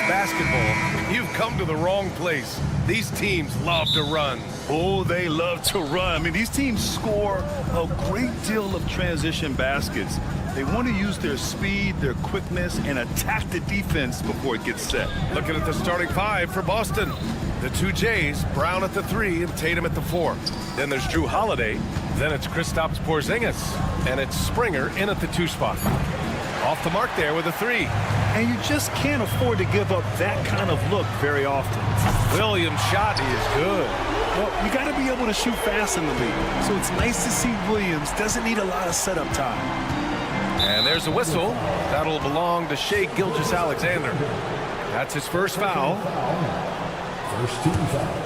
basketball, you've come to the wrong place. These teams love to run. Oh, they love to run. I mean, these teams score a great deal of transition baskets. They want to use their speed, their quickness, and attack the defense before it gets set. Looking at the starting five for Boston. The two Jays, Brown at the 3 and Tatum at the 4. Then there's Drew Holiday. Then it's Kristaps Porzingis. And it's Springer in at the 2 spot. Off the mark there with a 3. And you just can't afford to give up that kind of look very often. Williams' shot is good. Well, you got to be able to shoot fast in the league. So it's nice to see Williams doesn't need a lot of setup time. And there's a whistle. That'll belong to Shai Gilgeous-Alexander. That's his first foul. First team foul.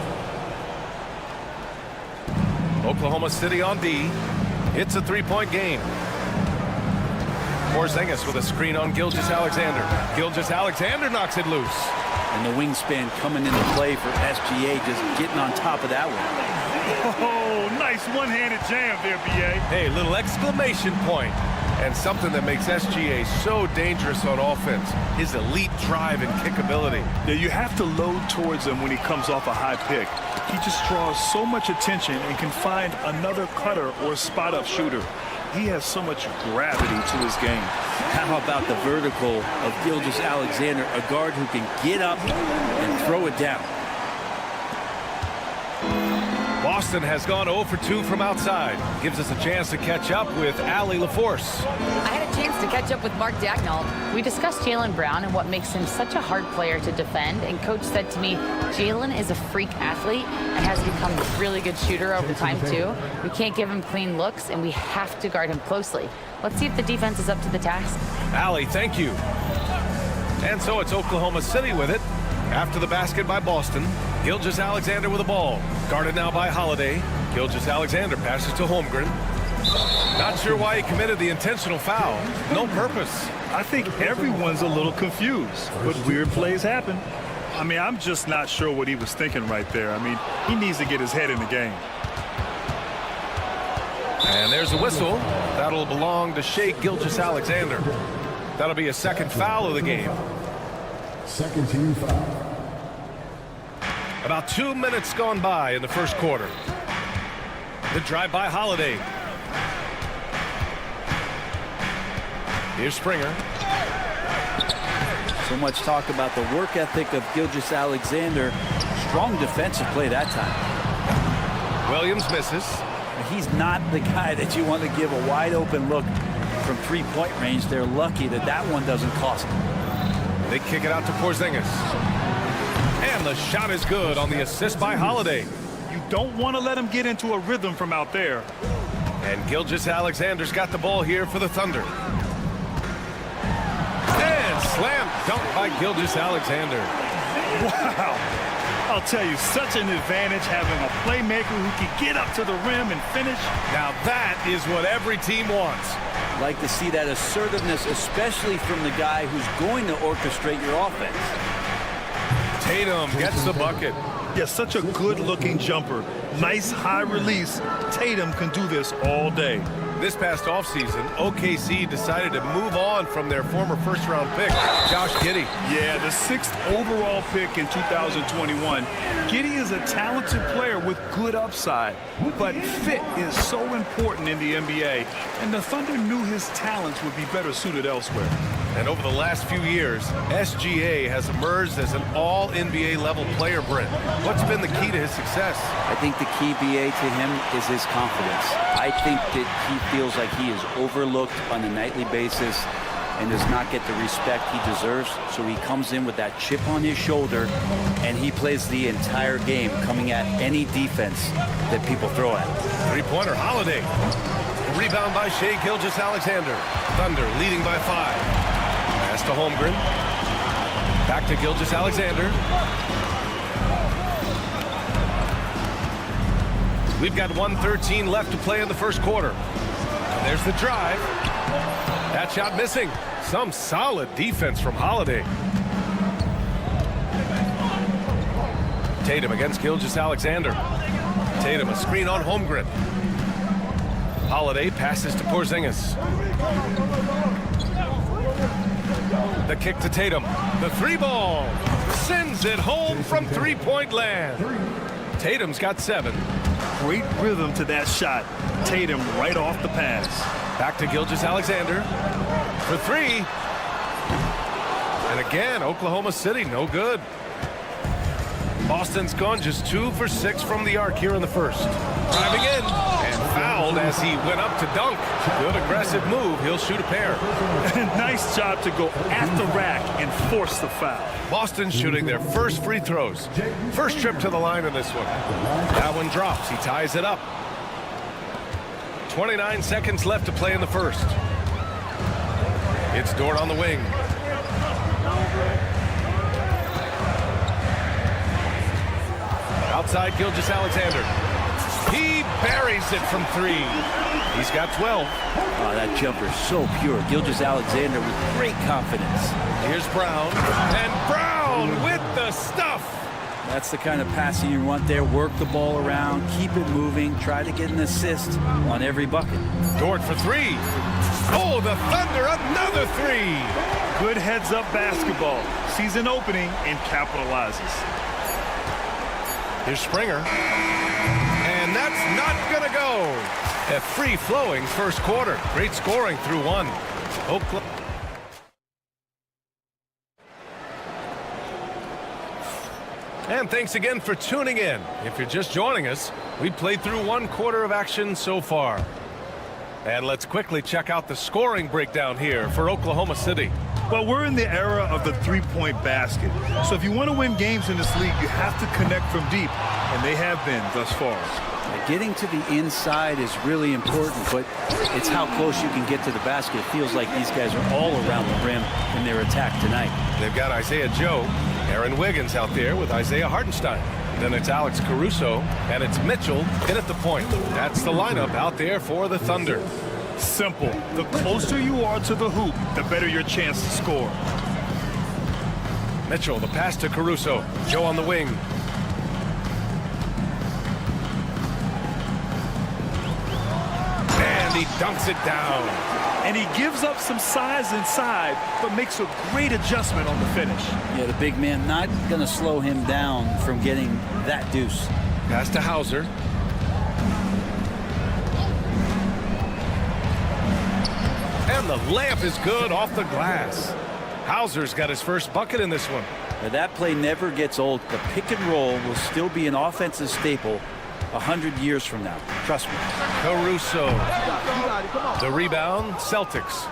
Oklahoma City on D. It's a 3-point game. Porzingis with a screen on Gilgeous-Alexander. Gilgeous-Alexander knocks it loose. And the wingspan coming into play for SGA, just getting on top of that one. Oh, nice one-handed jam there, B.A. Hey, little exclamation point. And something that makes SGA so dangerous on offense, his elite drive and kickability. Yeah, you have to load towards him when he comes off a high pick. He just draws so much attention and can find another cutter or spot-up shooter. He has so much gravity to his game. How about the vertical of Gilgeous-Alexander, a guard who can get up and throw it down. Boston has gone 0 for 2 from outside. Gives us a chance to catch up with Allie LaForce. I had a chance to catch up with Mark Dagnall. We discussed Jaylen Brown and what makes him such a hard player to defend. And Coach said to me, Jaylen is a freak athlete and has become a really good shooter over time, too. We can't give him clean looks, and we have to guard him closely. Let's see if the defense is up to the task. Allie, thank you. And so it's Oklahoma City with it. After the basket by Boston, Gilgeous-Alexander with the ball. Guarded now by Holiday. Gilgeous-Alexander passes to Holmgren. Not sure why he committed the intentional foul. No purpose. I think everyone's a little confused, but weird plays happen. I mean, I'm just not sure what he was thinking right there. I mean, he needs to get his head in the game. And there's a whistle. That'll belong to Shai Gilgeous-Alexander. That'll be a second foul of the game. Second team foul. About 2 minutes gone by in the first quarter. The drive by Holiday. Here's Springer. So much talk about the work ethic of Gilgeous-Alexander. Strong defensive play that time. Williams misses. He's not the guy that you want to give a wide open look from 3-point range. They're lucky that that one doesn't cost them. They kick it out to Porzingis. And the shot is good on the assist by Holiday. You don't want to let him get into a rhythm from out there. And Gilgeous-Alexander's got the ball here for the Thunder. And slam dunk by Gilgeous-Alexander. Wow. I'll tell you, such an advantage having a playmaker who can get up to the rim and finish. Now that is what every team wants. Like to see that assertiveness, especially from the guy who's going to orchestrate your offense. Tatum gets the bucket. Yeah, such a good-looking jumper. Nice high release. Tatum can do this all day. This past offseason, OKC decided to move on from their former first-round pick, Josh Giddey. Yeah, the 6th overall pick in 2021. Giddey is a talented player with good upside, but fit is so important in the NBA, and the Thunder knew his talents would be better suited elsewhere. And over the last few years, SGA has emerged as an all-NBA level player, Brent. What's been the key to his success? I think the key, BA, to him is his confidence. I think that he feels like he is overlooked on a nightly basis and does not get the respect he deserves. So he comes in with that chip on his shoulder, and he plays the entire game, coming at any defense that people throw at him. Three-pointer, Holiday. Rebound by Shai Gilgeous-Alexander. Thunder leading by 5. Pass to Holmgren. Back to Gilgeous-Alexander. We've got 1:13 left to play in the first quarter. And there's the drive. That shot missing. Some solid defense from Holiday. Tatum against Gilgeous-Alexander. Tatum, a screen on Holmgren. Holiday passes to Porzingis. The kick to Tatum. The three ball. Sends it home from three-point land. Tatum's got 7. Great rhythm to that shot. Tatum right off the pass. Back to Gilgeous-Alexander for 3. And again, Oklahoma City, no good. Boston's gone just 2 for 6 from the arc here in the first. Driving in and fouled as he went up to dunk. Good aggressive move. He'll shoot a pair. Nice job to go at the rack and force the foul. Boston shooting their first free throws. First trip to the line in this one. That one drops. He ties it up. 29 seconds left to play in the first. It's Dort on the wing. Outside Gilgeous-Alexander. He buries it from 3. He's got 12. Oh, that jumper is so pure. Gilgeous-Alexander with great confidence. Here's Brown. And Brown with the stuff. That's the kind of passing you want there. Work the ball around, keep it moving, try to get an assist on every bucket. Dort for 3. Oh, the Thunder, another 3. Good heads-up basketball. Sees an opening and capitalizes. Here's Springer. And that's not going to go. A free-flowing first quarter. Great scoring through 1. Oklahoma. And thanks again for tuning in. If you're just joining us, we played through 1 quarter of action so far. And let's quickly check out the scoring breakdown here for Oklahoma City. Well, we're in the era of the three-point basket. So if you want to win games in this league, you have to connect from deep. And they have been thus far. Getting to the inside is really important, but it's how close you can get to the basket. It feels like these guys are all around the rim in their attack tonight. They've got Isaiah Joe, Aaron Wiggins out there with Isaiah Hartenstein. Then it's Alex Caruso, and it's Mitchell in at the point. That's the lineup out there for the Thunder. Simple. The closer you are to the hoop, the better your chance to score. Mitchell, the pass to Caruso. Joe on the wing. And he dunks it down. And he gives up some size inside, but makes a great adjustment on the finish. Yeah, the big man not going to slow him down from getting that deuce. Pass to Hauser. And the layup is good off the glass. Hauser's got his first bucket in this one. Now, that play never gets old. The pick and roll will still be an offensive staple 100 years from now. Trust me. Caruso. The rebound, Celtics.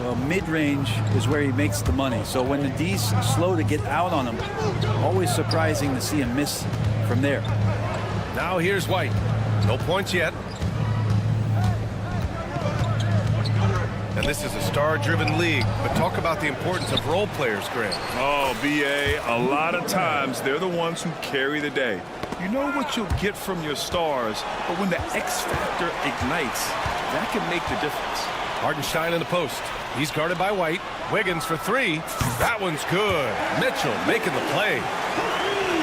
Well, mid-range is where he makes the money. So when the D's slow to get out on him, always surprising to see him miss from there. Now here's White. No points yet. And this is a star-driven league, but talk about the importance of role players, Grant. Oh, B.A., a lot of times they're the ones who carry the day. You know what you'll get from your stars, but when the X factor ignites, that can make the difference. Hartenstein in the post. He's guarded by White. Wiggins for 3. That one's good. Mitchell making the play.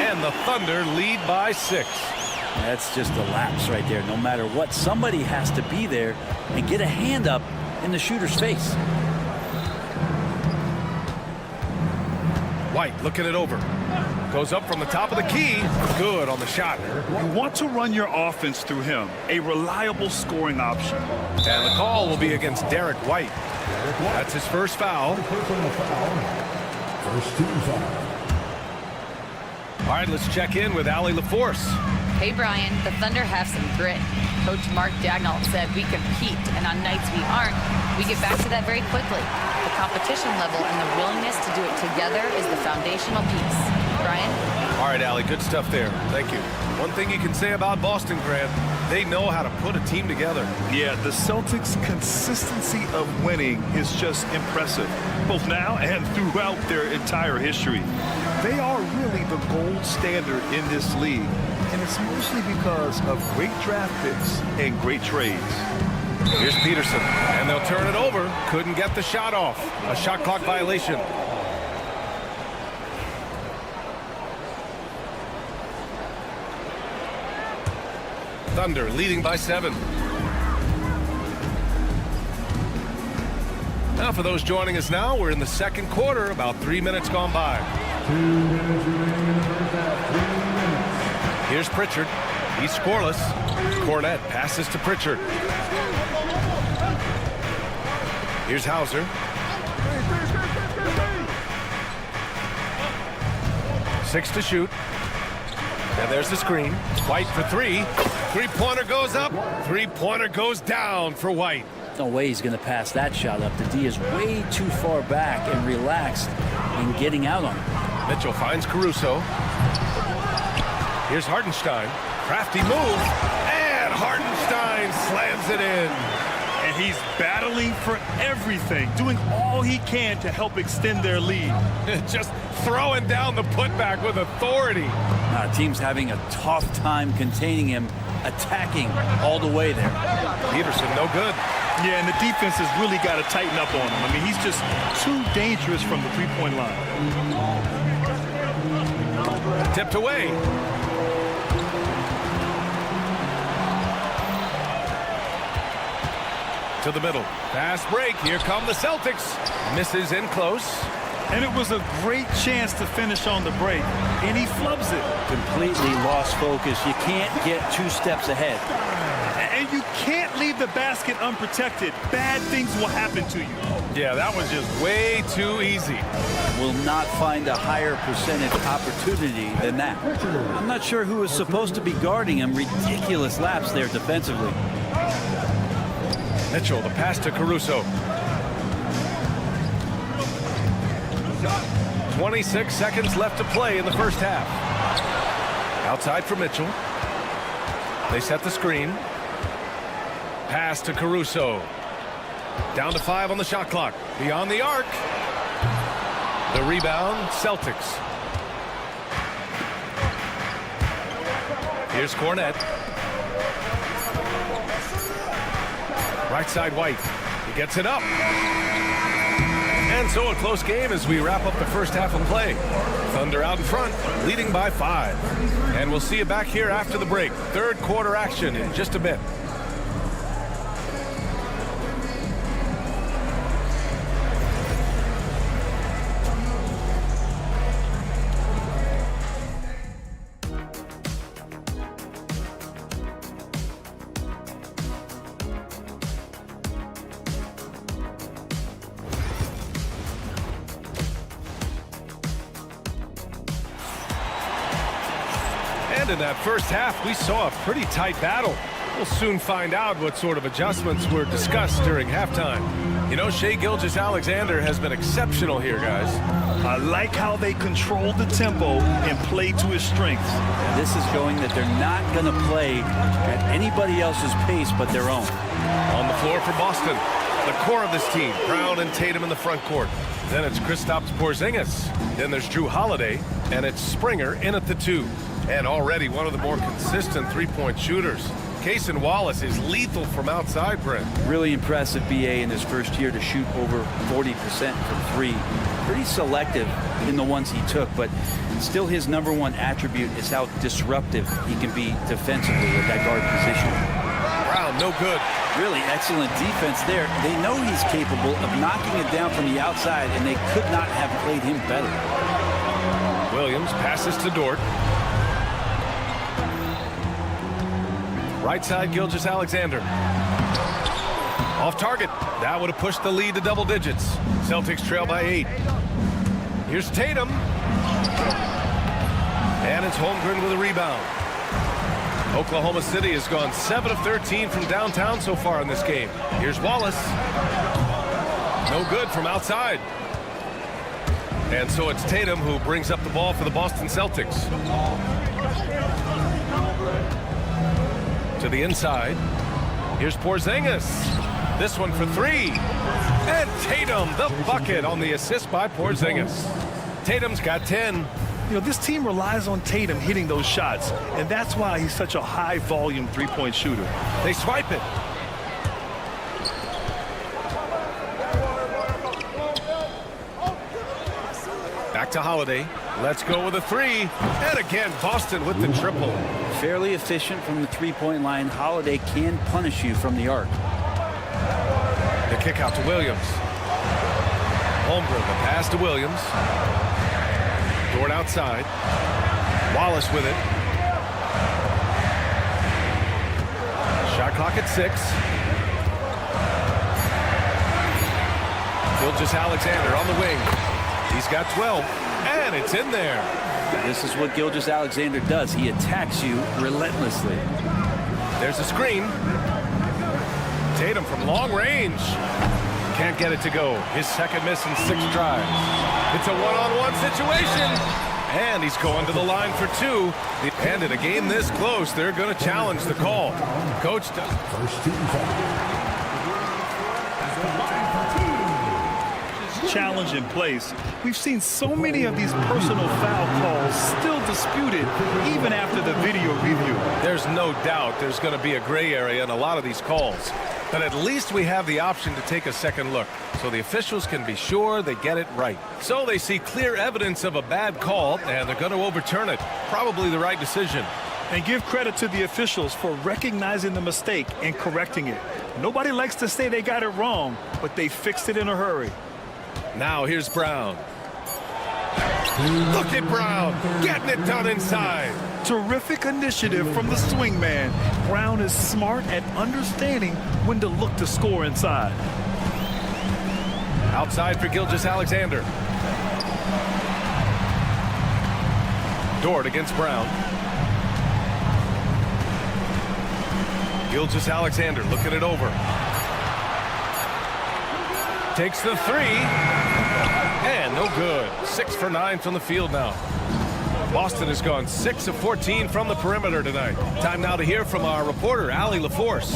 And the Thunder lead by 6. That's just a lapse right there. No matter what, somebody has to be there and get a hand up in the shooter's face. White looking it over. Goes up from the top of the key. Good on the shot. You want to run your offense through him, a reliable scoring option. And the call will be against Derek White. That's his first foul. First team foul. All right, let's check in with Allie LaForce. Hey, Brian, the Thunder have some grit. Coach Mark Daigneault said we compete, and on nights we aren't, we get back to that very quickly. The competition level and the willingness to do it together is the foundational piece. Brian? All right, Allie, good stuff there. Thank you. One thing you can say about Boston, Grant, they know how to put a team together. Yeah, the Celtics' consistency of winning is just impressive, both now and throughout their entire history. They are really the gold standard in this league, and it's mostly because of great draft picks and great trades. Here's Peterson, and they'll turn it over. Couldn't get the shot off. A shot clock violation. Thunder leading by 7. Now, for those joining us now, we're in the second quarter, about 3 minutes gone by. 2 minutes remaining in the first half. 3 minutes. Here's Pritchard. He's scoreless. Cornette passes to Pritchard. Here's Hauser. Six to shoot. And there's the screen. White for three. Three-pointer goes up. Three-pointer goes down for White. No way he's going to pass that shot up. The D is way too far back and relaxed in getting out on him. Mitchell finds Caruso. Here's Hartenstein. Crafty move. And Hartenstein slams it in. And he's battling for everything, doing all he can to help extend their lead. Just throwing down the putback with authority. Team's having a tough time containing him, attacking all the way there. Peterson, no good. Yeah, and the defense has really got to tighten up on him. I mean, he's just too dangerous from the three-point line. Tipped away. To the middle. Fast break. Here come the Celtics. Misses in close. And it was a great chance to finish on the break, and he flubs it. Completely lost focus. You can't get 2 steps ahead. And you can't leave the basket unprotected. Bad things will happen to you. Yeah, that was just way too easy. Will not find a higher percentage opportunity than that. I'm not sure who was supposed to be guarding him. Ridiculous lapse there defensively. Mitchell, the pass to Caruso. 26 seconds left to play in the first half. Outside for Mitchell. They set the screen. Pass to Caruso. Down to 5 on the shot clock. Beyond the arc. The rebound, Celtics. Here's Cornette. Right side White. He gets it up. And so a close game as we wrap up the first half of play. Thunder out in front, leading by 5. And we'll see you back here after the break. Third quarter action in just a bit. And in that first half, we saw a pretty tight battle. We'll soon find out what sort of adjustments were discussed during halftime. You know, Shai Gilgeous-Alexander has been exceptional here, guys. I like how they control the tempo and play to his strengths. This is showing that they're not going to play at anybody else's pace but their own. On the floor for Boston, the core of this team, Brown and Tatum in the front court. Then it's Kristaps Porzingis. Then there's Drew Holiday, and it's Springer in at the 2. And already one of the more consistent three-point shooters. Cason Wallace is lethal from outside, Brent. Really impressive BA in his first year to shoot over 40% from 3. Pretty selective in the ones he took, but still his #1 attribute is how disruptive he can be defensively at that guard position. Brown, no good. Really excellent defense there. They know he's capable of knocking it down from the outside, and they could not have played him better. Williams passes to Dort. Right side, Gilgeous-Alexander. Off target. That would have pushed the lead to double digits. Celtics trail by 8. Here's Tatum. And it's Holmgren with a rebound. Oklahoma City has gone 7 of 13 from downtown so far in this game. Here's Wallace. No good from outside. And so it's Tatum who brings up the ball for the Boston Celtics. To the inside. Here's Porzingis. This one for 3. And Tatum, the bucket on the assist by Porzingis. Tatum's got 10. You know, this team relies on Tatum hitting those shots, and that's why he's such a high-volume three-point shooter. They swipe it. Back to Holiday. Let's go with a 3. And again, Boston with the triple. Fairly efficient from the three-point line. Holiday can punish you from the arc. The kick out to Williams. Holmgren, the pass to Williams. Dort outside. Wallace with it. Shot clock at 6. Gilgeous-Alexander on the wing. He's got 12, and it's in there. This is what Gilgeous-Alexander does. He attacks you relentlessly. There's a screen. Tatum from long range. Can't get it to go. His second miss in 6 tries. It's a one-on-one situation. And he's going to the line for 2. And in a game this close, they're going to challenge the call. Coach does. First team foul. Challenge in place. We've seen so many of these personal foul calls still disputed even after the video review. There's no doubt there's going to be a gray area in a lot of these calls. But at least we have the option to take a second look, so the officials can be sure they get it right. So they see clear evidence of a bad call, and they're going to overturn it. Probably the right decision. And give credit to the officials for recognizing the mistake and correcting it. Nobody likes to say they got it wrong, but they fixed it in a hurry. Now here's Brown. Look at Brown getting it done inside. Terrific initiative from the swingman. Brown is smart at understanding when to look to score inside. Outside for Gilgeous-Alexander. Dort against Brown. Gilgeous-Alexander looking it over. Takes the 3. And no good. 6 for 9 from the field now. Boston has gone 6 of 14 from the perimeter tonight. Time now to hear from our reporter, Allie LaForce.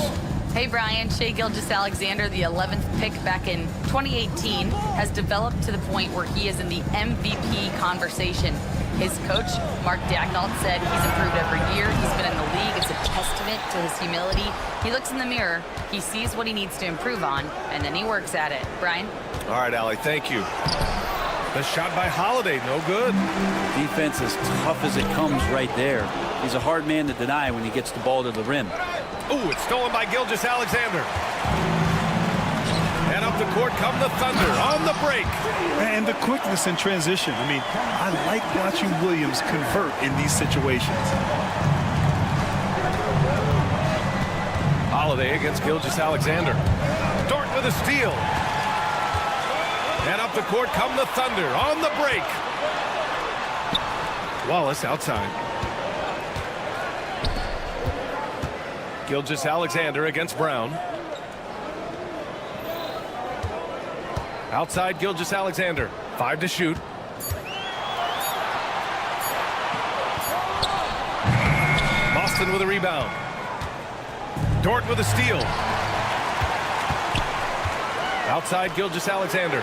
Hey, Brian. Shai Gilgeous-Alexander, the 11th pick back in 2018, has developed to the point where he is in the MVP conversation. His coach, Mark Daigneault, said he's improved every year. He's been in the league. It's a testament to his humility. He looks in the mirror, he sees what he needs to improve on, and then he works at it. Brian? All right, Allie, thank you. The shot by Holiday, no good. Defense as tough as it comes right there. He's a hard man to deny when he gets the ball to the rim. Ooh, it's stolen by Gilgeous-Alexander. And up the court come the Thunder on the break. And the quickness in transition. I mean, I like watching Williams convert in these situations. Holiday against Gilgeous-Alexander. Dort with a steal. And up the court come the Thunder on the break. Wallace outside. Gilgeous-Alexander against Brown. Outside Gilgeous-Alexander. 5 to shoot. Boston with a rebound. Dort with a steal. Outside Gilgeous-Alexander.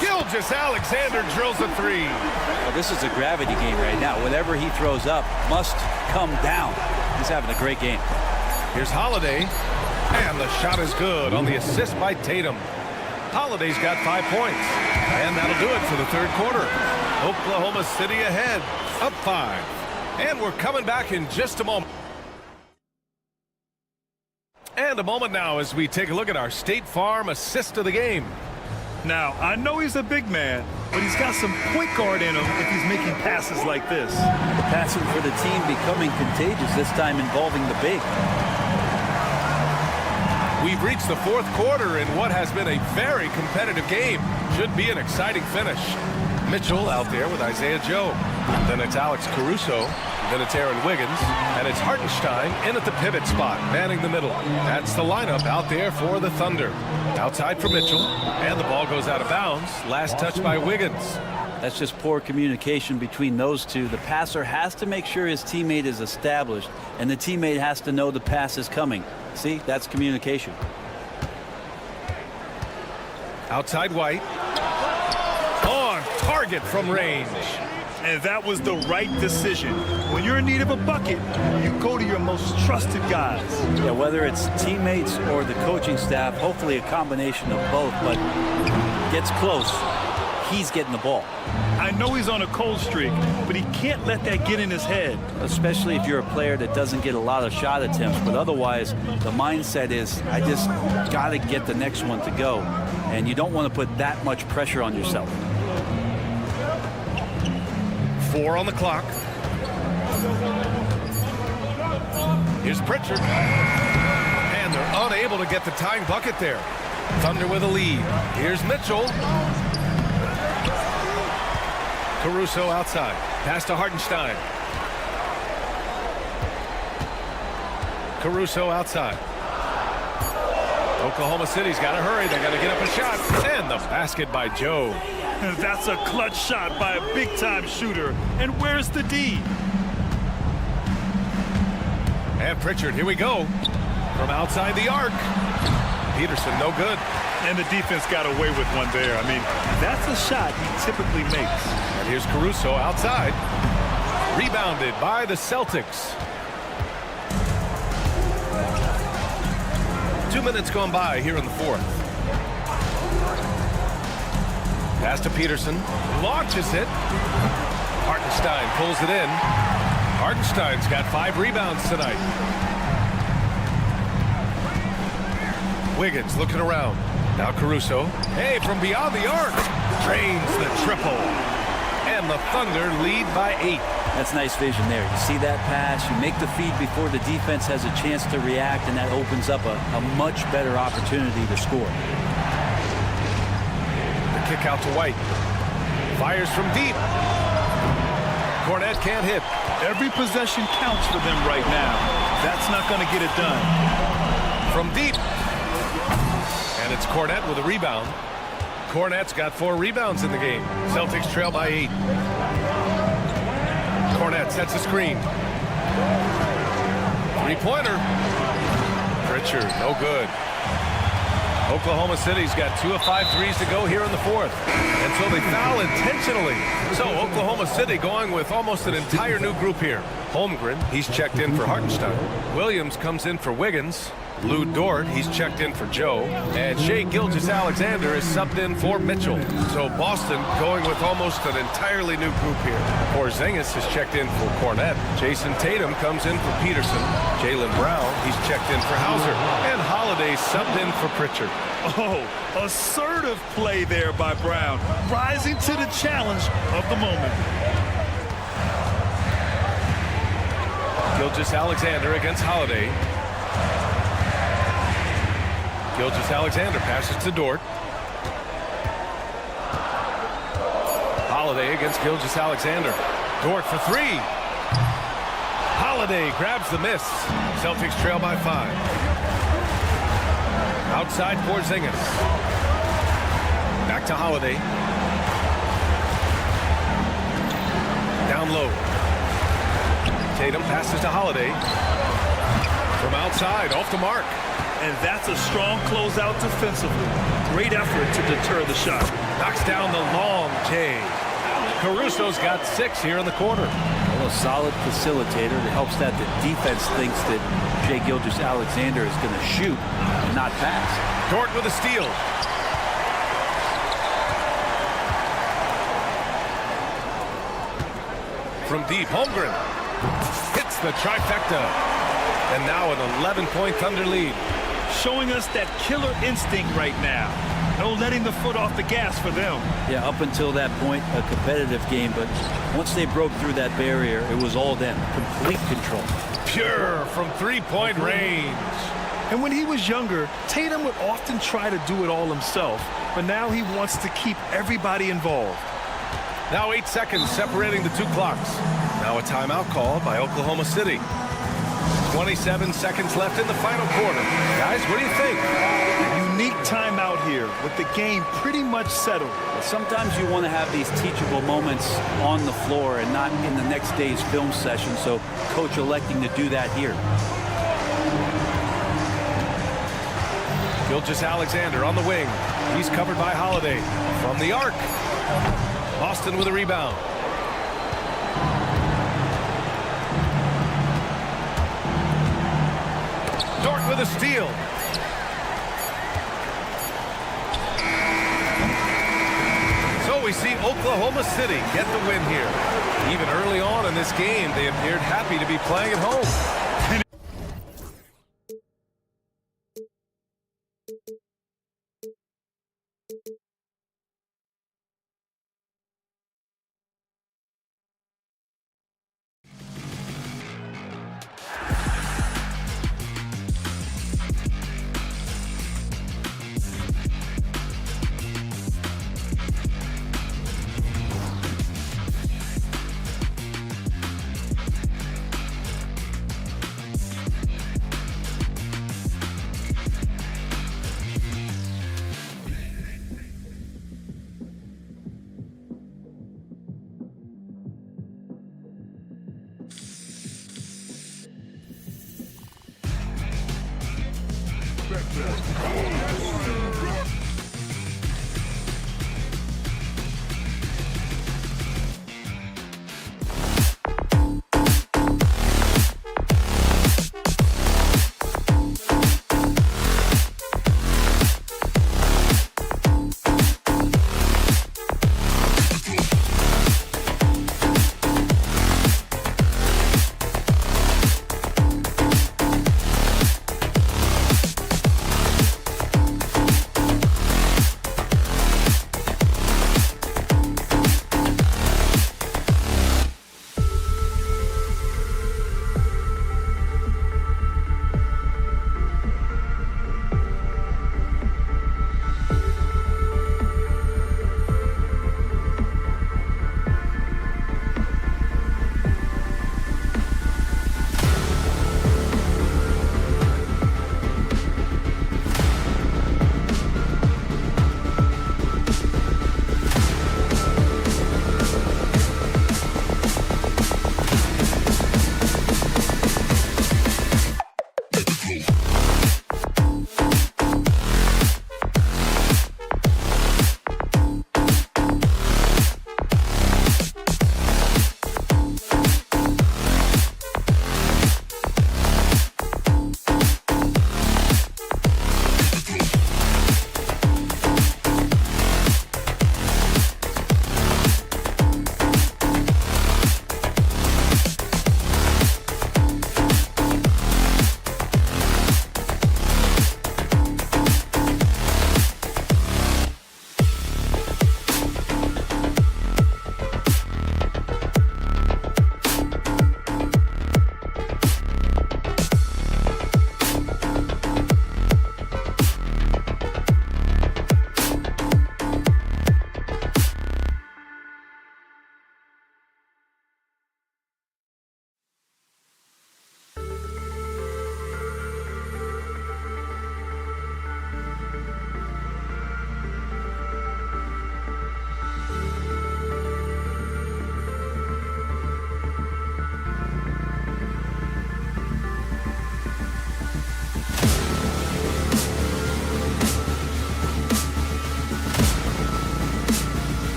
Gilgeous-Alexander drills a 3. Well, this is a gravity game right now. Whatever he throws up must come down. He's having a great game. Here's Holiday. And the shot is good on the assist by Tatum. Holiday's got 5 points. And that'll do it for the third quarter. Oklahoma City ahead, up 5. And we're coming back in just a moment. And a moment now as we take a look at our State Farm assist of the game. Now, I know he's a big man, but he's got some point guard in him if he's making passes like this. The passing for the team becoming contagious, this time involving the big. We've reached the fourth quarter in what has been a very competitive game. Should be an exciting finish. Mitchell out there with Isaiah Joe. Then it's Alex Caruso. Then it's Aaron Wiggins. And it's Hartenstein in at the pivot spot, manning the middle. That's the lineup out there for the Thunder. Outside for Mitchell. And the ball goes out of bounds. Last touch by Wiggins. That's just poor communication between those two. The passer has to make sure his teammate is established, and the teammate has to know the pass is coming. See, that's communication. Outside White. On target from range. And that was the right decision. When you're in need of a bucket, you go to your most trusted guys. Yeah, whether it's teammates or the coaching staff, hopefully a combination of both, but gets close, he's getting the ball. I know he's on a cold streak, but he can't let that get in his head. Especially if you're a player that doesn't get a lot of shot attempts, but otherwise the mindset is, I just got to get the next one to go. and you don't want to put that much pressure on yourself. 4 on the clock. Here's Pritchard. And they're unable to get the tying bucket there. Thunder with a lead. Here's Mitchell. Caruso outside. Pass to Hartenstein. Caruso outside. Oklahoma City's got to hurry. They got to get up a shot. And the basket by Joe. That's a clutch shot by a big-time shooter. And where's the D? And Pritchard, here we go. From outside the arc. Peterson, no good. And the defense got away with one there. I mean, that's a shot he typically makes. And here's Caruso outside. Rebounded by the Celtics. 2 minutes gone by here in the fourth. Pass to Peterson. Launches it. Hartenstein pulls it in. Hartenstein's got 5 rebounds tonight. Wiggins looking around. Now Caruso. Hey, from beyond the arc. Drains the triple. And the Thunder lead by 8. That's nice vision there. You see that pass, you make the feed before the defense has a chance to react, and that opens up a much better opportunity to score. The kick out to White. Fires from deep. Cornette can't hit. Every possession counts for them right now. That's not going to get it done. From deep. And it's Cornette with a rebound. Cornette's got 4 rebounds in the game. Celtics trail by 8. Cornette sets a screen. 3-pointer. Pritchard, no good. Oklahoma City's got 2 of 5 threes to go here in the fourth. And so they foul intentionally. So Oklahoma City going with almost an entire new group here. Holmgren, he's checked in for Hartenstein. Williams comes in for Wiggins. Lou Dort, he's checked in for Joe. And Shai Gilgeous-Alexander is subbed in for Mitchell. So Boston going with almost an entirely new group here. Porzingis is checked in for Cornette. Jason Tatum comes in for Peterson. Jaylen Brown, he's checked in for Hauser. And Holiday subbed in for Pritchard. Oh, assertive play there by Brown, rising to the challenge of the moment. Gilgeous-Alexander against Holiday. Gilgeous-Alexander passes to Dort. Holiday against Gilgeous-Alexander. Dort for 3. Holiday grabs the miss. Celtics trail by 5. Outside Porzingis. Back to Holiday. Down low. Tatum passes to Holiday. From outside, off the mark. And that's a strong closeout defensively. Great effort to deter the shot. Knocks down the long J. Caruso's got 6 here in the quarter. Well, a solid facilitator that helps that the defense thinks that Shai Gilgeous-Alexander is going to shoot and not pass. Dort with a steal. From deep, Holmgren hits the trifecta. And now an 11-point Thunder lead. Showing us that killer instinct right now. No letting the foot off the gas for them. Yeah, up until that point, a competitive game, but once they broke through that barrier, it was all them. Complete control. Pure from 3-point range. And when he was younger, Tatum would often try to do it all himself, but now he wants to keep everybody involved. Now 8 seconds separating the 2 clocks. Now a timeout called by Oklahoma City. 27 seconds left in the final quarter. Guys, what do you think? Unique timeout here with the game pretty much settled. Sometimes you want to have these teachable moments on the floor and not in the next day's film session, so coach electing to do that here. Gilgeous-Alexander on the wing. He's covered by Holiday. From the arc. Boston with a rebound. Dort with a steal. So we see Oklahoma City get the win here. Even early on in this game, they appeared happy to be playing at home.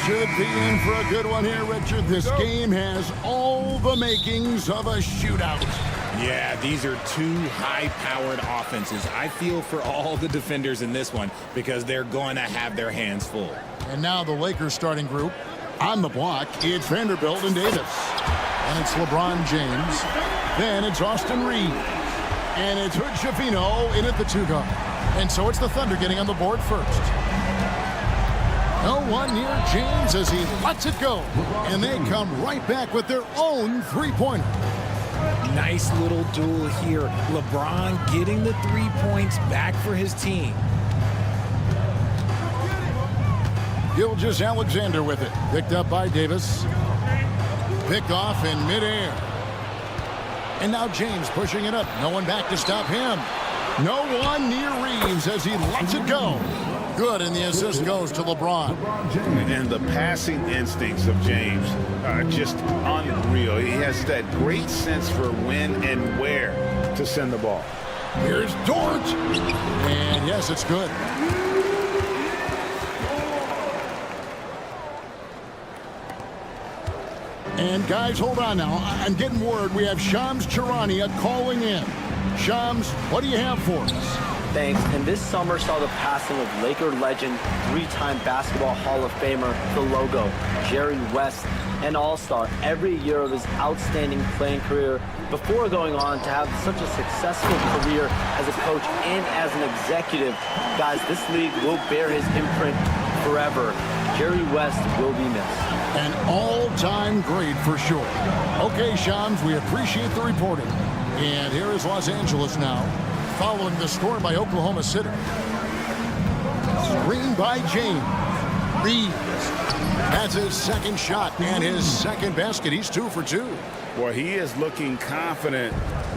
should be in for a good one here, Richard. This game has all the makings of a shootout. Yeah, these are two high-powered offenses. I feel for all the defenders in this one because they're going to have their hands full. And now the Lakers starting group. On the block, it's Vanderbilt and Davis. And it's LeBron James. Then it's Austin Reeves. And it's Hood Schifino in at the 2 guard. And so it's the Thunder getting on the board first. No one near James as he lets it go. And they come right back with their own three-pointer. Nice little duel here. LeBron getting the 3 points back for his team. Gilgeous-Alexander with it. Picked up by Davis. Picked off in midair. And now James pushing it up. No one back to stop him. No one near Reeves as he lets it go. Good, and the assist goes to LeBron. And the passing instincts of James are just unreal. He has that great sense for when and where to send the ball. Here's Dort. And yes, it's good. And guys, hold on now. I'm getting word we have Shams Charania calling in. Shams, what do you have for us? Thanks. And this summer saw the passing of Laker legend, 3-time Basketball Hall of Famer, the logo, Jerry West, an all-star every year of his outstanding playing career before going on to have such a successful career as a coach and as an executive. Guys, this league will bear his imprint forever. Jerry West will be missed. An all-time great for sure. Okay, Shams, we appreciate the reporting. And here is Los Angeles now, following the score by Oklahoma City. Screen by James. Reeves. That's his second shot and his second basket. He's 2 for 2. Boy, he is looking confident.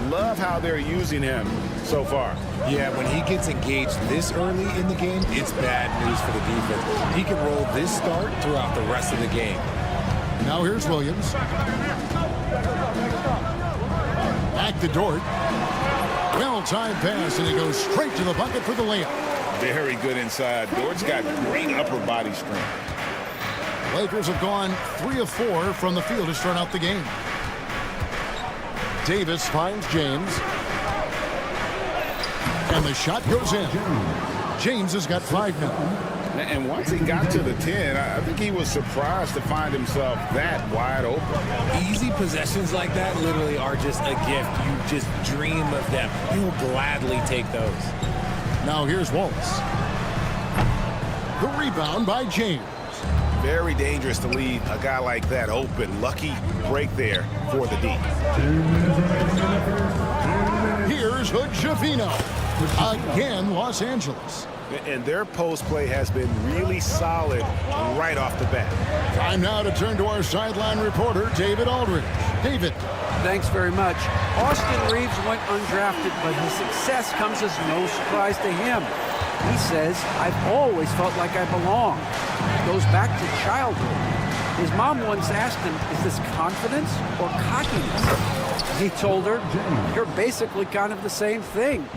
Love how they're using him so far. Yeah, when he gets engaged this early in the game, it's bad news for the defense. He can roll this start throughout the rest of the game. Now here's Williams. Back to Dort. Well-timed pass, and he goes straight to the bucket for the layup. Very good inside. Dort's got great upper body strength. Lakers have gone 3 of 4 from the field to start out the game. Davis finds James. And the shot goes in. James has got 5 now. And once he got to the 10, I think he was surprised to find himself that wide open. Easy possessions like that literally are just a gift. You just dream of them. You'll gladly take those. Now here's Wallace. The rebound by James. Very dangerous to leave a guy like that open. Lucky break there for the D. Here's Hood Schifino. Again, Los Angeles. And their post play has been really solid right off the bat. Time now to turn to our sideline reporter, David Aldridge. David. Thanks very much. Austin Reeves went undrafted, but his success comes as no surprise to him. He says, I've always felt like I belong. It goes back to childhood. His mom once asked him, is this confidence or cockiness? He told her, you're basically kind of the same thing.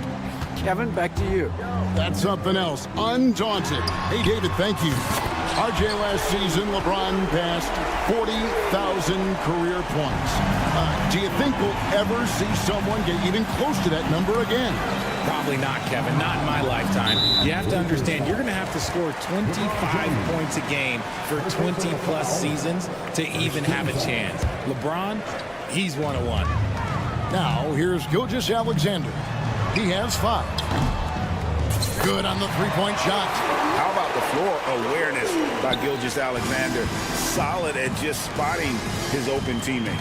Kevin, back to you. That's something else. Undaunted. Hey, David, thank you. RJ, last season, LeBron passed 40,000 career points. Do you think we'll ever see someone get even close to that number again? Probably not, Kevin. Not in my lifetime. You have to understand, you're going to have to score 25 points a game for 20-plus seasons to even have a chance. LeBron, he's 101. Now, here's Gilgeous-Alexander. He has 5. Good on the three-point shot. How about the floor awareness by Gilgeous-Alexander? Solid at just spotting his open teammate.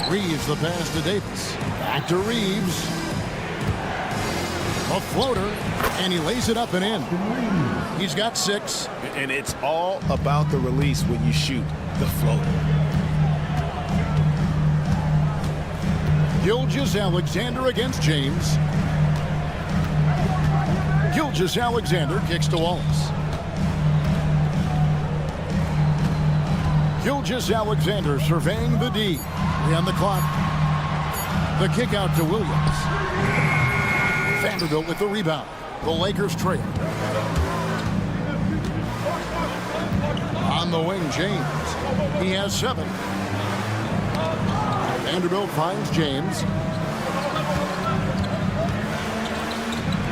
Reeves the pass to Davis. Back to Reeves. A floater, and he lays it up and in. He's got 6. And it's all about the release when you shoot the floater. Gilgeous-Alexander against James. Gilgeous-Alexander kicks to Wallace. Gilgeous-Alexander surveying the D. 3 on the clock. The kick out to Williams. Vanderbilt with the rebound. The Lakers trail. On the wing, James. He has 7. Vanderbilt finds James.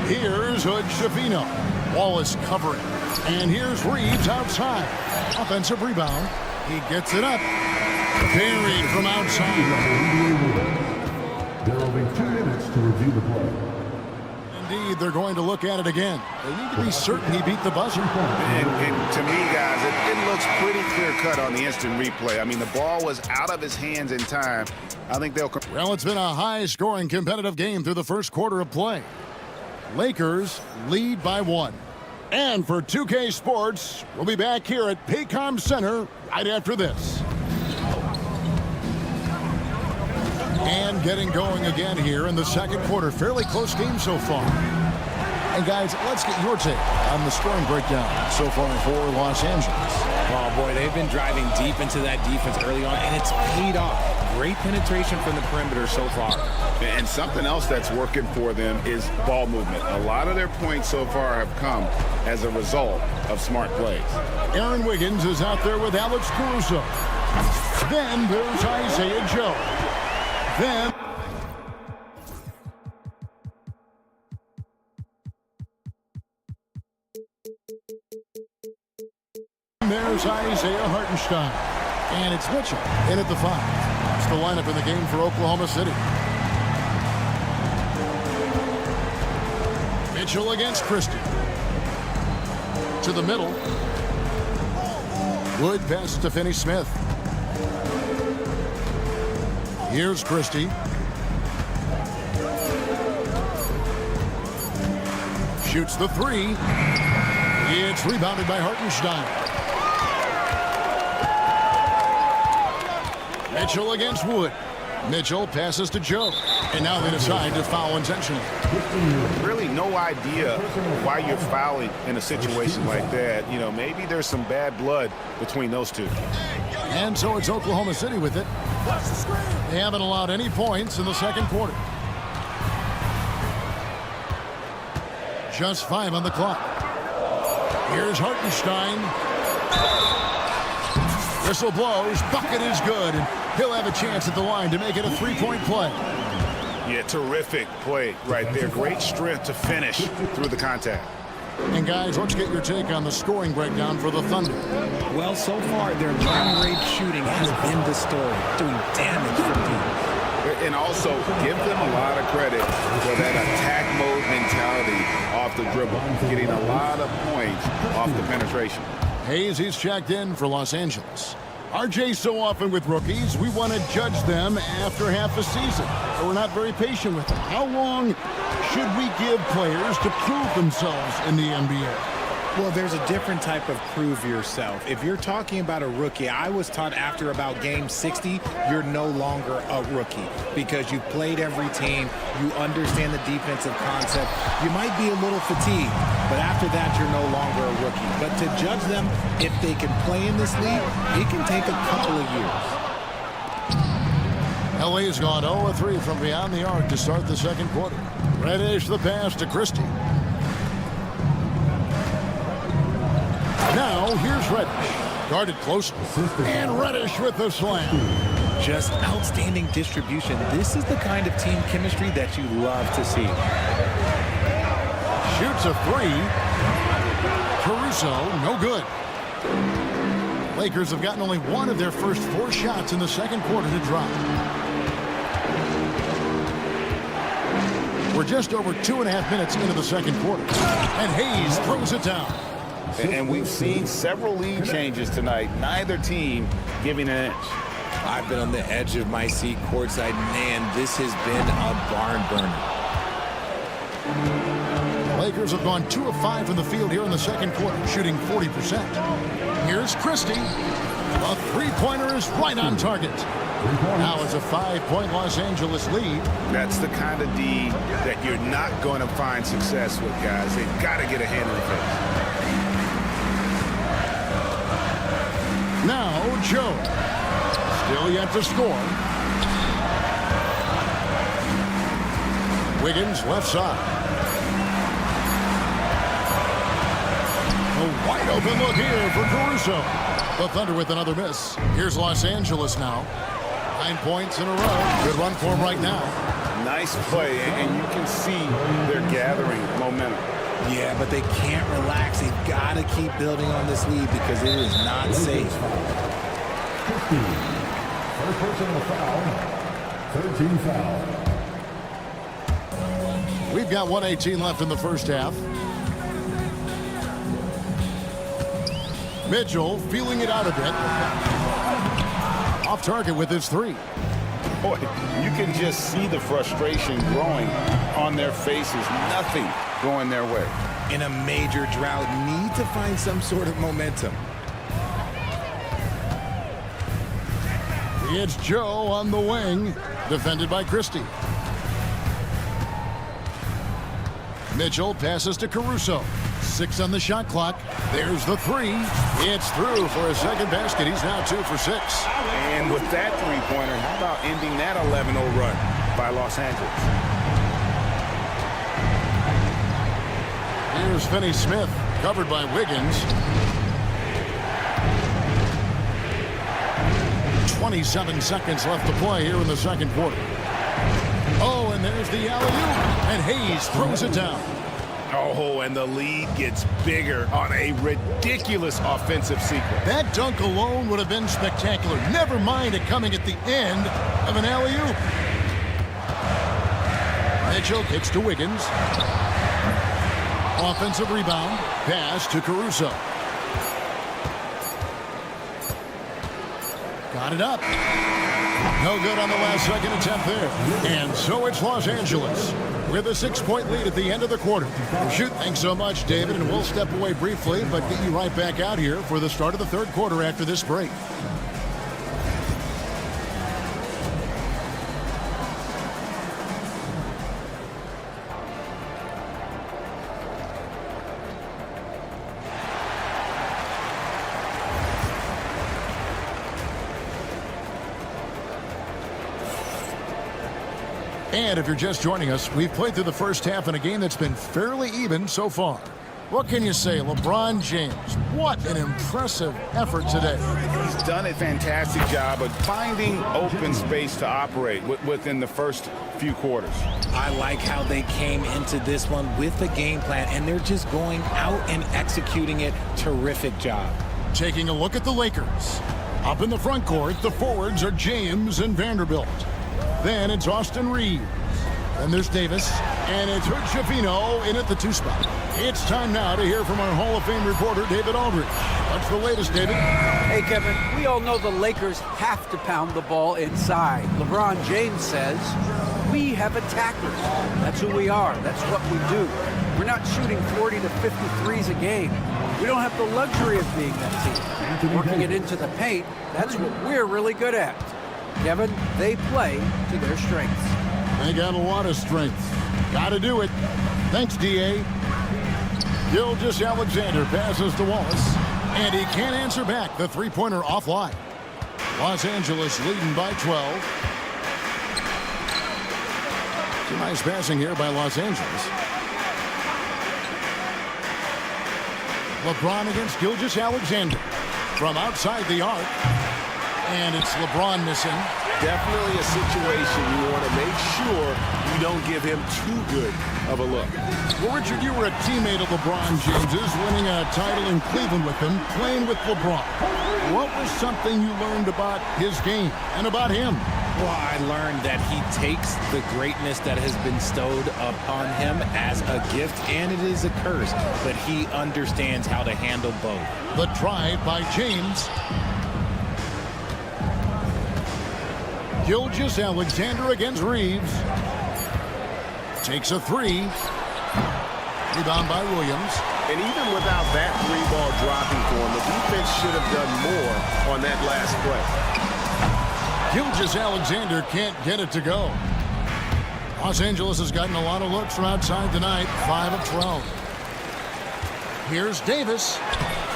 Here's Hood Schifino. Wallace covering. And here's Reeves outside. Offensive rebound. He gets it up. Buried from outside. There will be 2 minutes to review the play. Indeed, they're going to look at it again. They need to be certain he beat the buzzer. And to me, guys, it looks pretty clear-cut on the instant replay. I mean, the ball was out of his hands in time. I think they'll... Well, it's been a high-scoring competitive game through the first quarter of play. Lakers lead by 1. And for 2K Sports, we'll be back here at Paycom Center right after this. And getting going again here in the second quarter. Fairly close game so far. And guys, let's get your take on the scoring breakdown so far for Los Angeles. Oh boy, they've been driving deep into that defense early on, and it's paid off. Great penetration from the perimeter so far. And something else that's working for them is ball movement. A lot of their points so far have come as a result of smart plays. Aaron Wiggins is out there with Alex Caruso. Then there's Isaiah Joe. Then there's Isaiah Hartenstein. And it's Mitchell in at the 5. It's the lineup in the game for Oklahoma City. Mitchell against Christie. To the middle. Wood pass to Finney-Smith. Here's Christie. Shoots the 3. It's rebounded by Hartenstein. Mitchell against Wood. Mitchell passes to Joe. And now they decide to foul intentionally. Really no idea why you're fouling in a situation like that. You know, maybe there's some bad blood between those two. And so it's Oklahoma City with it. They haven't allowed any points in the second quarter. Just 5 on the clock. Here's Hartenstein. Whistle blows. Bucket is good. And he'll have a chance at the line to make it a 3-point play. Yeah, terrific play right there. Great strength to finish through the contact. And guys, let's get your take on the scoring breakdown for the Thunder. Well, so far, their long-range shooting has been the story, doing damage for teams. And also, give them a lot of credit for that attack mode mentality off the dribble, getting a lot of points off the penetration. Hayes, he's checked in for Los Angeles. RJ, so often with rookies, we want to judge them after half a season. So we're not very patient with them. How long should we give players to prove themselves in the NBA? Well, there's a different type of prove yourself. If you're talking about a rookie, I was taught after about game 60, you're no longer a rookie because you've played every team, you understand the defensive concept. You might be a little fatigued, but after that, you're no longer a rookie. But to judge them, if they can play in this league, it can take a couple of years. LA's gone 0-3 from beyond the arc to start the second quarter. Reddish the pass to Christie. Now, here's Reddish. Guarded closely. And Reddish with the slam. Just outstanding distribution. This is the kind of team chemistry that you love to see. Shoots a 3. Caruso, no good. Lakers have gotten only 1 of their first 4 shots in the second quarter to drop. We're just over 2.5 minutes into the second quarter. And Hayes throws it down. And we've seen several lead changes tonight. Neither team giving an inch. I've been on the edge of my seat courtside. Man, this has been a barn burner. Lakers have gone 2 of 5 from the field here in the second quarter, shooting 40%. Here's Christie. A 3-pointer is right on target. Now it's a 5-point Los Angeles lead. That's the kind of D that you're not going to find success with, guys. They've got to get a hand in the face. Now Joe. Still yet to score. Wiggins left side. A wide open look here for Caruso. The Thunder with another miss. Here's Los Angeles now. 9 points in a row. Good run for them right now. Nice play, and you can see they're gathering momentum. Yeah, but they can't relax. They've got to keep building on this lead because it is not safe. 15. First personal foul. 13 foul. We've got 1:18 left in the first half. Mitchell feeling it out a bit. Off target with his three. Boy, you can just see the frustration growing on their faces. Nothing going their way. In a major drought, need to find some sort of momentum. It's Joe on the wing, defended by Christie. Mitchell passes to Caruso. 6 on the shot clock. There's the three. It's through for a second basket. He's now 2 for 6. And with that three-pointer, how about ending that 11-0 run by Los Angeles? Here's Finney-Smith, covered by Wiggins. 27 seconds left to play here in the second quarter. Oh, and there's the alley-oop, and Hayes throws it down. Oh, and the lead gets bigger on a ridiculous offensive sequence. That dunk alone would have been spectacular. Never mind it coming at the end of an alley-oop. Mitchell kicks to Wiggins. Offensive rebound. Pass to Caruso. Got it up. No good on the last second attempt there. And so it's Los Angeles with a 6-point lead at the end of the quarter. Shoot, thanks so much, David, and we'll step away briefly, but get you right back out here for the start of the third quarter after this break. And if you're just joining us, we've played through the first half in a game that's been fairly even so far. What can you say, LeBron James? What an impressive effort today. He's done a fantastic job of finding open space to operate within the first few quarters. I like how they came into this one with the game plan, and they're just going out and executing it. Terrific job. Taking a look at the Lakers. Up in the front court, the forwards are James and Vanderbilt. Then it's Austin Reeves. Then there's Davis. And it's Hood-Schifino in at the 2 spot. It's time now to hear from our Hall of Fame reporter, David Aldridge. What's the latest, David? Hey, Kevin, we all know the Lakers have to pound the ball inside. LeBron James says, we have attackers. That's who we are. That's what we do. We're not shooting 40 to 53s a game. We don't have the luxury of being that team. Working it into the paint, that's what we're really good at. Kevin, they play to their strengths. They got a lot of strength. Got to do it. Thanks, D.A. Gilgeous-Alexander passes to Wallace, and he can't answer back. The three-pointer offline. Los Angeles leading by 12. It's a nice passing here by Los Angeles. LeBron against Gilgeous-Alexander from outside the arc. And it's LeBron missing. Definitely a situation you want to make sure you don't give him too good of a look. Well, Richard, you were a teammate of LeBron James's, winning a title in Cleveland with him, playing with LeBron. What was something you learned about his game and about him? Well, I learned that he takes the greatness that has been bestowed upon him as a gift, and it is a curse, but he understands how to handle both. The drive by James. Gilgeous-Alexander against Reeves. Takes a three. Rebound by Williams. And even without that three ball dropping for him, the defense should have done more on that last play. Gilgeous-Alexander can't get it to go. Los Angeles has gotten a lot of looks from outside tonight. 5 of 12. Here's Davis.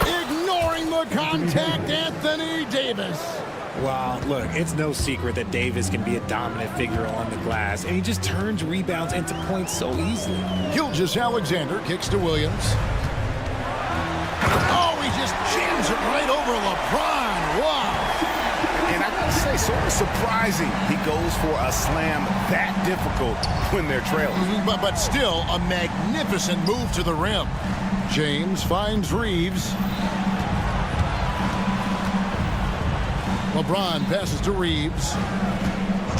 Ignoring the contact, Anthony Davis. Well, look, it's no secret that Davis can be a dominant figure on the glass, and he just turns rebounds into points so easily. Gilgeous-Alexander kicks to Williams. Oh, he just jams it right over LeBron. surprising he goes for a slam that difficult when they're trailing. But still a magnificent move to the rim. James finds Reeves. LeBron passes to Reeves.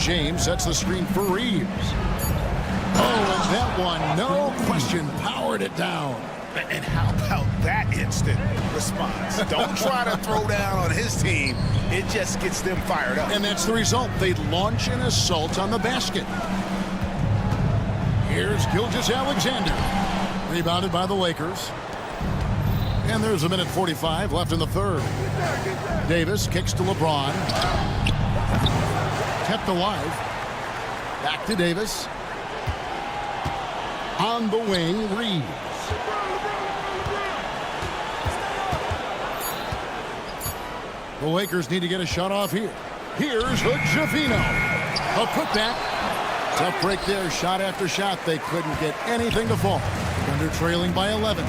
James sets the screen for Reeves. Oh, and that one, no question, powered it down. And how about that instant response? Don't try to throw down on his team. It just gets them fired up. And that's the result. They launch an assault on the basket. Here's Gilgeous-Alexander. Rebounded by the Lakers. And there's a minute 45 left in the third. Davis kicks to LeBron. Kept alive. Back to Davis. On the wing, Reeves. The Lakers need to get a shot off here. Here's Hood-Schifino. A putback. Tough break there. Shot after shot. They couldn't get anything to fall. Thunder trailing by 11.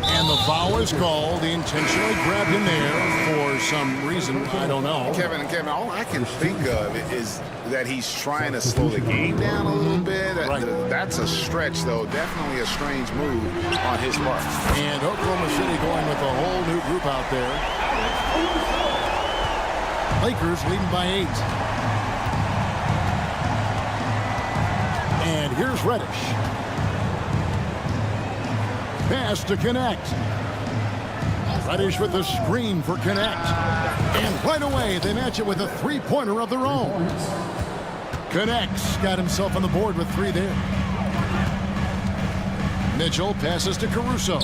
And the foul is called. He intentionally grabbed him there for some reason. I don't know. Kevin, all I can think of is that he's trying to slow the game down a little bit. Right. That's a stretch, though. Definitely a strange move on his part. And Oklahoma City going with a whole new group out there. Lakers leading by 8. And here's Reddish. Pass to Connect. Reddish with the screen for Connect. And right away, they match it with a three-pointer of their own. Connect's got himself on the board with 3 there. Mitchell passes to Caruso.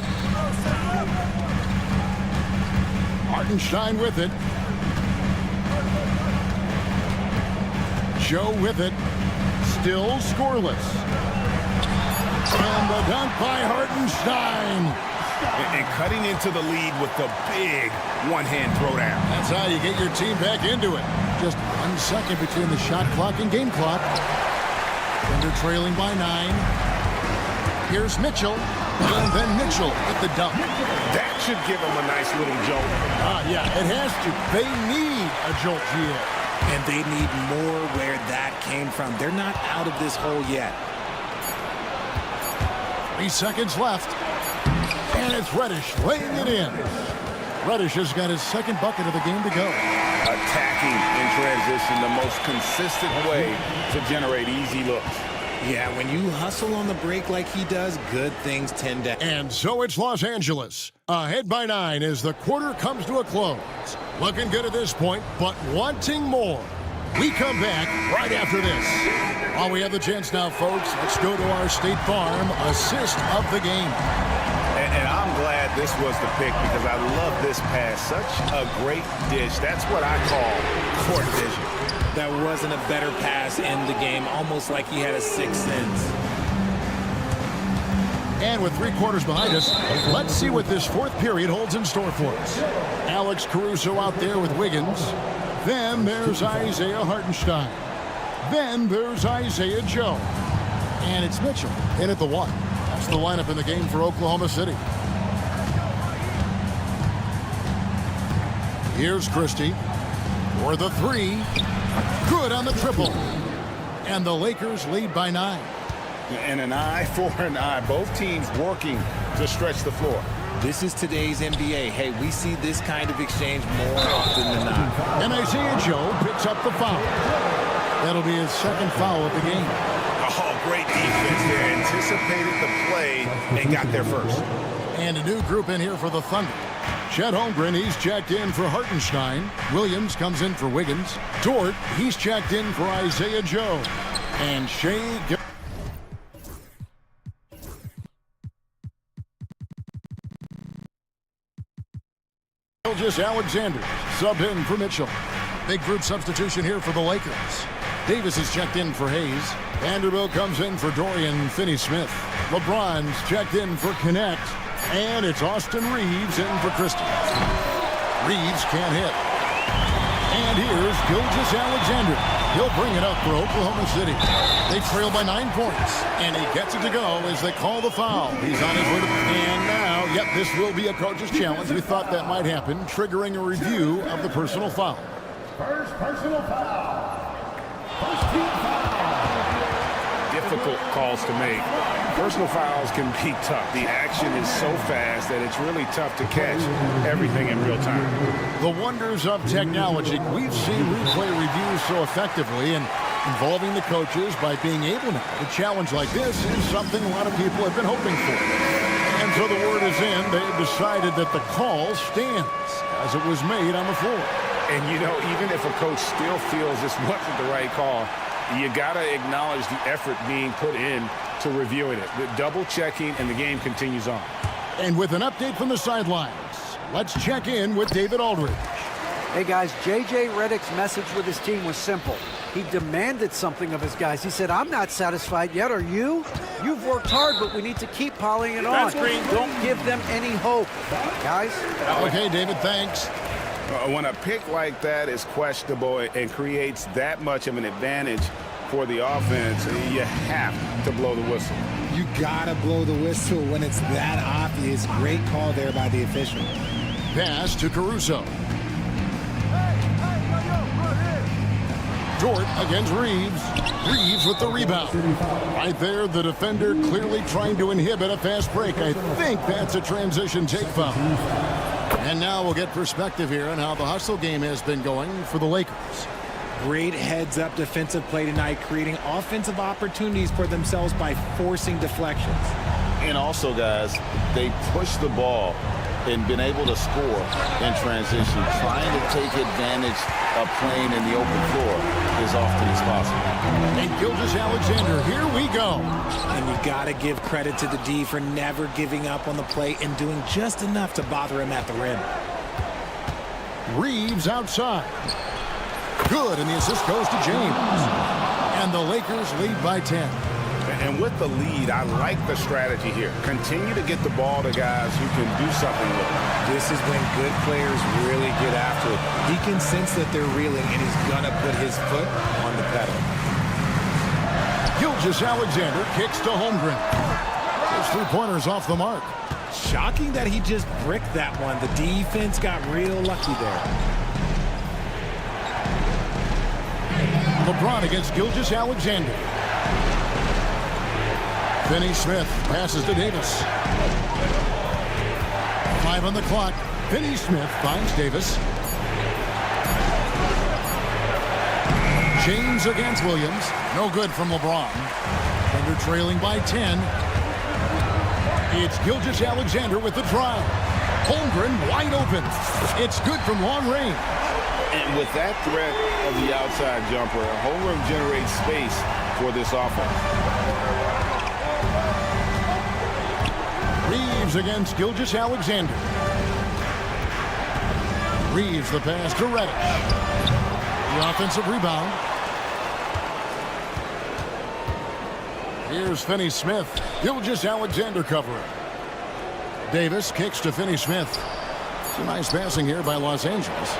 Hartenstein with it. Joe with it. Still scoreless. And the dunk by Hartenstein. And cutting into the lead with the big one-hand throwdown. That's how you get your team back into it. Just 1 second between the shot clock and game clock. Thunder trailing by 9. Here's Mitchell. And then Mitchell with the dunk. That should give them a nice little jolt. Yeah, it has to. They need a jolt here. And they need more where that came from. They're not out of this hole yet. 3 seconds left. And it's Reddish laying it in. Reddish has got his second bucket of the game to go. Attacking in transition, the most consistent way to generate easy looks. Yeah, when you hustle on the break like he does, good things tend to... And so it's Los Angeles, ahead by 9 as the quarter comes to a close. Looking good at this point, but wanting more. We come back right after this. While we have the chance now, folks, let's go to our State Farm assist of the game. And I'm glad this was the pick because I love this pass. Such a great dish. That's what I call court vision. That wasn't a better pass in the game, almost like he had a sixth sense. And with 3 quarters behind us, let's see what this fourth period holds in store for us. Alex Caruso out there with Wiggins. Then there's Isaiah Hartenstein. Then there's Isaiah Joe. And it's Mitchell in at the 1. That's the lineup in the game for Oklahoma City. Here's Christie for the 3. Good on the triple. And the Lakers lead by 9. And an eye for an eye. Both teams working to stretch the floor. This is today's NBA. Hey, we see this kind of exchange more often than not. And Isaiah Joe picks up the foul. That'll be his second foul of the game. Oh, great defense there. Anticipated the play and got there first. And a new group in here for the Thunder. Chet Holmgren, he's checked in for Hartenstein. Williams comes in for Wiggins. Dort, he's checked in for Isaiah Joe. And Shea... Gilgeous-Alexander sub in for Mitchell. Big group substitution here for the Lakers. Davis is checked in for Hayes. Vanderbilt comes in for Dorian Finney-Smith. LeBron's checked in for Connect. And it's Austin Reeves in for Christie. Reeves can't hit. And here's Gilgeous-Alexander. He'll bring it up for Oklahoma City. They trail by 9 points. And he gets it to go as they call the foul. He's on his way to... And now, yep, this will be a coach's challenge. We thought that might happen, triggering a review of the personal foul. First personal foul. First team foul. Difficult calls to make. Personal fouls can be tough. The action is so fast that it's really tough to catch everything in real time. The wonders of technology. We've seen replay reviews so effectively, and involving the coaches by being able now to challenge like this is something a lot of people have been hoping for. And so the word is in. They have decided that the call stands as it was made on the floor. And, you know, even if a coach still feels this wasn't the right call, you got to acknowledge the effort being put in to reviewing it. The double checking, and the game continues on. And with an update from the sidelines, let's check in with David Aldridge. Hey guys, J.J. Redick's message with his team was simple. He demanded something of his guys. He said, I'm not satisfied yet, are you? You've worked hard, but we need to keep piling it on. Don't give them any hope. Guys? Okay, David, thanks. When a pick like that is questionable and creates that much of an advantage for the offense, you have to blow the whistle. You gotta blow the whistle when it's that obvious. Great call there by the official. Pass to Caruso. Dort against Reeves. Reeves with the rebound. Right there, the defender clearly trying to inhibit a fast break. I think that's a transition take foul. And now we'll get perspective here on how the hustle game has been going for the Lakers. Great heads-up defensive play tonight, creating offensive opportunities for themselves by forcing deflections. And also, guys, they push the ball and been able to score in transition, trying to take advantage of playing in the open floor as often as possible. And Gilgeous-Alexander, here we go. And you got to give credit to the D for never giving up on the play and doing just enough to bother him at the rim. Reeves outside. Good, and the assist goes to James. And the Lakers lead by 10. And with the lead, I like the strategy here. Continue to get the ball to guys who can do something with it. This is when good players really get after it. He can sense that they're reeling, and he's going to put his foot on the pedal. Gilgeous-Alexander kicks to Holmgren. Those 3-pointers off the mark. Shocking that he just bricked that one. The defense got real lucky there. LeBron against Gilgeous-Alexander. Finney-Smith passes to Davis. 5 on the clock. Finney-Smith finds Davis. James against Williams. No good from LeBron. Thunder trailing by 10. It's Gilgeous-Alexander with the drive. Holmgren wide open. It's good from long range. And with that threat of the outside jumper, Holmgren generates space for this offense. Reeves against Gilgeous-Alexander. Reeves the pass to Reddish. The offensive rebound. Here's Finney-Smith. Gilgeous-Alexander covering. Davis kicks to Finney-Smith. Some nice passing here by Los Angeles.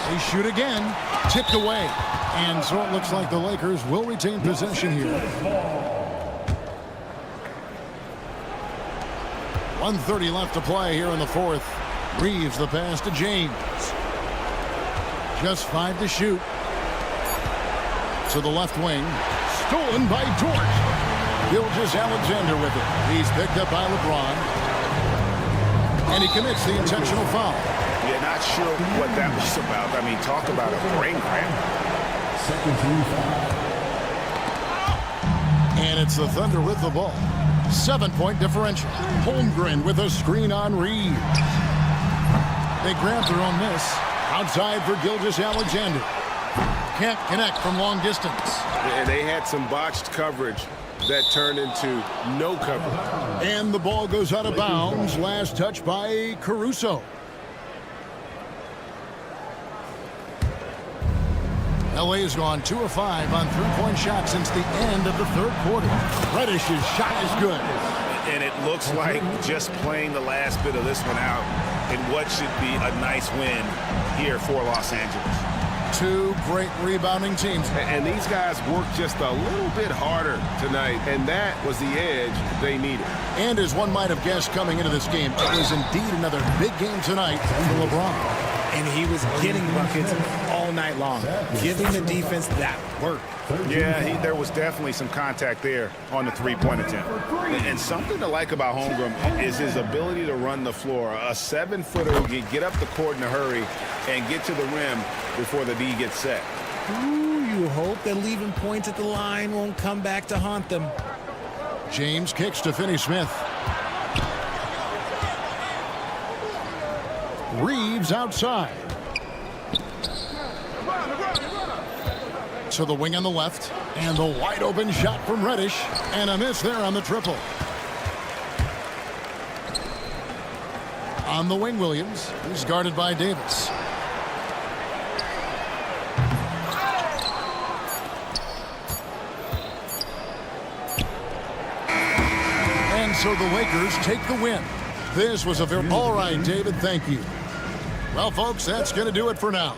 They shoot again. Tipped away. And so it looks like the Lakers will retain possession here. 1:30 left to play here in the fourth. Reeves the pass to James. Just 5 to shoot. To the left wing. Stolen by Dort. Gilgeous-Alexander with it. He's picked up by LeBron. And he commits the intentional foul. Yeah, not sure what that was about. I mean, talk about a brain cramp. Second team foul. And it's the Thunder with the ball. 7-point differential. Holmgren with a screen on Reeves. They grab their own miss. Outside for Gilgeous-Alexander. Can't connect from long distance. And they had some botched coverage that turned into no coverage. And the ball goes out of bounds. Last touch by Caruso. LA has gone 2 of 5 on 3-point shots since the end of the third quarter. Reddish's shot is good. And it looks like just playing the last bit of this one out in what should be a nice win here for Los Angeles. Two great rebounding teams. And these guys worked just a little bit harder tonight, and that was the edge they needed. And as one might have guessed coming into this game, it was indeed another big game tonight for LeBron. And he was getting buckets all night long, giving the defense that work. Yeah, there was definitely some contact there on the three-point attempt. And something to like about Holmgren is his ability to run the floor. A 7-footer who can get up the court in a hurry and get to the rim before the D gets set. Ooh, you hope that leaving points at the line won't come back to haunt them. James kicks to Finney-Smith. Reeves outside. To the wing on the left. And the wide open shot from Reddish. And a miss there on the triple. On the wing, Williams. He's guarded by Davis. And so the Lakers take the win. This was a very... All right, David, thank you. Well, folks, that's going to do it for now.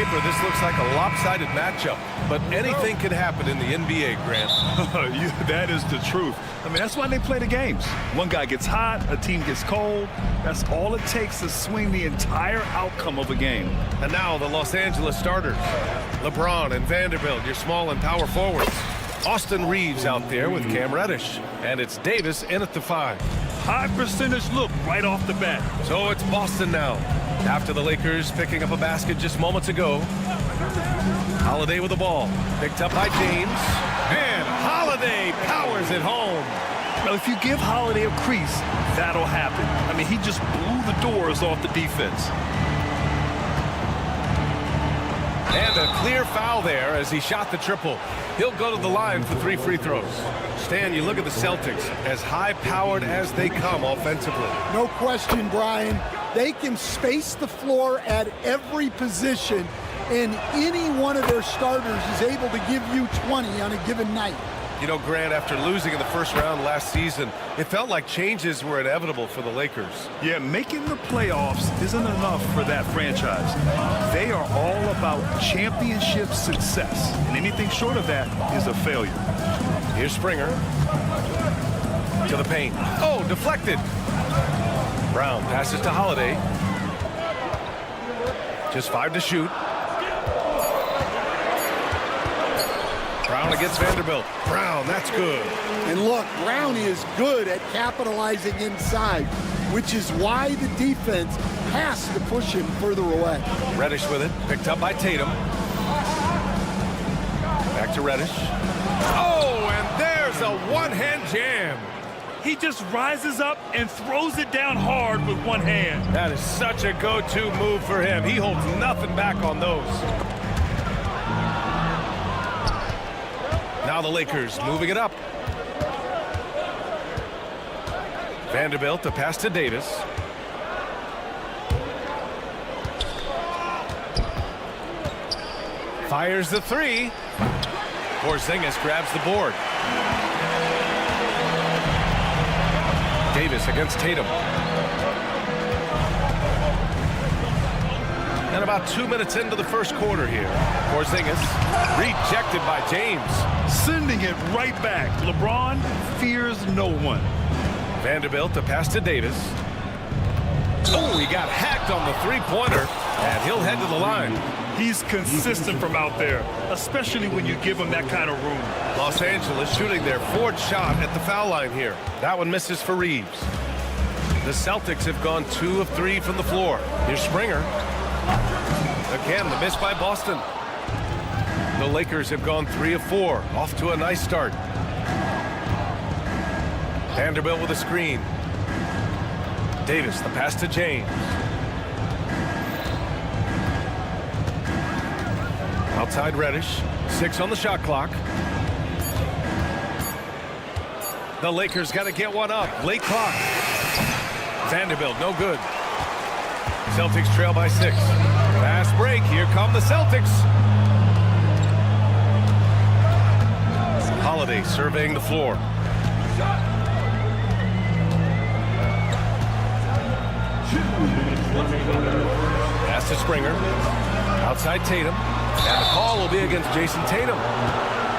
paper, this looks like a lopsided matchup, but anything can happen in the NBA, Grant. That is the truth. I mean, that's why they play the games. One guy gets hot, a team gets cold. That's all it takes to swing the entire outcome of a game. And now the Los Angeles starters. LeBron and Vanderbilt, your small and power forwards. Austin Reeves out there with Cam Reddish. And it's Davis in at the 5. High percentage look right off the bat. So it's Boston now. After the Lakers picking up a basket just moments ago. Holiday with the ball. Picked up by James. And Holiday powers it home. Well, if you give Holiday a crease, that'll happen. I mean, he just blew the doors off the defense. And a clear foul there as he shot the triple. He'll go to the line for 3 free throws. Stan, you look at the Celtics, as high-powered as they come offensively. No question, Brian. They can space the floor at every position, and any one of their starters is able to give you 20 on a given night. You know, Grant, after losing in the first round last season, it felt like changes were inevitable for the Lakers. Yeah, making the playoffs isn't enough for that franchise. They are all about championship success, and anything short of that is a failure. Here's Springer. To the paint. Oh, deflected. Brown passes to Holiday. Just 5 to shoot. Brown against Vanderbilt. Brown, that's good. And look, Brown is good at capitalizing inside, which is why the defense has to push him further away. Reddish with it. Picked up by Tatum. Back to Reddish. Oh, and there's a one-hand jam. He just rises up and throws it down hard with one hand. That is such a go-to move for him. He holds nothing back on those. Now the Lakers moving it up. Vanderbilt, the pass to Davis. Fires the 3. Porzingis grabs the board. Davis against Tatum. And about 2 minutes into the first quarter here. Porzingis rejected by James. Sending it right back. LeBron fears no one. Vanderbilt, the pass to Davis. Oh, he got hacked on the 3-pointer, and he'll head to the line. He's consistent from out there, especially when you give him that kind of room. Los Angeles shooting their 4th shot at the foul line here. That one misses for Reeves. The Celtics have gone 2 of 3 from the floor. Here's Springer. Again, the miss by Boston. The Lakers have gone 3 of 4. Off to a nice start. Vanderbilt with a screen. Davis, the pass to James. Outside Reddish. 6 on the shot clock. The Lakers got to get one up. Late clock. Vanderbilt, no good. Celtics trail by 6. Fast break. Here come the Celtics. Holiday surveying the floor. Pass to Springer. Outside Tatum. And the call will be against Jason Tatum.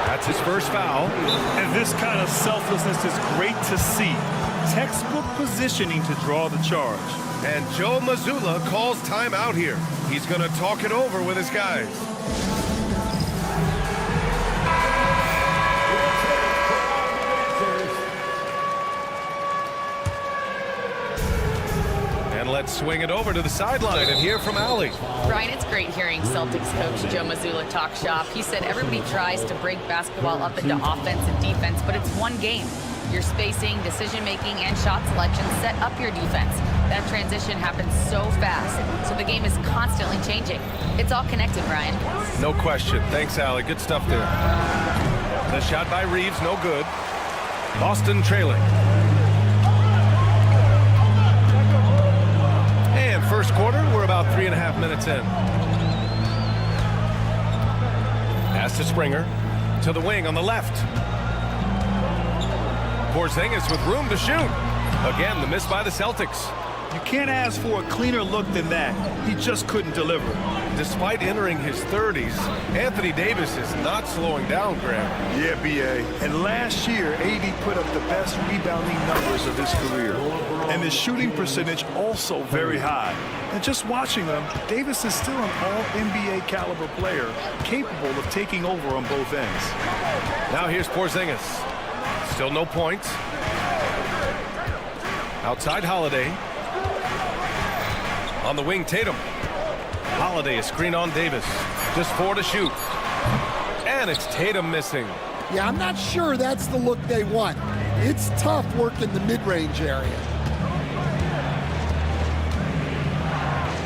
That's his first foul. And this kind of selflessness is great to see. Textbook positioning to draw the charge. And Joe Mazzulla calls timeout here. He's going to talk it over with his guys. And let's swing it over to the sideline and hear from Allie. Brian, it's great hearing Celtics coach Joe Mazzulla talk shop. He said everybody tries to break basketball up into offense and defense, but it's one game. Your spacing, decision-making, and shot selection set up your defense. That transition happens so fast, so the game is constantly changing. It's all connected, Brian. No question. Thanks, Allie. Good stuff there. The shot by Reeves, no good. Boston trailing. And first quarter, we're about 3.5 minutes in. Pass to Springer. To the wing on the left. Porzingis with room to shoot. Again, the miss by the Celtics. You can't ask for a cleaner look than that. He just couldn't deliver. Despite entering his 30s, Anthony Davis is not slowing down, Graham. Yeah, B.A. And last year, AD put up the best rebounding numbers of his career. And his shooting percentage also very high. And just watching him, Davis is still an all-NBA caliber player, capable of taking over on both ends. Now here's Porzingis. Still no points. Outside Holiday. On the wing, Tatum. Holiday, a screen on Davis. Just 4 to shoot. And it's Tatum missing. Yeah, I'm not sure that's the look they want. It's tough working the mid-range area.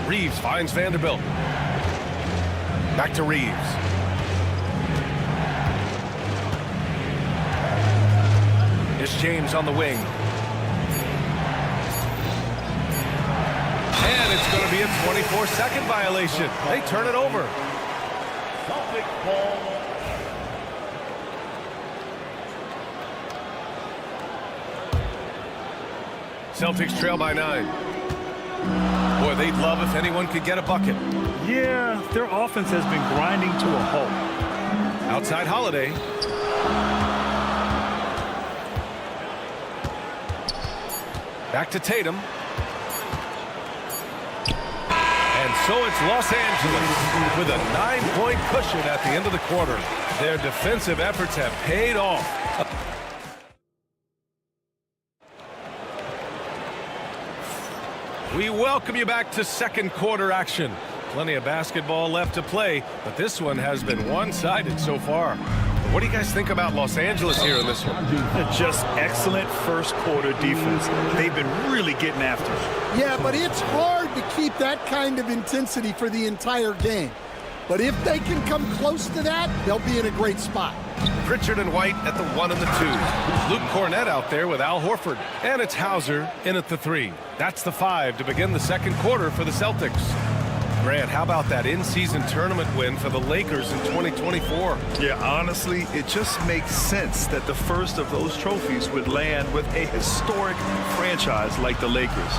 Reeves finds Vanderbilt. Back to Reeves. Here's James on the wing. And it's going to be a 24-second violation. They turn it over. Celtics ball. Celtics trail by 9. Boy, they'd love if anyone could get a bucket. Yeah, their offense has been grinding to a halt. Outside Holiday. Back to Tatum. And so it's Los Angeles with a 9-point cushion at the end of the quarter. Their defensive efforts have paid off. We welcome you back to second quarter action. Plenty of basketball left to play, but this one has been one-sided so far. What do you guys think about Los Angeles here in this one? Just excellent first quarter defense. They've been really getting after it. Yeah, but it's hard to keep that kind of intensity for the entire game. But if they can come close to that, they'll be in a great spot. Pritchard and White at the 1 and the 2. Luke Cornett out there with Al Horford. And it's Hauser in at the 3. That's the 5 to begin the second quarter for the Celtics. Grant, how about that in-season tournament win for the Lakers in 2024? Yeah, honestly, it just makes sense that the first of those trophies would land with a historic franchise like the Lakers.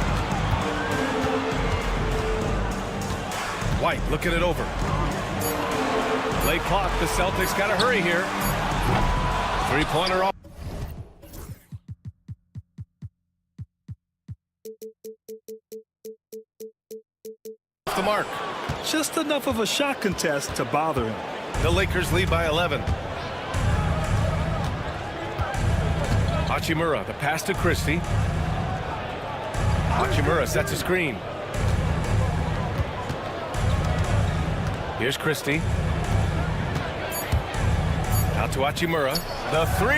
White looking it over. Late clock, the Celtics got to hurry here. Three-pointer off. The mark. Just enough of a shot contest to bother him. The Lakers lead by 11. Hachimura, the pass to Christie. Hachimura sets a screen. Here's Christie. Out to Hachimura. The 3.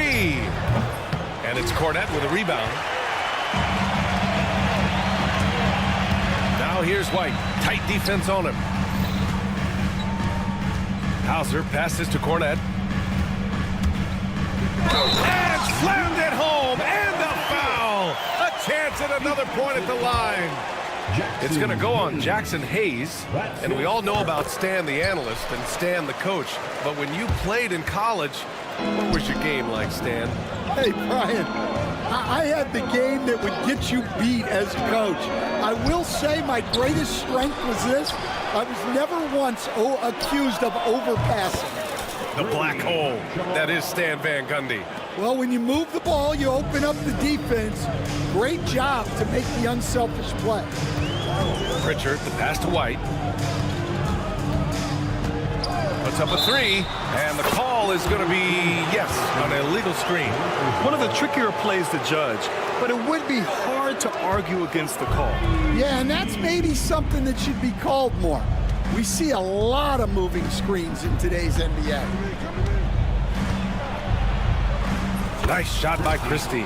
And it's Cornett with a rebound. Now here's White. Tight defense on him. Hauser passes to Cornett. And slammed it home. And the foul. A chance at another point at the line. It's going to go on Jackson Hayes. And we all know about Stan the analyst and Stan the coach. But when you played in college, what was your game like, Stan? Hey, Brian, I had the game that would get you beat as a coach. I will say my greatest strength was this. I was never once accused of overpassing. The black hole. That is Stan Van Gundy. Well, when you move the ball, you open up the defense. Great job to make the unselfish play. Pritchard, the pass to White. Puts up a 3, and the call is going to be, yes, an illegal screen. One of the trickier plays to judge, but it would be hard to argue against the call. Yeah, and that's maybe something that should be called more. We see a lot of moving screens in today's NBA. Nice shot by Christie.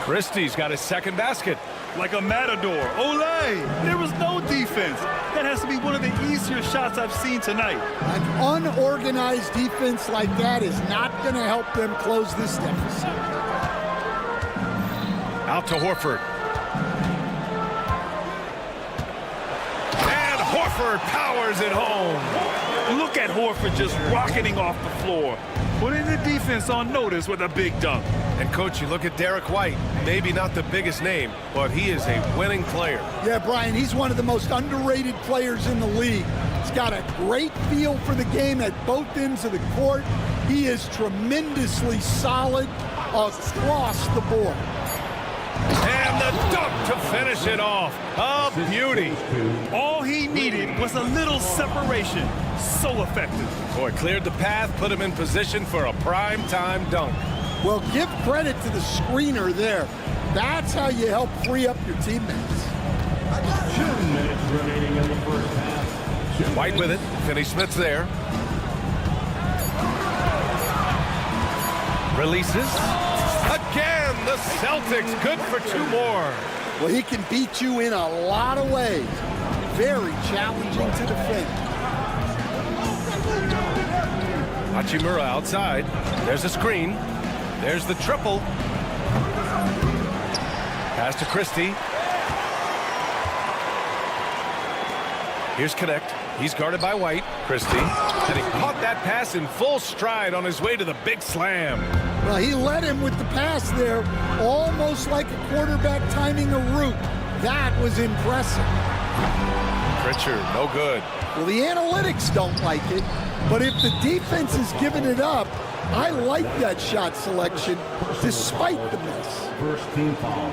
Christie's got his second basket. Like a matador. Olé! There was no defense. That has to be one of the easier shots I've seen tonight. An unorganized defense like that is not going to help them close this deficit. Out to Horford. And Horford powers it home. Look at Horford just rocketing off the floor. putting the defense on notice with a big dunk. And, Coach, you look at Derek White, maybe not the biggest name, but he is a winning player. Yeah, Brian, he's one of the most underrated players in the league. He's got a great feel for the game at both ends of the court. He is tremendously solid across the board. And the dunk to finish it off. A beauty. All he needed was a little separation. So effective. Boy, cleared the path, put him in position for a prime-time dunk. Well, give credit to the screener there. That's how you help free up your teammates. 2 minutes remaining in the first half. White with it. Finney-Smith's there. Releases. Again, the Celtics good for 2 more. Well, he can beat you in a lot of ways. Very challenging to defend. Hachimura outside. There's a screen. There's the triple. Pass to Christie. Here's Connect. He's guarded by White. Christie. And he caught that pass in full stride on his way to the big slam. Well, he led him with the pass there, almost like a quarterback timing a route. That was impressive. Pritchard, no good. Well, the analytics don't like it, but if the defense is giving it up, I like that shot selection despite the miss. First team foul.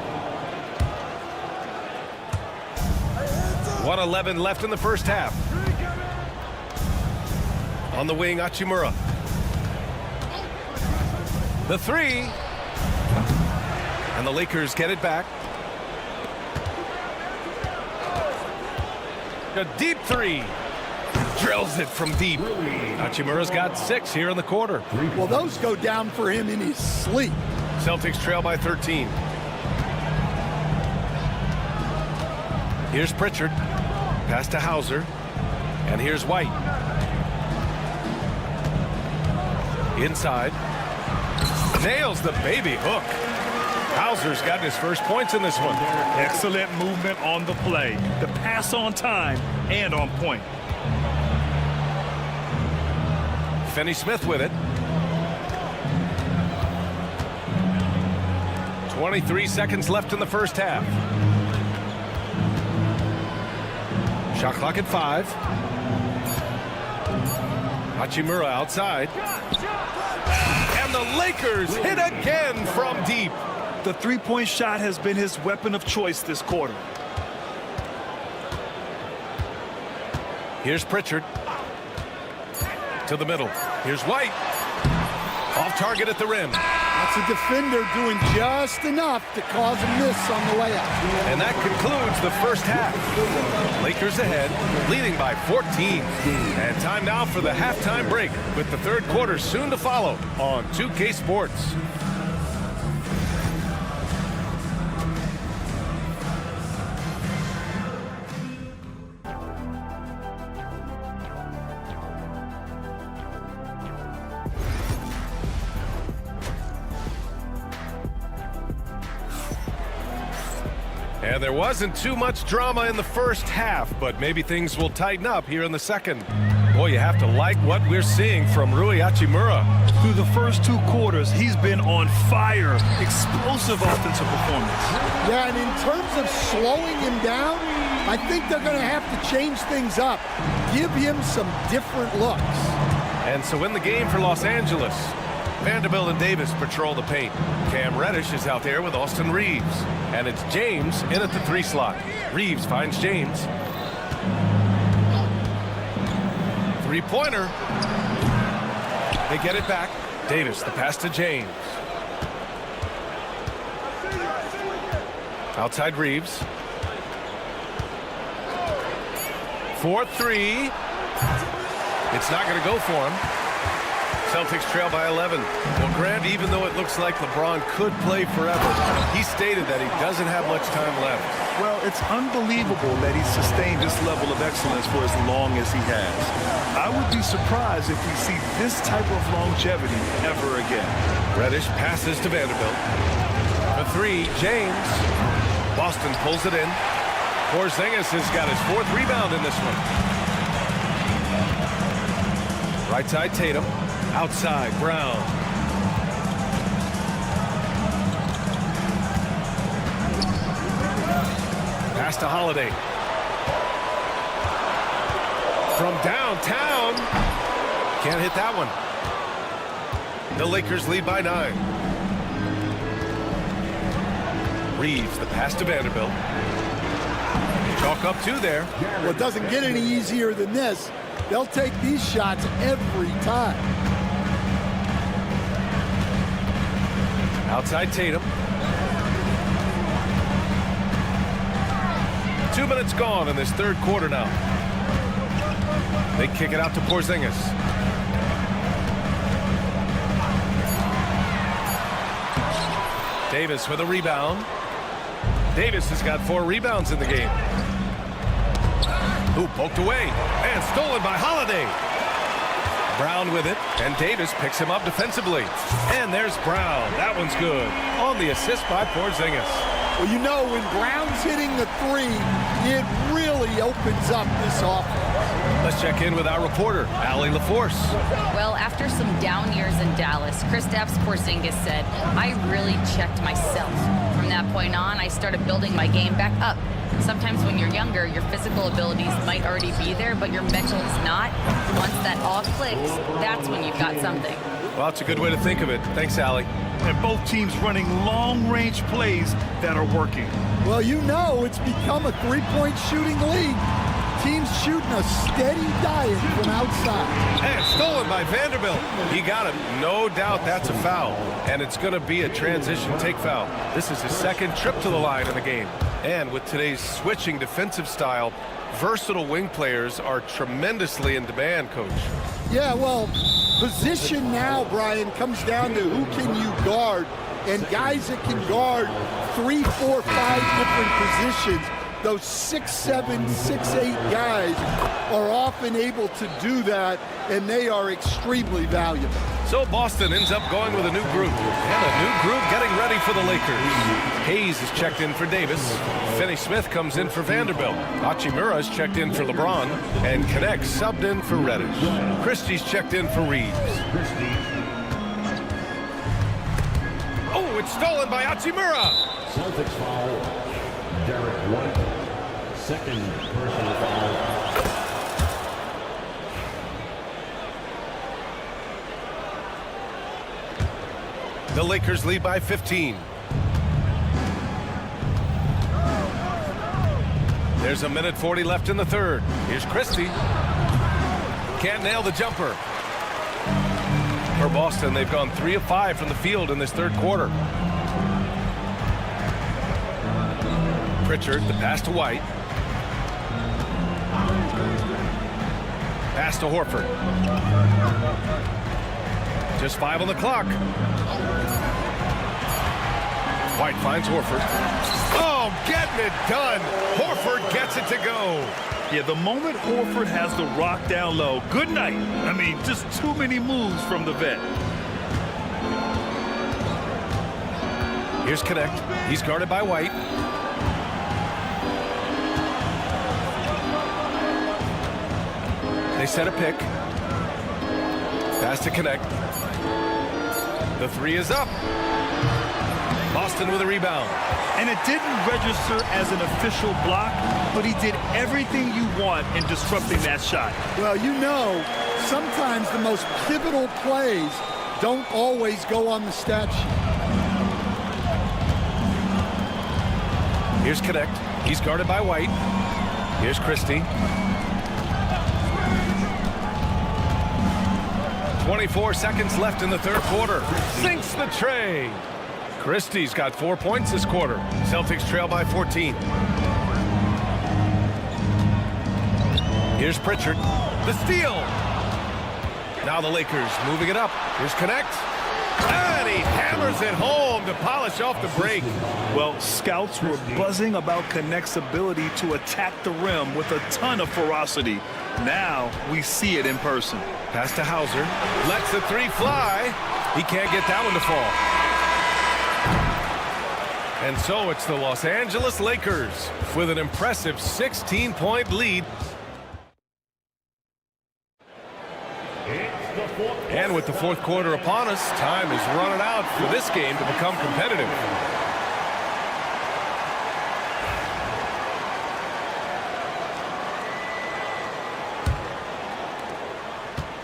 1:11 left in the first half. On the wing, Hachimura. The 3. And the Lakers get it back. A deep 3. Drills it from deep. Hachimura's got 6 here in the quarter. Well, those go down for him in his sleep. Celtics trail by 13. Here's Pritchard. Pass to Hauser. And here's White. Inside. Nails the baby hook. Hauser's gotten his first points in this one. Excellent movement on the play. The pass on time and on point. Finney-Smith with it. 23 seconds left in the first half. Shot clock at 5. Hachimura outside. And the Lakers hit again from deep. The three-point shot has been his weapon of choice this quarter. Here's Pritchard. To the middle. Here's White. Off target at the rim. That's a defender doing just enough to cause a miss on the layup. And that concludes the first half. Lakers ahead, leading by 14. And time now for the halftime break, with the third quarter soon to follow on 2K Sports. And there wasn't too much drama in the first half, but maybe things will tighten up here in the second. Boy, you have to like what we're seeing from Rui Hachimura. Through the first 2 quarters, he's been on fire. Explosive offensive performance. Yeah, and in terms of slowing him down, I think they're going to have to change things up. Give him some different looks. And so in the game for Los Angeles, Vanderbilt and Davis patrol the paint. Cam Reddish is out there with Austin Reeves. And it's James in at the 3 slot. Reeves finds James. 3-pointer. They get it back. Davis, the pass to James. Outside Reeves. 4-3. It's not going to go for him. Celtics trail by 11. Well, Grant, even though it looks like LeBron could play forever, he stated that he doesn't have much time left. Well, it's unbelievable that he's sustained this level of excellence for as long as he has. I would be surprised if we see this type of longevity ever again. Reddish passes to Vanderbilt. The 3, James. Boston pulls it in. Porzingis has got his 4th rebound in this one. Right side, Tatum. Outside, Brown. Pass to Holiday. From downtown. Can't hit that one. The Lakers lead by 9. Reeves, the pass to Vanderbilt. Chalk up 2 there. Well, it doesn't get any easier than this. They'll take these shots every time. Outside Tatum. 2 minutes gone in this third quarter now. They kick it out to Porzingis. Davis with a rebound. Davis has got 4 rebounds in the game. Ooh, poked away and stolen by Holiday. Brown with it, and Davis picks him up defensively. And there's Brown. That one's good. On the assist by Porzingis. Well, you know, when Brown's hitting the 3, it really opens up this offense. Let's check in with our reporter, Allie LaForce. Well, after some down years in Dallas, Kristaps Porzingis said, I really checked myself. From that point on, I started building my game back up. Sometimes when you're younger, your physical abilities might already be there, but your mental is not. Once that all clicks, that's when you've got something. Well, that's a good way to think of it. Thanks, Allie. And both teams running long-range plays that are working. Well, you know, it's become a 3-point shooting league. Teams shooting a steady diet from outside. And stolen by Vanderbilt. He got it. No doubt that's a foul. And it's going to be a transition take foul. This is his second trip to the line in the game. And with today's switching defensive style, versatile wing players are tremendously in demand, Coach. Yeah, well, position now, Brian, comes down to who can you guard. And guys that can guard 3, 4, 5 different positions, those 6'7", 6'8" guys are often able to do that, and they are extremely valuable. So Boston ends up going with a new group, and a new group getting ready for the Lakers. Hayes is checked in for Davis. Finney-Smith comes in for Vanderbilt. Hachimura is checked in for LeBron, and Connect subbed in for Reddish. Christie's checked in for Reeves. Oh, it's stolen by Hachimura. Celtics foul. Derek White. Second personal foul. The Lakers lead by 15. There's 1:40 left in the third. Here's Christie. Can't nail the jumper. For Boston, they've gone 3 of 5 from the field in this third quarter. Pritchard, the pass to White. Pass to Horford. Just 5 on the clock. White finds Horford. Oh, getting it done. Horford gets it to go. Yeah, the moment Horford has the rock down low, good night. I mean, just too many moves from the vet. Here's Connect. He's guarded by White. They set a pick. Pass to Connect. The 3 is up. Boston with a rebound. And it didn't register as an official block, but he did everything you want in disrupting that shot. Well, you know, sometimes the most pivotal plays don't always go on the stat sheet. Here's Connect. He's guarded by White. Here's Christie. 24 seconds left in the third quarter. Sinks the tray. Christie's got 4 points this quarter. Celtics trail by 14. Here's Pritchard. The steal. Now the Lakers moving it up. Here's Connect. And he hammers it home to polish off the break. Well, scouts were buzzing about Connect's ability to attack the rim with a ton of ferocity. Now we see it in person. Pass to Hauser. Lets the 3 fly. He can't get that one to fall. And so it's the Los Angeles Lakers with an impressive 16-point lead. It's the And with the fourth quarter upon us, time is running out for this game to become competitive.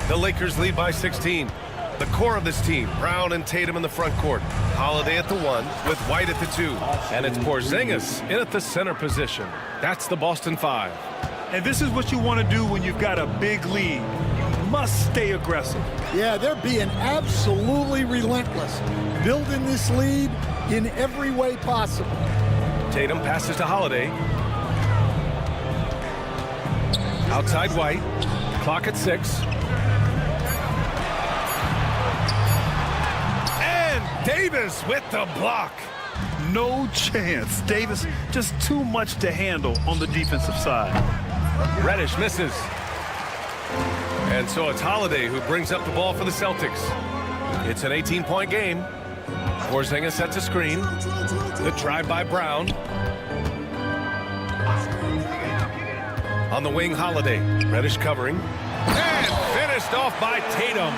The Lakers lead by 16. The core of this team, Brown and Tatum in the front court. Holiday at the 1 with White at the 2. And it's Porzingis in at the center position. That's the Boston 5. And this is what you want to do when you've got a big lead. You must stay aggressive. Yeah, they're being absolutely relentless, building this lead in every way possible. Tatum passes to Holiday. Outside White. Clock at 6. Davis with the block. No chance. Davis just too much to handle on the defensive side. Reddish misses. And so it's Holiday who brings up the ball for the Celtics. It's an 18-point game. Porzingis sets a screen. The drive by Brown. On the wing, Holiday. Reddish covering. And finished off by Tatum.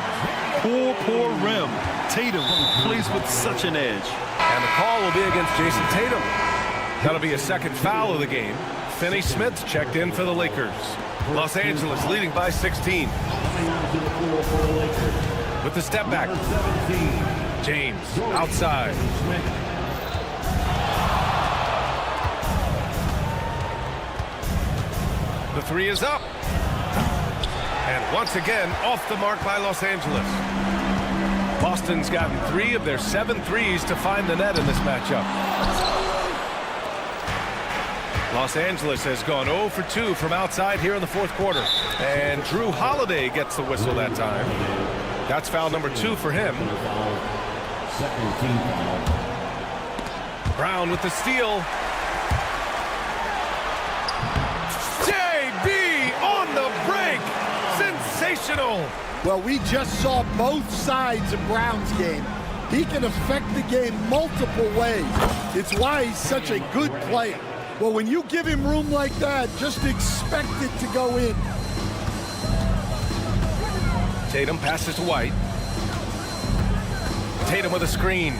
Poor rim. Tatum plays with such an edge. And the call will be against Jason Tatum. That'll be a second foul of the game. Finney Smith checked in for the Lakers. Los Angeles leading by 16. With the step back. James outside. The 3 is up. And once again, off the mark by Los Angeles. Boston's gotten 3 of their 7 threes to find the net in this matchup. Los Angeles has gone 0 for 2 from outside here in the fourth quarter. And Drew Holiday gets the whistle that time. That's foul number 2 for him. Second team foul. Brown with the steal. JB on the break. Sensational. Well, we just saw both sides of Brown's game. He can affect the game multiple ways. It's why he's such a good player. Well, when you give him room like that, just expect it to go in. Tatum passes to White. Tatum with a screen.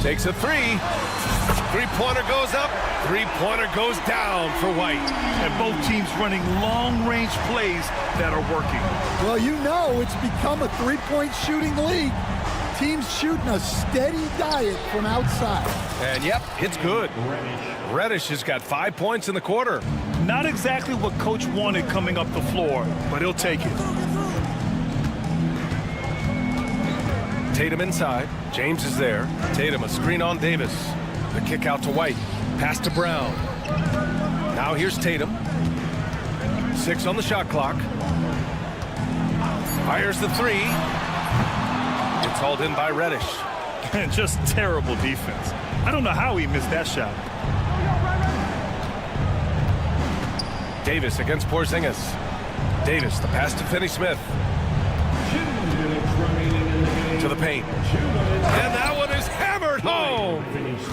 Takes a 3. Three-pointer goes up. Three-pointer goes down for White. And both teams running long-range plays that are working. Well, you know it's become a three-point shooting league. Teams shooting a steady diet from outside. And yep, it's good. Reddish has got 5 points in the quarter. Not exactly what Coach wanted coming up the floor, but he'll take it. Tatum inside. James is there. Tatum a screen on Davis. The kick out to White. Pass to Brown. Now here's Tatum. 6 on the shot clock. Fires the 3. It's hauled in by Reddish. Just terrible defense. I don't know how he missed that shot. Davis against Porzingis. Davis, the pass to Finney Smith. 2 minutes remaining in the game. To the paint. And that one is hammered home.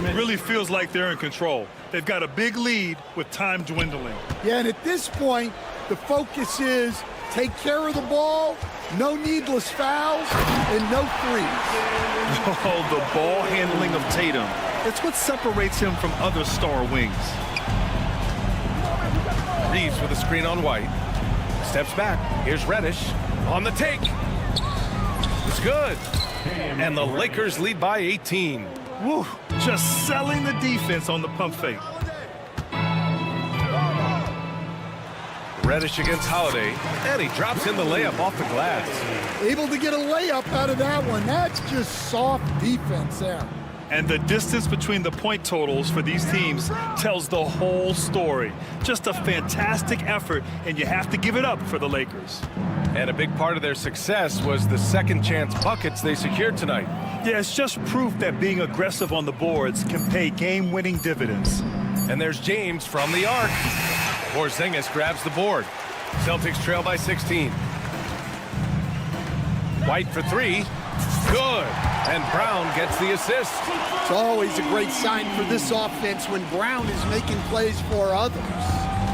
It really feels like they're in control. They've got a big lead with time dwindling. Yeah, and at this point, the focus is take care of the ball, no needless fouls, and no threes. Oh, the ball handling of Tatum. It's what separates him from other star wings. Reeves with a screen on White. Steps back. Here's Reddish on the take. It's good. And the Lakers lead by 18. Woo, just selling the defense on the pump fake. Reddish against Holiday, and he drops in the layup off the glass. Able to get a layup out of that one. That's just soft defense there. And the distance between the point totals for these teams tells the whole story. Just a fantastic effort, and you have to give it up for the Lakers. And a big part of their success was the second chance buckets they secured tonight. Yeah, it's just proof that being aggressive on the boards can pay game-winning dividends. And there's James from the arc. Porzingis grabs the board. Celtics trail by 16. White for 3. Good. And Brown gets the assist. It's always a great sign for this offense when Brown is making plays for others.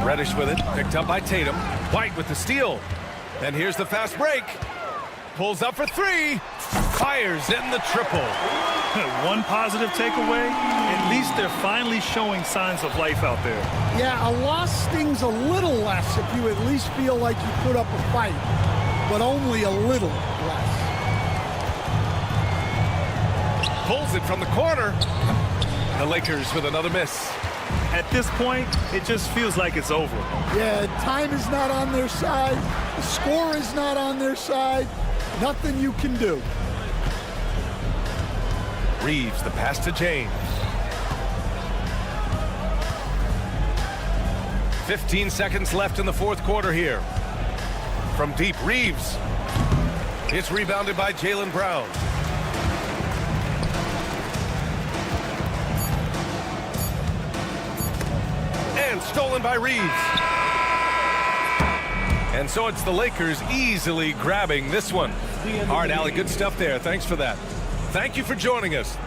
Reddish with it. Picked up by Tatum. White with the steal. And here's the fast break. pulls up for three, fires in the triple. One positive takeaway, at least they're finally showing signs of life out there. Yeah, a loss stings a little less if you at least feel like you put up a fight, but only a little less. Pulls it from the corner. The Lakers with another miss. At this point, it just feels like it's over. Yeah, time is not on their side. The score is not on their side. Nothing you can do. Reeves, the pass to James. 15 seconds left in the fourth quarter here. From deep, Reeves. It's rebounded by Jaylen Brown. And stolen by Reeves. And so it's the Lakers easily grabbing this one. All right, Allie, good stuff there. Thanks for that. Thank you for joining us.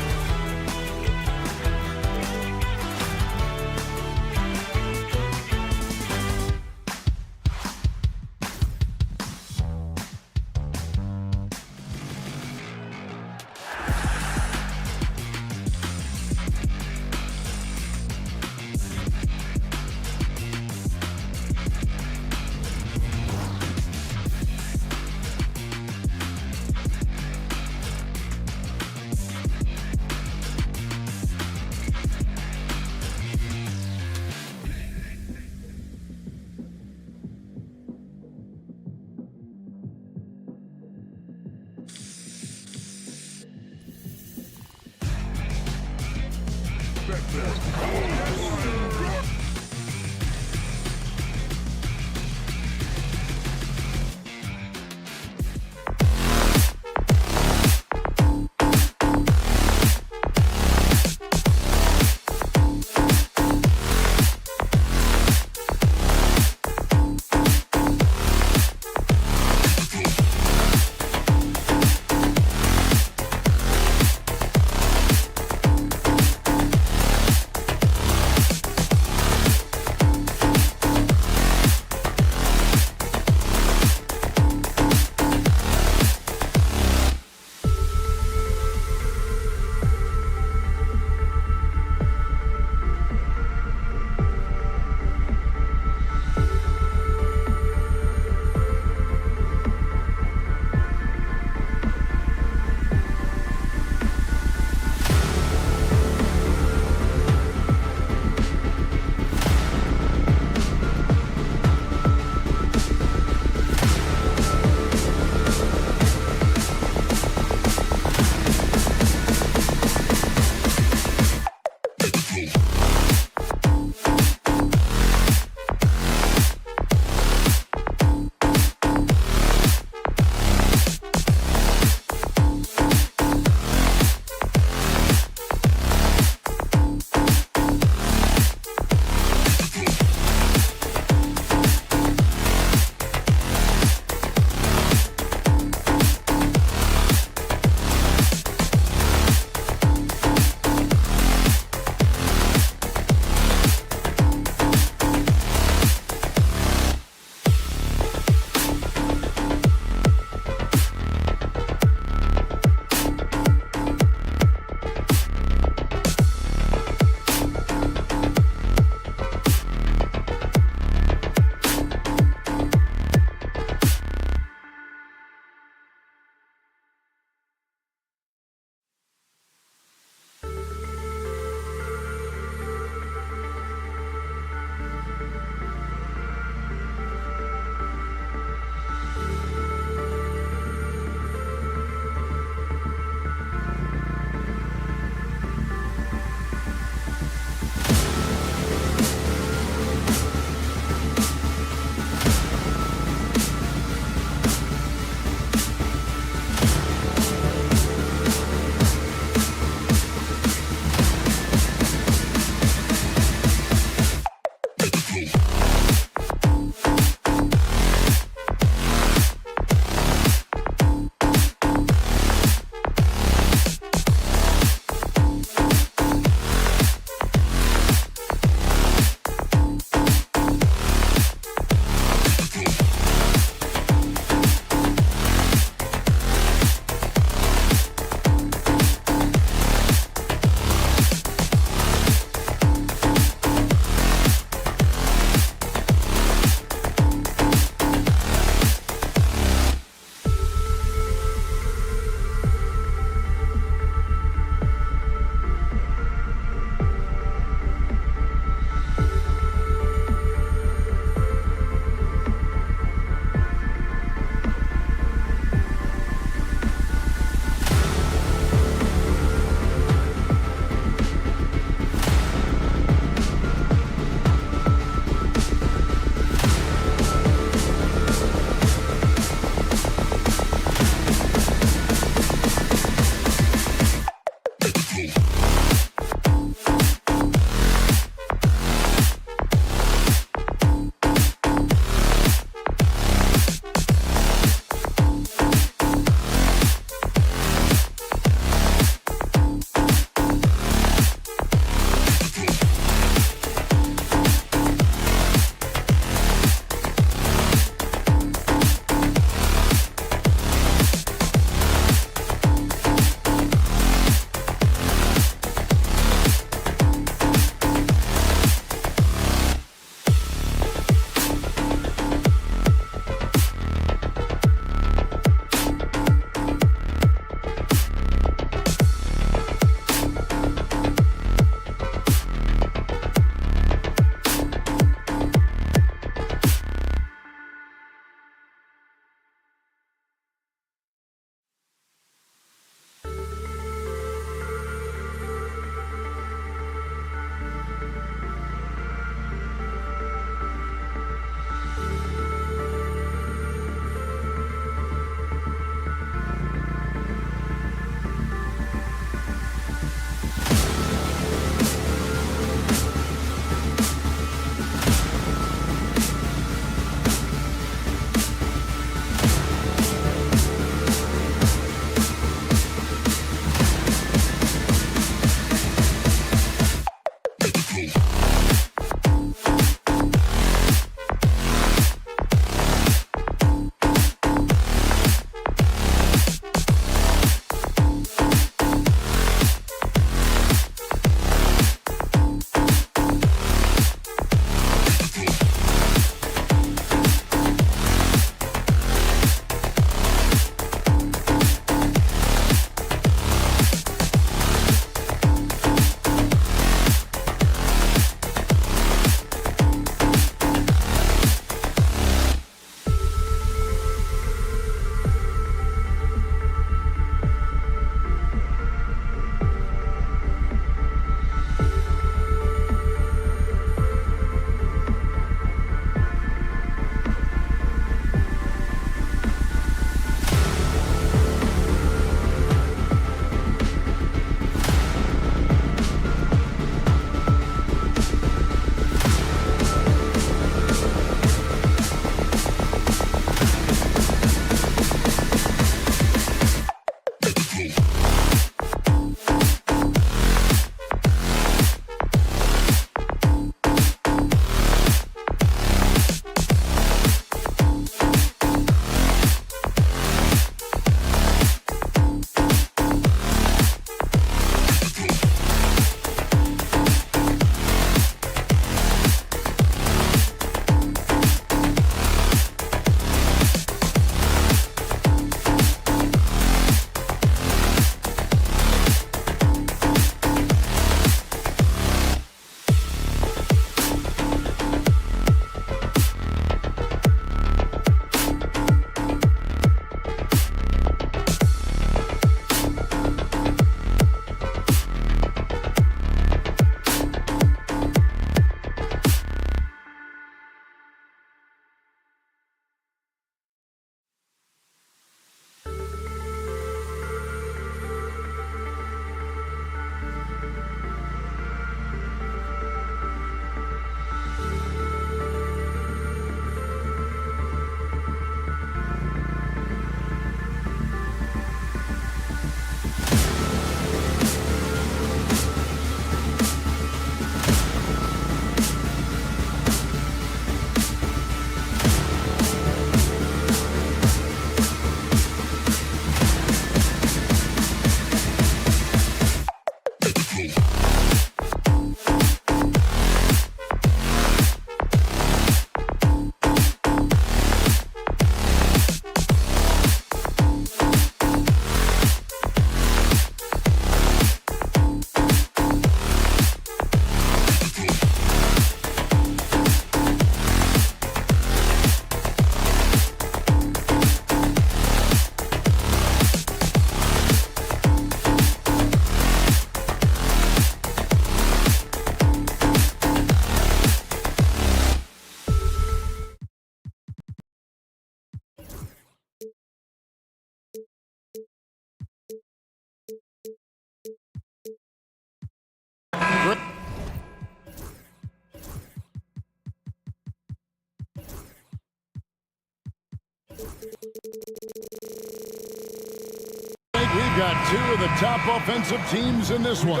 We've got two of the top offensive teams in this one.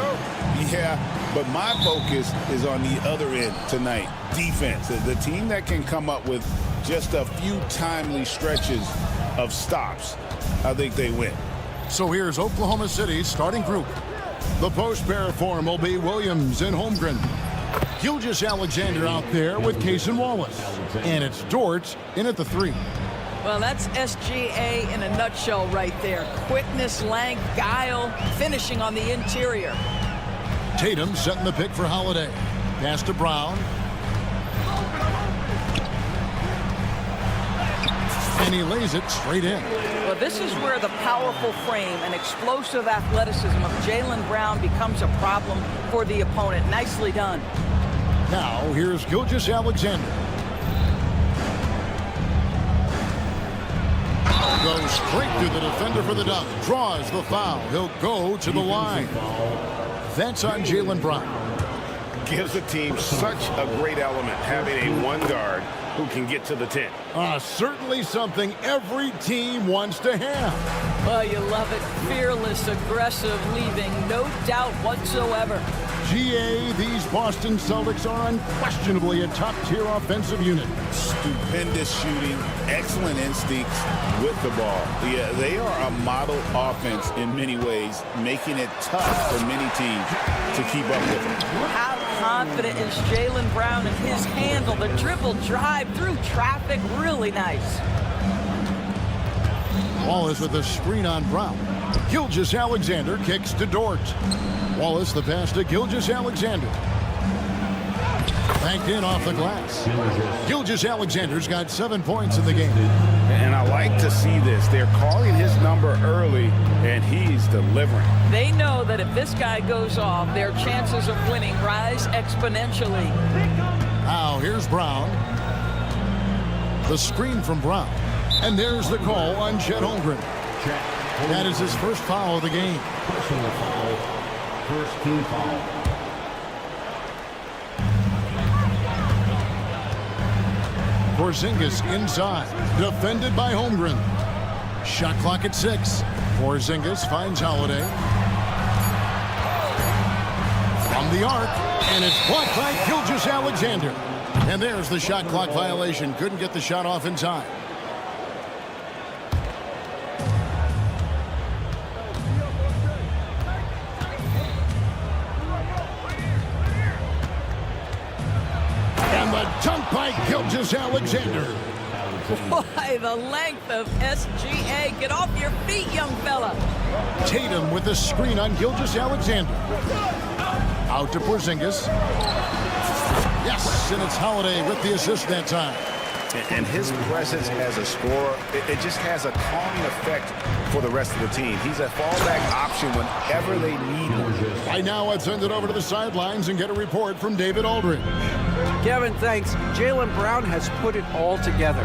Yeah, but my focus is on the other end tonight. Defense. The team that can come up with just a few timely stretches of stops, I think they win. So here's Oklahoma City's starting group. The post pair form will be Williams and Holmgren. Gilgeous-Alexander out there with Case and Wallace. And it's Dort in at the 3. Well, that's SGA in a nutshell right there. Quickness, length, guile, finishing on the interior. Tatum setting the pick for Holiday. Pass to Brown. And he lays it straight in. Well, this is where the powerful frame and explosive athleticism of Jaylen Brown becomes a problem for the opponent. Nicely done. Now, here's Gilgeous-Alexander. Goes straight to the defender for the dunk. Draws the foul. He'll go to the line. That's on Jaylen Brown. Gives the team such a great element having a one guard who can get to the 10. Certainly something every team wants to have. Oh, you love it. Fearless, aggressive, leaving no doubt whatsoever. GA, these Boston Celtics are unquestionably a top-tier offensive unit. Stupendous shooting, excellent instincts with the ball. Yeah, they are a model offense in many ways, making it tough for many teams to keep up with them. How confident is Jaylen Brown in his handle? The dribble drive through traffic, really nice. Wallace with a screen on Brown. Gilgeous-Alexander kicks to Dort. Wallace the pass to Gilgeous-Alexander. Banked in off the glass. Gilgeous-Alexander's got 7 points in the game. And I like to see this. They're calling his number early, and he's delivering. They know that if this guy goes off, their chances of winning rise exponentially. Now here's Brown. The screen from Brown. And there's the call on Chet Holmgren. That is his first foul of the game. Personal foul. First team foul. Porzingis inside. Defended by Holmgren. Shot clock at 6. Porzingis finds Holiday. From the arc. And it's blocked by Gilgeous-Alexander. And there's the shot clock violation. Couldn't get the shot off in time. Dunk by Gilgeous-Alexander. Boy, the length of SGA. Get off your feet, young fella. Tatum with the screen on Gilgeous-Alexander. Out to Porzingis. Yes, and it's Holiday with the assist that time. And his presence as a scorer, it just has a calming effect for the rest of the team. He's a fallback option whenever they need him. Right now, let's send it over to the sidelines and get a report from David Aldridge. Kevin, thanks. Jaylen Brown has put it all together.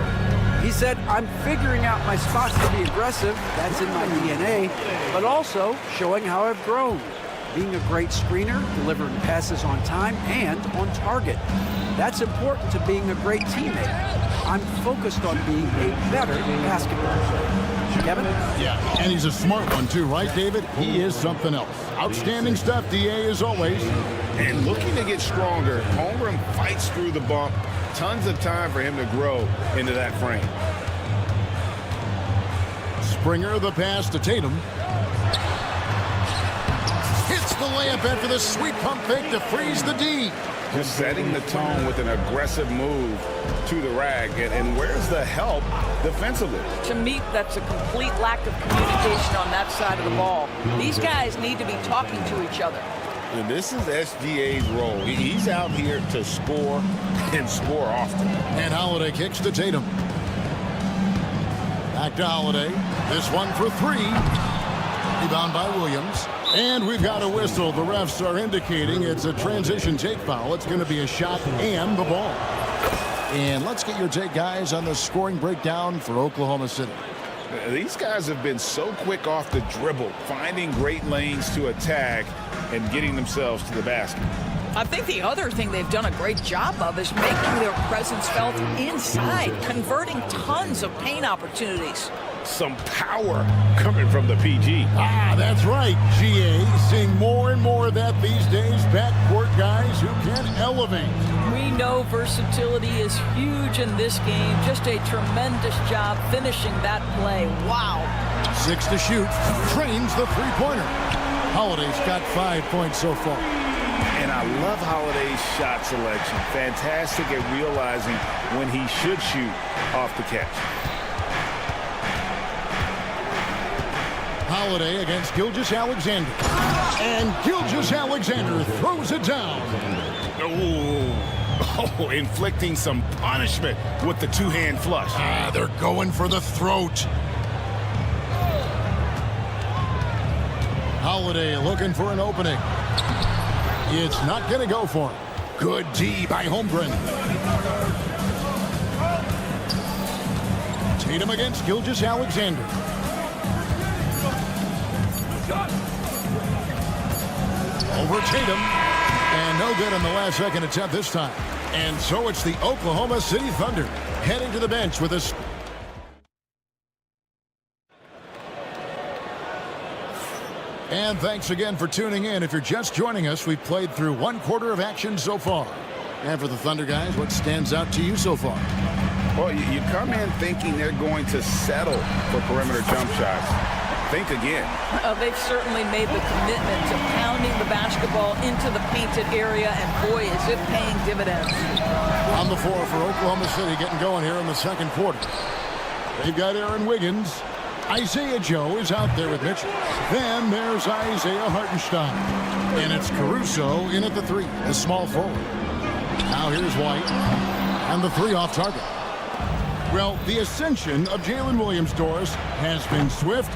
He said, I'm figuring out my spots to be aggressive. That's in my DNA. But also showing how I've grown. Being a great screener, delivering passes on time and on target. That's important to being a great teammate. I'm focused on being a better basketball player. Kevin? Yeah, and he's a smart one too, right, David? He is something else. Outstanding stuff, DA, as always. And looking to get stronger, Holmgren fights through the bump. Tons of time for him to grow into that frame. Springer, the pass to Tatum. Hits the layup after the sweet pump fake to freeze the D. Just setting the tone with an aggressive move to the rag. And where's the help defensively? To me, that's a complete lack of communication on that side of the ball. These guys need to be talking to each other. And this is SGA's role. He's out here to score and score often. And Holiday kicks to Tatum. Back to Holiday. This one for 3. Rebound by Williams. And we've got a whistle. The refs are indicating it's a transition take foul. It's going to be a shot and the ball. And let's get your take, guys, on the scoring breakdown for Oklahoma City. These guys have been so quick off the dribble, finding great lanes to attack and getting themselves to the basket. I think the other thing they've done a great job of is making their presence felt inside, converting tons of paint opportunities. Some power coming from the PG. That's right, GA. Seeing more and more of that these days. Backcourt guys who can elevate. We know versatility is huge in this game. Just a tremendous job finishing that play. Wow. 6 to shoot. Trains the three-pointer. Holiday's got 5 points so far. And I love Holiday's shot selection. Fantastic at realizing when he should shoot off the catch. Holiday against Gilgeous-Alexander. And Gilgeous-Alexander throws it down. Oh, inflicting some punishment with the two-hand flush. They're going for the throat. Holiday looking for an opening. It's not going to go for him. Good D by Holmgren. Tatum against Gilgeous-Alexander. Over Tatum. And no good on the last second attempt this time. And so it's the Oklahoma City Thunder heading to the bench with a... And thanks again for tuning in. If you're just joining us, we've played through 1/4 of action so far. And for the Thunder guys, what stands out to you so far? Well, you come in thinking they're going to settle for perimeter jump shots. Think again. They've certainly made the commitment to pounding the basketball into the painted area, and boy, is it paying dividends. On the floor for Oklahoma City getting going here in the second quarter. They've got Aaron Wiggins. Isaiah Joe is out there with Mitchell. Then there's Isaiah Hartenstein. And it's Caruso in at the 3, the small forward. Now here's White. And the 3 off target. Well, the ascension of Jalen Williams-Doris has been swift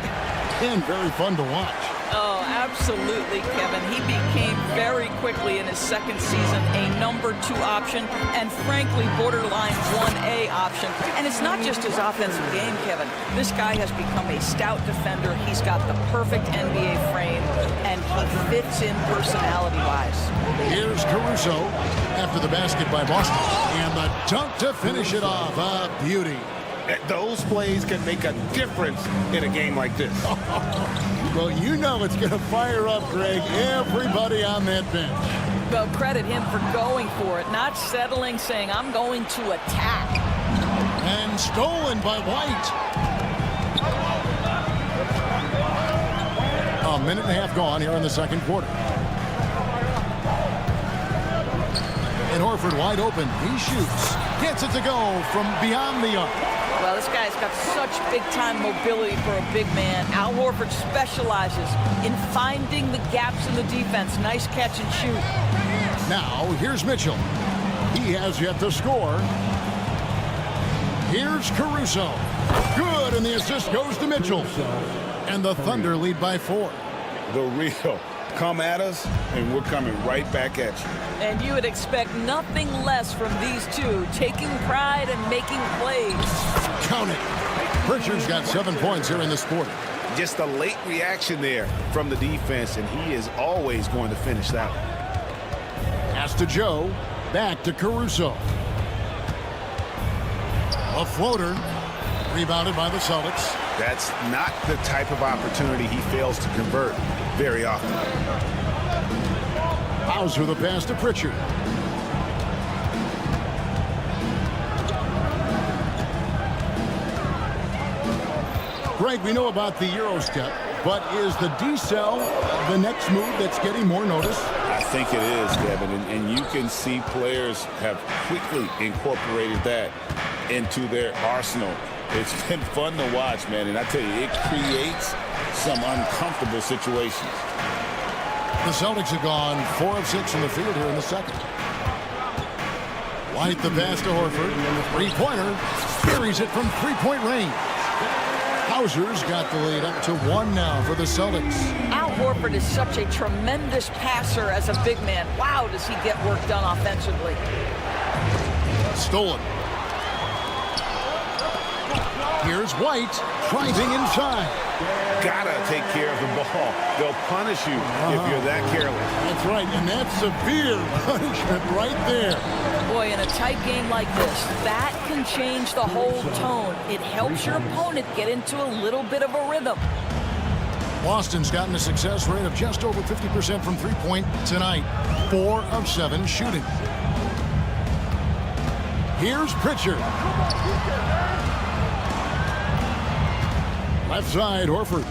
and very fun to watch. Oh, absolutely, Kevin. He became very quickly in his second season a number 2 option and, frankly, borderline 1A option. And it's not just his offensive game, Kevin. This guy has become a stout defender. He's got the perfect NBA frame, and he fits in personality-wise. Here's Caruso after the basket by Boston. And the dunk to finish it off. A beauty. Those plays can make a difference in a game like this. Well, you know it's going to fire up, Greg, everybody on that bench. Well, credit him for going for it, not settling, saying, I'm going to attack. And stolen by White. A minute and a half gone here in the second quarter. And Horford wide open. He shoots. Gets it to go from beyond the arc. Well, this guy's got such big-time mobility for a big man. Al Horford specializes in finding the gaps in the defense. Nice catch and shoot. Now, here's Mitchell. He has yet to score. Here's Caruso. Good, and the assist goes to Mitchell. And the Thunder lead by 4. The real. Come at us, and we're coming right back at you. And you would expect nothing less from these two, taking pride and making plays. Count it. Pritchard's got 7 points here in this quarter. Just a late reaction there from the defense, and he is always going to finish that one. Pass to Joe. Back to Caruso. A floater. Rebounded by the Celtics. That's not the type of opportunity he fails to convert very often. Hauser the pass to Pritchard. Greg, we know about the EuroCup, but is the D-cell the next move that's getting more notice? I think it is, Kevin, and you can see players have quickly incorporated that into their arsenal. It's been fun to watch, man, and I tell you, it creates some uncomfortable situations. The Celtics have gone 4 of 6 in the field here in the second. White the pass to Horford. Three-pointer. Buries it from three-point range. Hauser's got the lead up to 1 now for the Celtics. Al Horford is such a tremendous passer as a big man. Wow, does he get work done offensively. Stolen. Here's White driving inside. Gotta take care of the ball. They'll punish you if you're that careless. That's right, and that's severe punishment right there. Boy, in a tight game like this, that can change the whole tone. It helps your opponent get into a little bit of a rhythm. Boston's gotten a success rate of just over 50% from three-point tonight. 4 of 7 shooting. Here's Pritchard. Left side, Horford.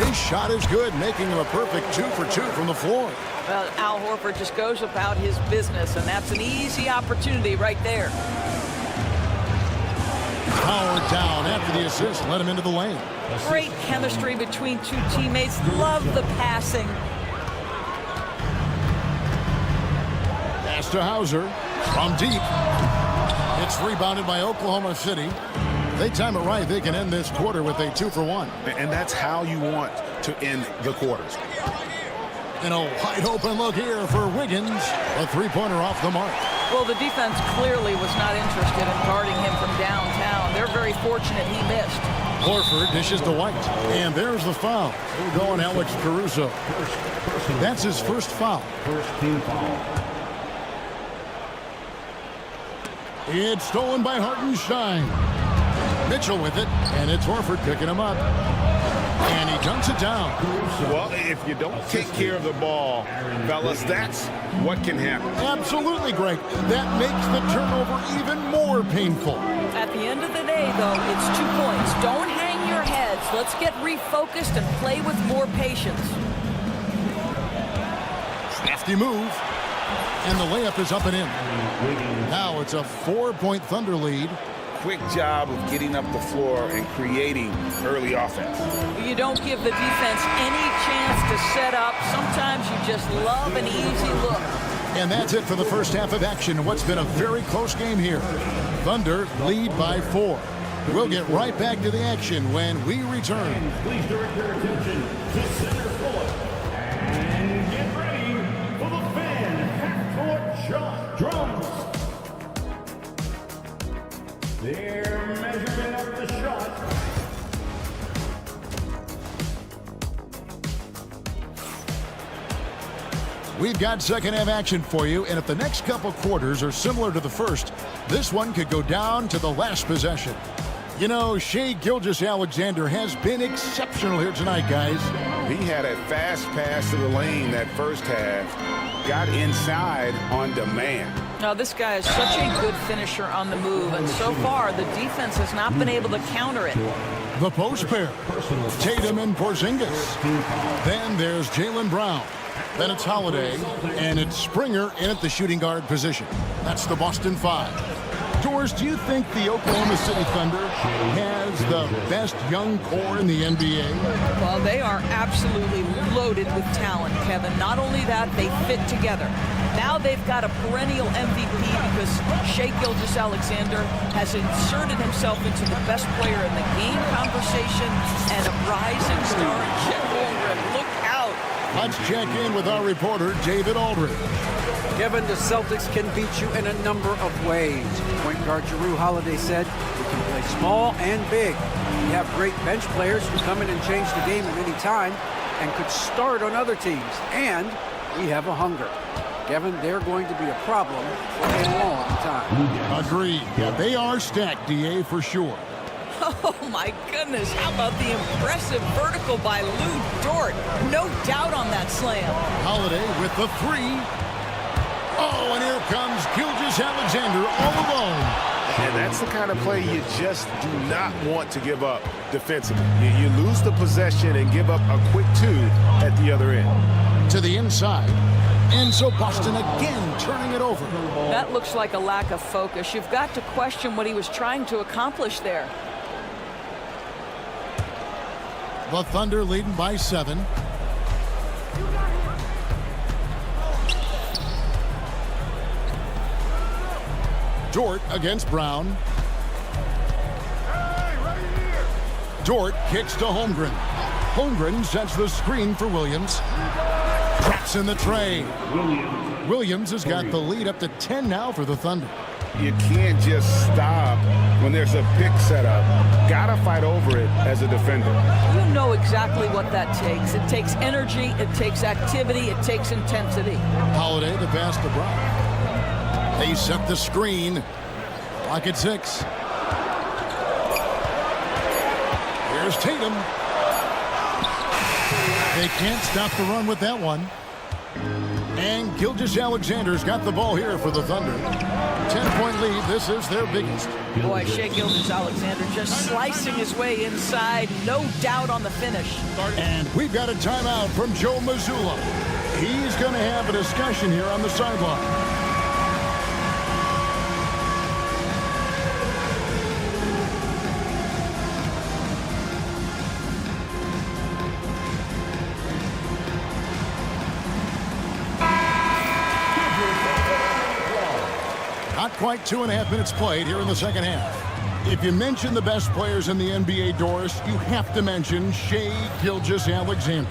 His shot is good, making him a perfect 2 for 2 from the floor. Well, Al Horford just goes about his business, and that's an easy opportunity right there. Powered down after the assist, let him into the lane. Great chemistry between two teammates. Love the passing. Pass to Hauser from deep. It's rebounded by Oklahoma City. They time it right, they can end this quarter with a 2 for 1. And that's how you want to end the quarters. And a wide open look here for Wiggins. A three-pointer off the mark. Well, the defense clearly was not interested in guarding him from downtown. They're very fortunate he missed. Horford dishes to White. And there's the foul. We're going Alex Caruso. That's his first foul. First team foul. It's stolen by Hartenstein. Mitchell with it, and it's Horford picking him up. And he dunks it down. Well, if you don't take care of the ball, fellas, that's what can happen. Absolutely, Greg. That makes the turnover even more painful. At the end of the day, though, it's 2 points. Don't hang your heads. Let's get refocused and play with more patience. Crafty move. And the layup is up and in. Now it's a 4-point Thunder lead. Quick job of getting up the floor and creating early offense. You don't give the defense any chance to set up. Sometimes you just love an easy look. And that's it for the first half of action. What's been a very close game here. Thunder lead by 4. We'll get right back to the action when we return. Please direct your attention to center court. And get ready for the fan half-court shot drums. Their measurement of the shot. We've got second half action for you, and if the next couple quarters are similar to the first, this one could go down to the last possession. You know, Shai Gilgeous-Alexander has been exceptional here tonight, guys. He had a fast pass to the lane that first half, got inside on demand. Now, this guy is such a good finisher on the move, and so far, the defense has not been able to counter it. The post pair, Tatum and Porzingis. Then there's Jaylen Brown. Then it's Holiday, and it's Springer in at the shooting guard position. That's the Boston 5. Doris, do you think the Oklahoma City Thunder has the best young core in the NBA? Well, they are absolutely loaded with talent, Kevin. Not only that, they fit together. Now they've got a perennial MVP because Shai Gilgeous-Alexander has inserted himself into the best player in the game conversation and a rising star in Chet Holmgren. Look out. Let's check in with our reporter, David Aldridge. Kevin, the Celtics can beat you in a number of ways. Point guard Jrue Holiday said, we can play small and big. We have great bench players who come in and change the game at any time and could start on other teams. And we have a hunger. Kevin, they're going to be a problem for a long time. Agreed. Yeah, they are stacked, DA, for sure. Oh, my goodness. How about the impressive vertical by Lou Dort? No doubt on that slam. Holiday with the 3. Oh, and here comes Gilgeous-Alexander all alone. And that's the kind of play you just do not want to give up defensively. You lose the possession and give up a quick 2 at the other end. To the inside. And so Boston again turning it over. That looks like a lack of focus. You've got to question what he was trying to accomplish there. The Thunder leading by 7. Dort against Brown. Dort kicks to Holmgren. Holmgren sets the screen for Williams. Traps in the tray. Williams has got the lead up to 10 now for the Thunder. You can't just stop when there's a pick set up. Gotta fight over it as a defender. You know exactly what that takes. It takes energy, it takes activity, it takes intensity. Holiday, the pass to Brown. They set the screen. Clock at 6. Here's Tatum. They can't stop the run with that one. And Gilgeous-Alexander's got the ball here for the Thunder. 10-point lead. This is their biggest. Boy, Shai Gilgeous-Alexander just slicing his way inside. No doubt on the finish. And we've got a timeout from Joe Mazzulla. He's going to have a discussion here on the sideline. Not quite 2.5 minutes played here in the second half. If you mention the best players in the NBA, Doris, you have to mention Shai Gilgeous-Alexander.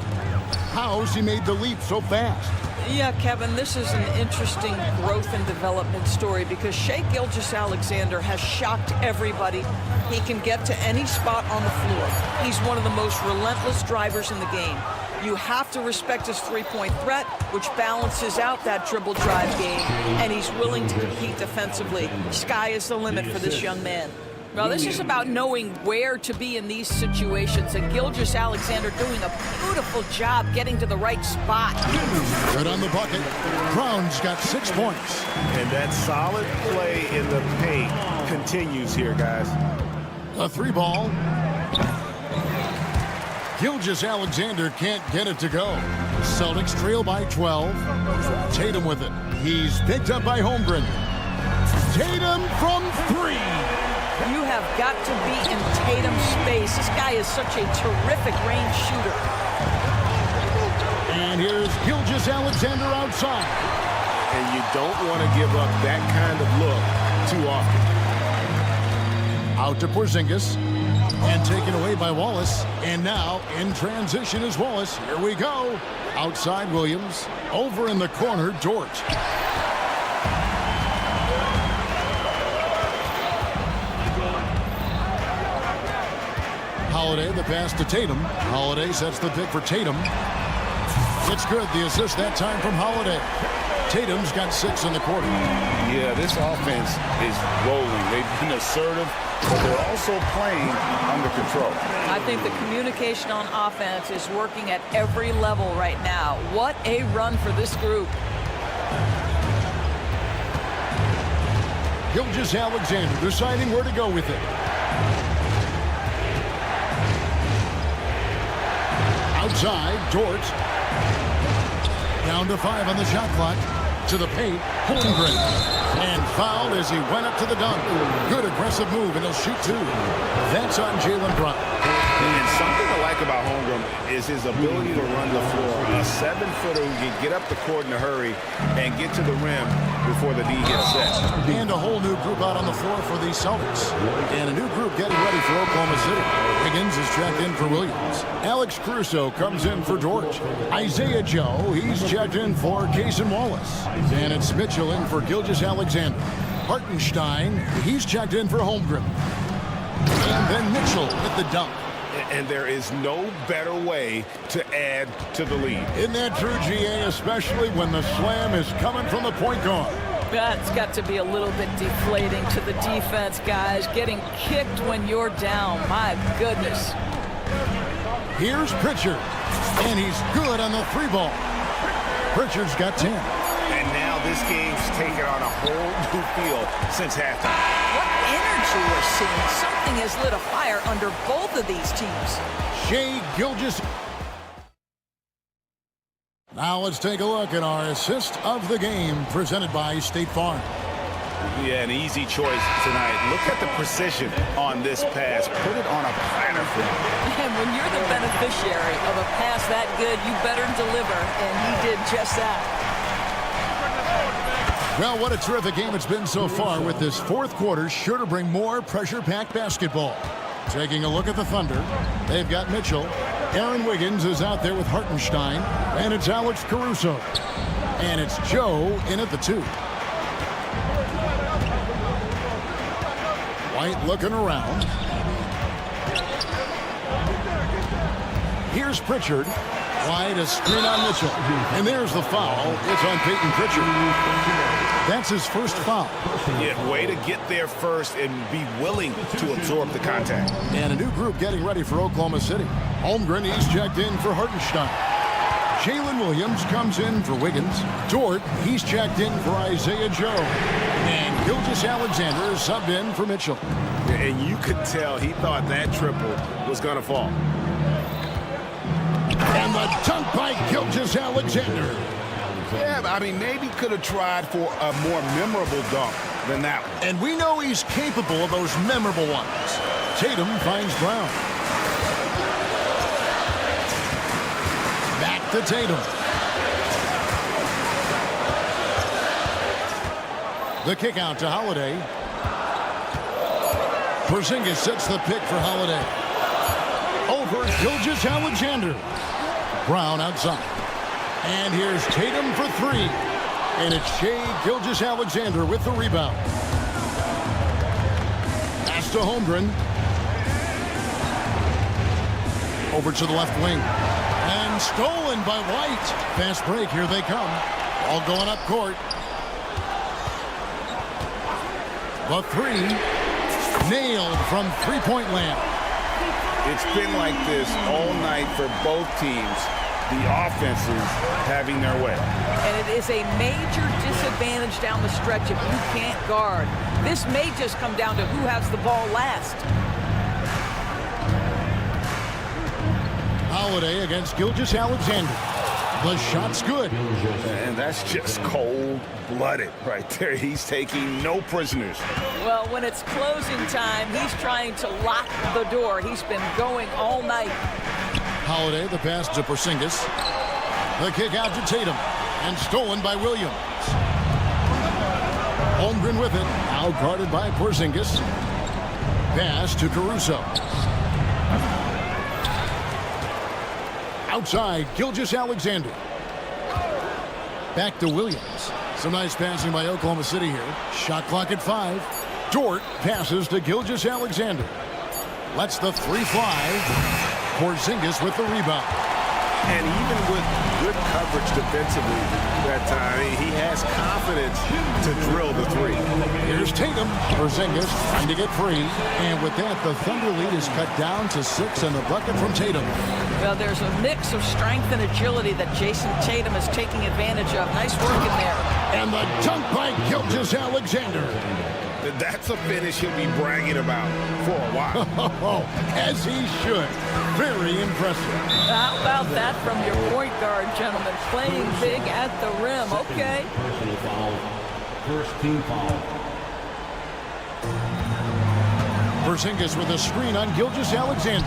How's he made the leap so fast? Yeah, Kevin, this is an interesting growth and development story because Shai Gilgeous-Alexander has shocked everybody. He can get to any spot on the floor. He's one of the most relentless drivers in the game. You have to respect his three-point threat, which balances out that dribble drive game, and he's willing to compete defensively. Sky is the limit for this young man. Well, this is about knowing where to be in these situations, and Gilgeous-Alexander doing a beautiful job getting to the right spot. Good on the bucket. Brown's got 6 points. And that solid play in the paint continues here, guys. A 3-ball. Gilgeous-Alexander can't get it to go. Celtics trail by 12. Tatum with it. He's picked up by Holmgren. Tatum from 3. You have got to be in Tatum's space. This guy is such a terrific range shooter. And here's Gilgeous-Alexander outside. And you don't want to give up that kind of look too often. Out to Porzingis. And taken away by Wallace. And now in transition is Wallace. Here we go. Outside Williams. Over in the corner, Dort. Holiday, the pass to Tatum. Holiday sets the pick for Tatum. It's good. The assist that time from Holiday. Tatum's got 6 in the quarter. Yeah, this offense is rolling. They've been assertive, but they're also playing under control. I think the communication on offense is working at every level right now. What a run for this group. Gilgeous-Alexander deciding where to go with it. Outside, Dort. Down to 5 on the shot clock. To the paint, Holmgren. And fouled as he went up to the dunk. Good aggressive move, and he'll shoot 2. That's on Jaylen Brown. And something I like about Holmgren is his ability to run the floor. A 7-footer who can get up the court in a hurry and get to the rim before the D gets set. And a whole new group out on the floor for the Celtics. And a new group getting ready for Oklahoma City. Higgins is checked in for Williams. Alex Caruso comes in for George. Isaiah Joe, he's checked in for Cason Wallace. And it's Mitchell in for Gilgeous-Alexander. Hartenstein, he's checked in for Holmgren. And then Mitchell with the dunk. And there is no better way to add to the lead. Isn't that true, GA, especially when the slam is coming from the point guard? That's got to be a little bit deflating to the defense, guys. Getting kicked when you're down. My goodness. Here's Pritchard. And he's good on the 3-ball. Pritchard's got 10. And now this game's taken on a whole new feel since halftime. What energy we're seeing. Something has lit a fire under both of these teams. Shai Gilgeous. Now let's take a look at our assist of the game presented by State Farm. Yeah, an easy choice tonight. Look at the precision on this pass. Put it on a platter for him. And when you're the beneficiary of a pass that good, you better deliver, and he did just that. Well, what a terrific game it's been so far, with this 4th quarter sure to bring more pressure-packed basketball. Taking a look at the Thunder, they've got Mitchell. Aaron Wiggins is out there with Hartenstein, and it's Alex Caruso. And it's Joe in at the 2. White looking around. Here's Pritchard. White, a screen on Mitchell. And there's the foul. It's on Peyton Pritchard. That's his first foul. Yeah, way to get there first and be willing to absorb the contact. And a new group getting ready for Oklahoma City. Holmgren, he's checked in for Hartenstein. Jalen Williams comes in for Wiggins. Dort, he's checked in for Isaiah Joe. And Gilgeous-Alexander is subbed in for Mitchell. And you could tell he thought that triple was going to fall. And the dunk by Gilgeous-Alexander. Yeah, I mean, maybe could have tried for a more memorable dunk than that one. And we know he's capable of those memorable ones. Tatum finds Brown. Back to Tatum. The kick out to Holiday. Porzingis sets the pick for Holiday. Over Gilgeous-Alexander. Brown outside. And here's Tatum for three. And it's Shai Gilgeous-Alexander with the rebound. Pass to Holmgren. Over to the left wing. And stolen by White. Fast break, here they come. All going up court. The three. Nailed from three-point land. It's been like this all night for both teams. The offenses having their way. And it is a major disadvantage down the stretch if you can't guard. This may just come down to who has the ball last. Holiday against Gilgeous-Alexander. The shot's good. And that's just cold-blooded right there. He's taking no prisoners. Well, when it's closing time, he's trying to lock the door. He's been going all night. Holiday, the pass to Porzingis. The kick out to Tatum. And stolen by Williams. Holmgren with it. Now guarded by Porzingis. Pass to Caruso. Outside, Gilgeous-Alexander. Back to Williams. Some nice passing by Oklahoma City here. Shot clock at 5. Dort passes to Gilgeous-Alexander. Lets the three fly. Porzingis with the rebound. And even with good coverage defensively that time, he has confidence to drill the three. Here's Tatum. Porzingis trying to get free. And with that, the Thunder lead is cut down to 6 and the bucket from Tatum. Well, there's a mix of strength and agility that Jason Tatum is taking advantage of. Nice work in there. And the dunk by Gilgeous-Alexander. That's a finish he'll be bragging about for a while. As he should. Very impressive. How about that from your point guard, gentlemen? Playing big at the rim. Okay. Personal foul. First team foul. Porzingis with a screen on Gilgeous-Alexander.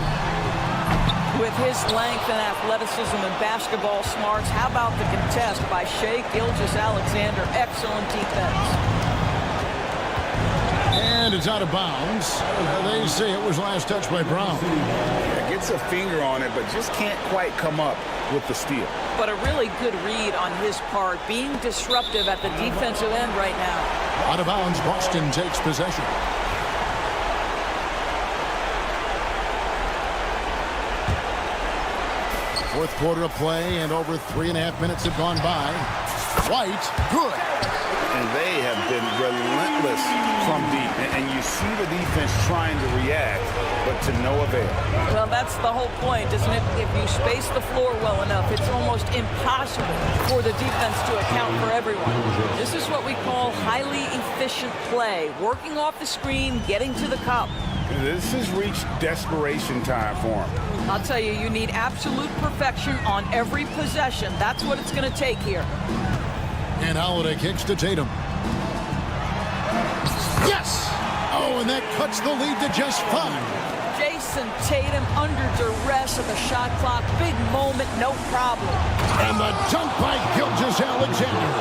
With his length and athleticism and basketball smarts, how about the contest by Shai Gilgeous-Alexander? Excellent defense. And it's out of bounds. They say it was last touched by Brown. Gets a finger on it, but just can't quite come up with the steal. But a really good read on his part, being disruptive at the defensive end right now. Out of bounds, Boston takes possession. Fourth quarter of play, and over 3.5 minutes have gone by. White, good. And they have been relentless from deep. And you see the defense trying to react, but to no avail. Well, that's the whole point, isn't it? If you space the floor well enough, it's almost impossible for the defense to account for everyone. This is what we call highly efficient play. Working off the screen, getting to the cup. This has reached desperation time for him. I'll tell you, you need absolute perfection on every possession. That's what it's going to take here. And Holiday kicks to Tatum. Yes! Oh, and that cuts the lead to just 5. Jason Tatum under duress of the shot clock. Big moment, no problem. And the dunk by Gilgeous-Alexander.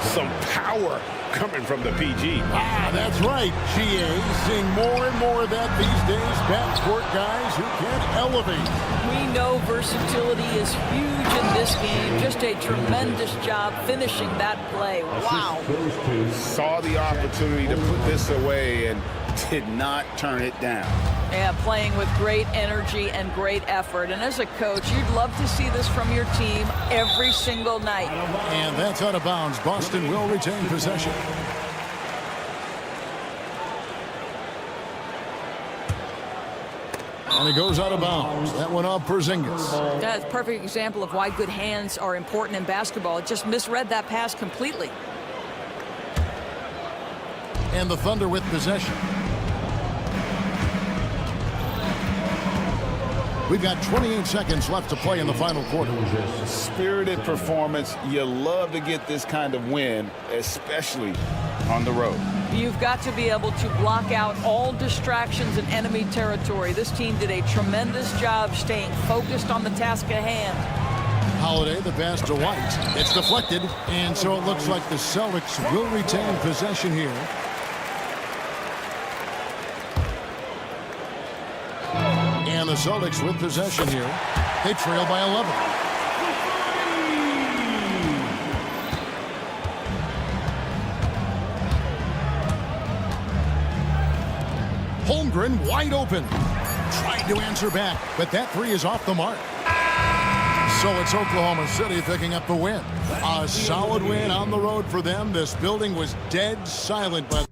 Some power coming from the PG. Ah, that's right, GA. Seeing more and more of that these days. Backcourt guys who can elevate. We know versatility is huge in this game. Just a tremendous job finishing that play. Wow. Saw the opportunity to put this away, and did not turn it down. Yeah, playing with great energy and great effort. And as a coach, you'd love to see this from your team every single night. And that's out of bounds. Boston will retain possession. And he goes out of bounds. That one off Porzingis. That's a perfect example of why good hands are important in basketball. It just misread that pass completely. And the Thunder with possession. We've got 28 seconds left to play in the final quarter. Spirited performance. You love to get this kind of win, especially on the road. You've got to be able to block out all distractions in enemy territory. This team did a tremendous job staying focused on the task at hand. Holiday, the pass to White. It's deflected, and so it looks like the Celtics will retain possession here. And the Celtics with possession here. They trail by 11. Holmgren wide open. Trying to answer back, but that three is off the mark. So it's Oklahoma City picking up the win. A solid win on the road for them. This building was dead silent, but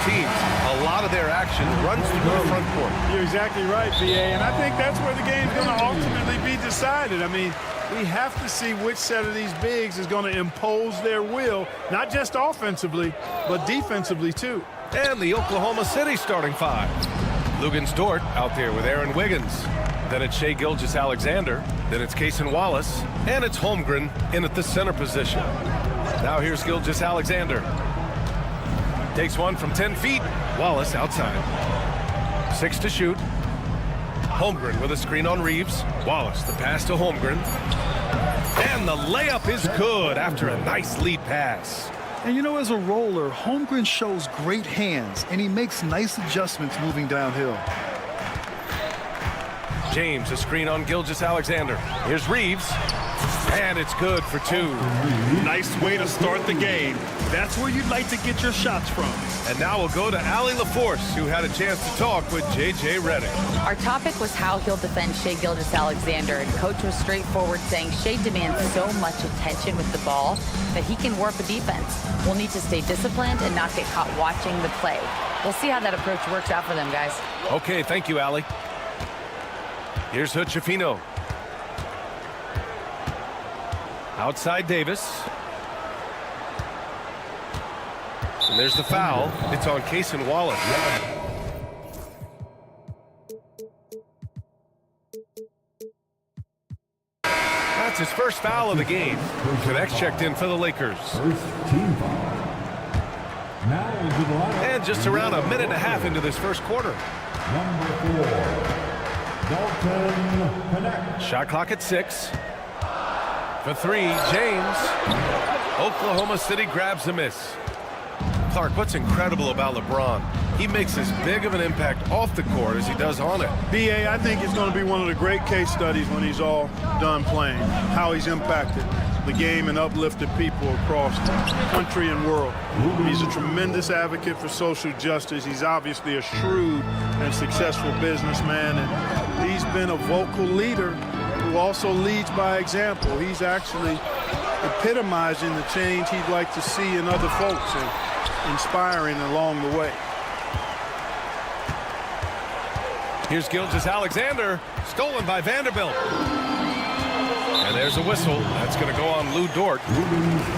teams. A lot of their action runs through the front court. You're exactly right, VA, and I think that's where the game's going to ultimately be decided. I mean, we have to see which set of these bigs is going to impose their will, not just offensively, but defensively too. And the Oklahoma City starting five. Luguentz Dort out there with Aaron Wiggins. Then it's Shai Gilgeous-Alexander. Then it's Cason Wallace. And it's Holmgren in at the center position. Now here's Gilgeous-Alexander. Takes one from 10 feet. Wallace outside. 6 to shoot. Holmgren with a screen on Reeves. Wallace, the pass to Holmgren. And the layup is good after a nice lead pass. And you know, as a roller, Holmgren shows great hands, and he makes nice adjustments moving downhill. James, a screen on Gilgeous-Alexander. Here's Reeves. And it's good for 2. Nice way to start the game. That's where you'd like to get your shots from. And now we'll go to Allie LaForce, who had a chance to talk with J.J. Redick. Our topic was how he'll defend Shai Gilgeous-Alexander, and Coach was straightforward, saying Shai demands so much attention with the ball that he can warp a defense. We'll need to stay disciplined and not get caught watching the play. We'll see how that approach works out for them, guys. Okay, thank you, Allie. Here's Hood-Schifino. Outside Davis. And there's the foul. It's on Cason Wallace. That's his first foul of the game. Connects checked in for the Lakers. And just around a minute and a half into this first quarter. Shot clock at 6. For 3, James. Oklahoma City grabs a miss. Clark, what's incredible about LeBron? He makes as big of an impact off the court as he does on it. BA, I think it's going to be one of the great case studies when he's all done playing, how he's impacted the game and uplifted people across the country and world. He's a tremendous advocate for social justice. He's obviously a shrewd and successful businessman, and he's been a vocal leader who also leads by example. He's actually epitomizing the change he'd like to see in other folks and inspiring along the way. Here's Gilgeous-Alexander, stolen by Vanderbilt. And there's a whistle. That's going to go on Lou Dort.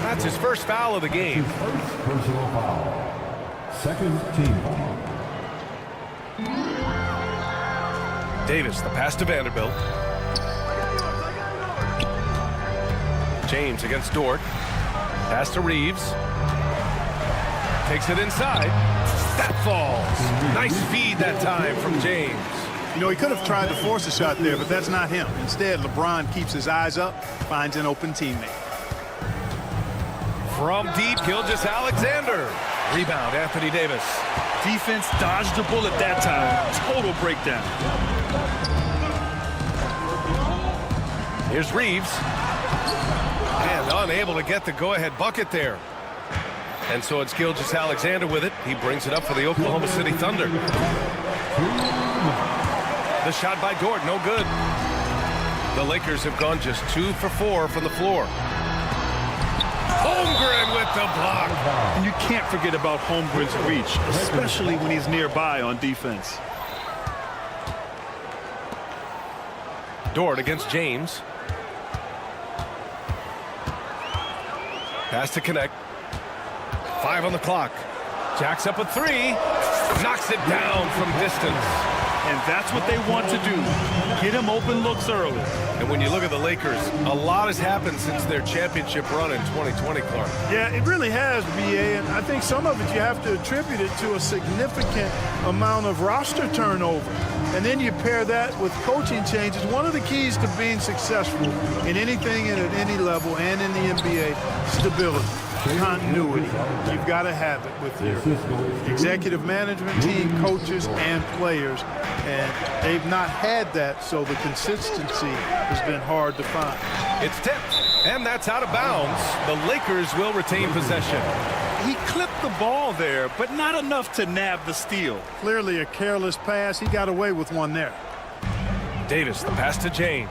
That's his first foul of the game. Personal foul. Second team foul. Davis, the pass to Vanderbilt. James against Dort. Pass to Reeves. Takes it inside. That falls. Nice feed that time from James. You know, he could have tried to force a shot there, but that's not him. Instead, LeBron keeps his eyes up, finds an open teammate. From deep, Gilgeous-Alexander. Rebound, Anthony Davis. Defense dodged the bullet that time. Total breakdown. Here's Reeves. And unable to get the go-ahead bucket there. And so it's Gilgeous-Alexander with it. He brings it up for the Oklahoma City Thunder. The shot by Dort, no good. The Lakers have gone just 2 for 4 from the floor. Holmgren with the block. And you can't forget about Holmgren's reach, especially when he's nearby on defense. Dort against James. Pass to connect. 5 on the clock. Jacks up a 3. Knocks it down from distance. And that's what they want to do. Get him open looks early. And when you look at the Lakers, a lot has happened since their championship run in 2020, Clark. Yeah, it really has, BA, and I think some of it you have to attribute it to a significant amount of roster turnover. And then you pair that with coaching changes. One of the keys to being successful in anything and at any level and in the NBA, stability. Continuity. You've got to have it with your executive management team, coaches, and players. And they've not had that, so the consistency has been hard to find. It's tipped, and that's out of bounds. The Lakers will retain possession. He clipped the ball there, but not enough to nab the steal. Clearly a careless pass. He got away with one there. Davis, the pass to James.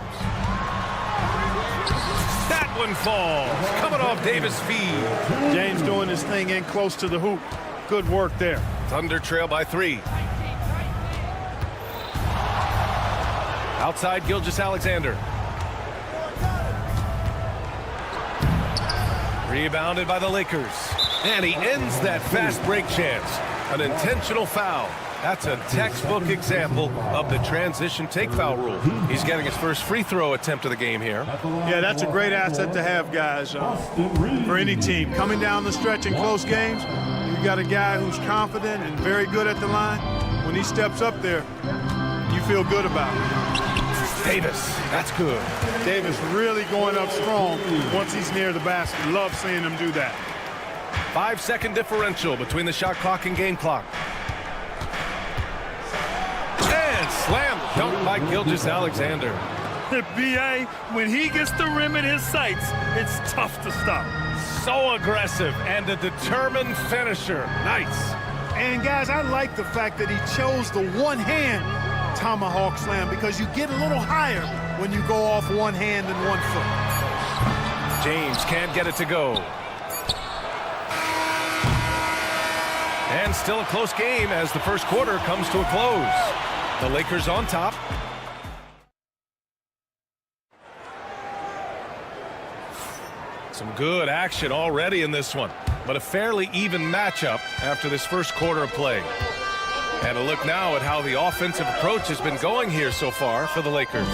That one falls. Coming off Davis' feed. James doing his thing in close to the hoop. Good work there. Thunder trail by 3. Outside Gilgeous-Alexander. Rebounded by the Lakers. And he ends that fast break chance. An intentional foul. That's a textbook example of the transition take foul rule. He's getting his first free throw attempt of the game here. Yeah, that's a great asset to have, guys, for any team. Coming down the stretch in close games, you got a guy who's confident and very good at the line. When he steps up there, you feel good about it. Davis, that's good. Davis really going up strong once he's near the basket. Love seeing him do that. 5-second differential between the shot clock and game clock. And slam dunk by Gilgeous-Alexander. B.A., when he gets the rim in his sights, it's tough to stop. So aggressive and a determined finisher. Nice. And, guys, I like the fact that he chose the one-hand tomahawk slam because you get a little higher when you go off one hand and 1 foot. James can't get it to go. And still a close game as the first quarter comes to a close. The Lakers on top. Some good action already in this one, but a fairly even matchup after this first quarter of play. And a look now at how the offensive approach has been going here so far for the Lakers.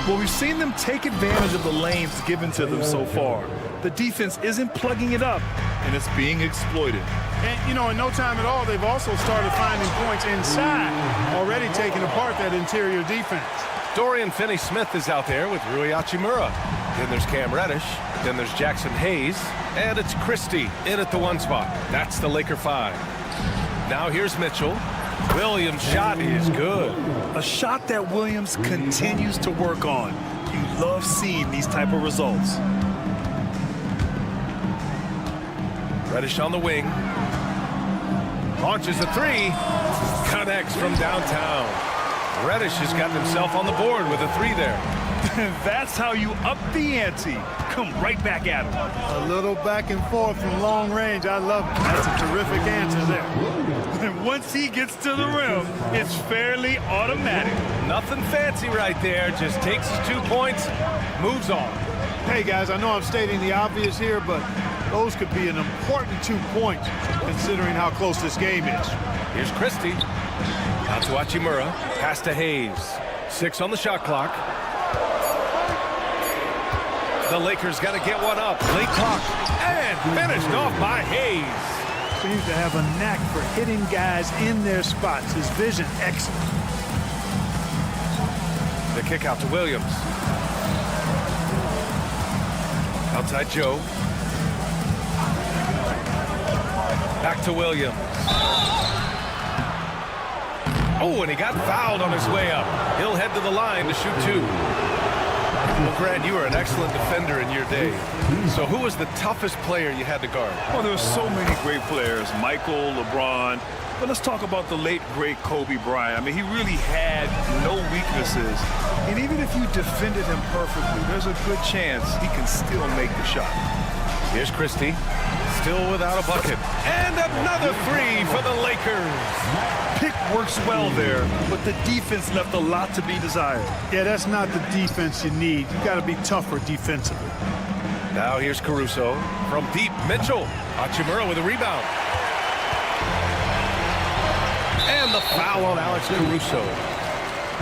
Well, we've seen them take advantage of the lanes given to them so far. The defense isn't plugging it up, and it's being exploited. And, you know, in no time at all, they've also started finding points inside, already taking apart that interior defense. Dorian Finney-Smith is out there with Rui Hachimura. Then there's Cam Reddish. Then there's Jackson Hayes. And it's Christie in at the 1 spot. That's the Laker 5. Now here's Mitchell. Williams' shot is good. A shot that Williams continues to work on. You love seeing these type of results. Reddish on the wing. Launches a 3. Connects from downtown. Reddish has gotten himself on the board with a 3 there. That's how you up the ante. Come right back at him. A little back and forth from long range. I love it. That's a terrific answer there. And once he gets to the rim, it's fairly automatic. Nothing fancy right there. Just takes his 2 points, moves on. Hey, guys, I know I'm stating the obvious here, but those could be an important 2 points considering how close this game is. Here's Christie. Out to Hachimura. Pass to Hayes. 6 on the shot clock. The Lakers got to get one up. Late clock. And finished off by Hayes. Seems to have a knack for hitting guys in their spots. His vision, excellent. The kick out to Williams. Outside Joe. Back to Williams. Oh, and he got fouled on his way up. He'll head to the line to shoot 2. Well, Grant, you were an excellent defender in your day. So who was the toughest player you had to guard? Well, there were so many great players. Michael, LeBron. But let's talk about the late, great Kobe Bryant. I mean, he really had no weaknesses. And even if you defended him perfectly, there's a good chance he can still make the shot. Here's Christie. Still without a bucket. And another 3 for the Lakers. Pick works well there, but the defense left a lot to be desired. Yeah, that's not the defense you need. You got to be tougher defensively. Now here's Caruso from deep. Mitchell. Hachimura with a rebound. And the foul on Alex Caruso.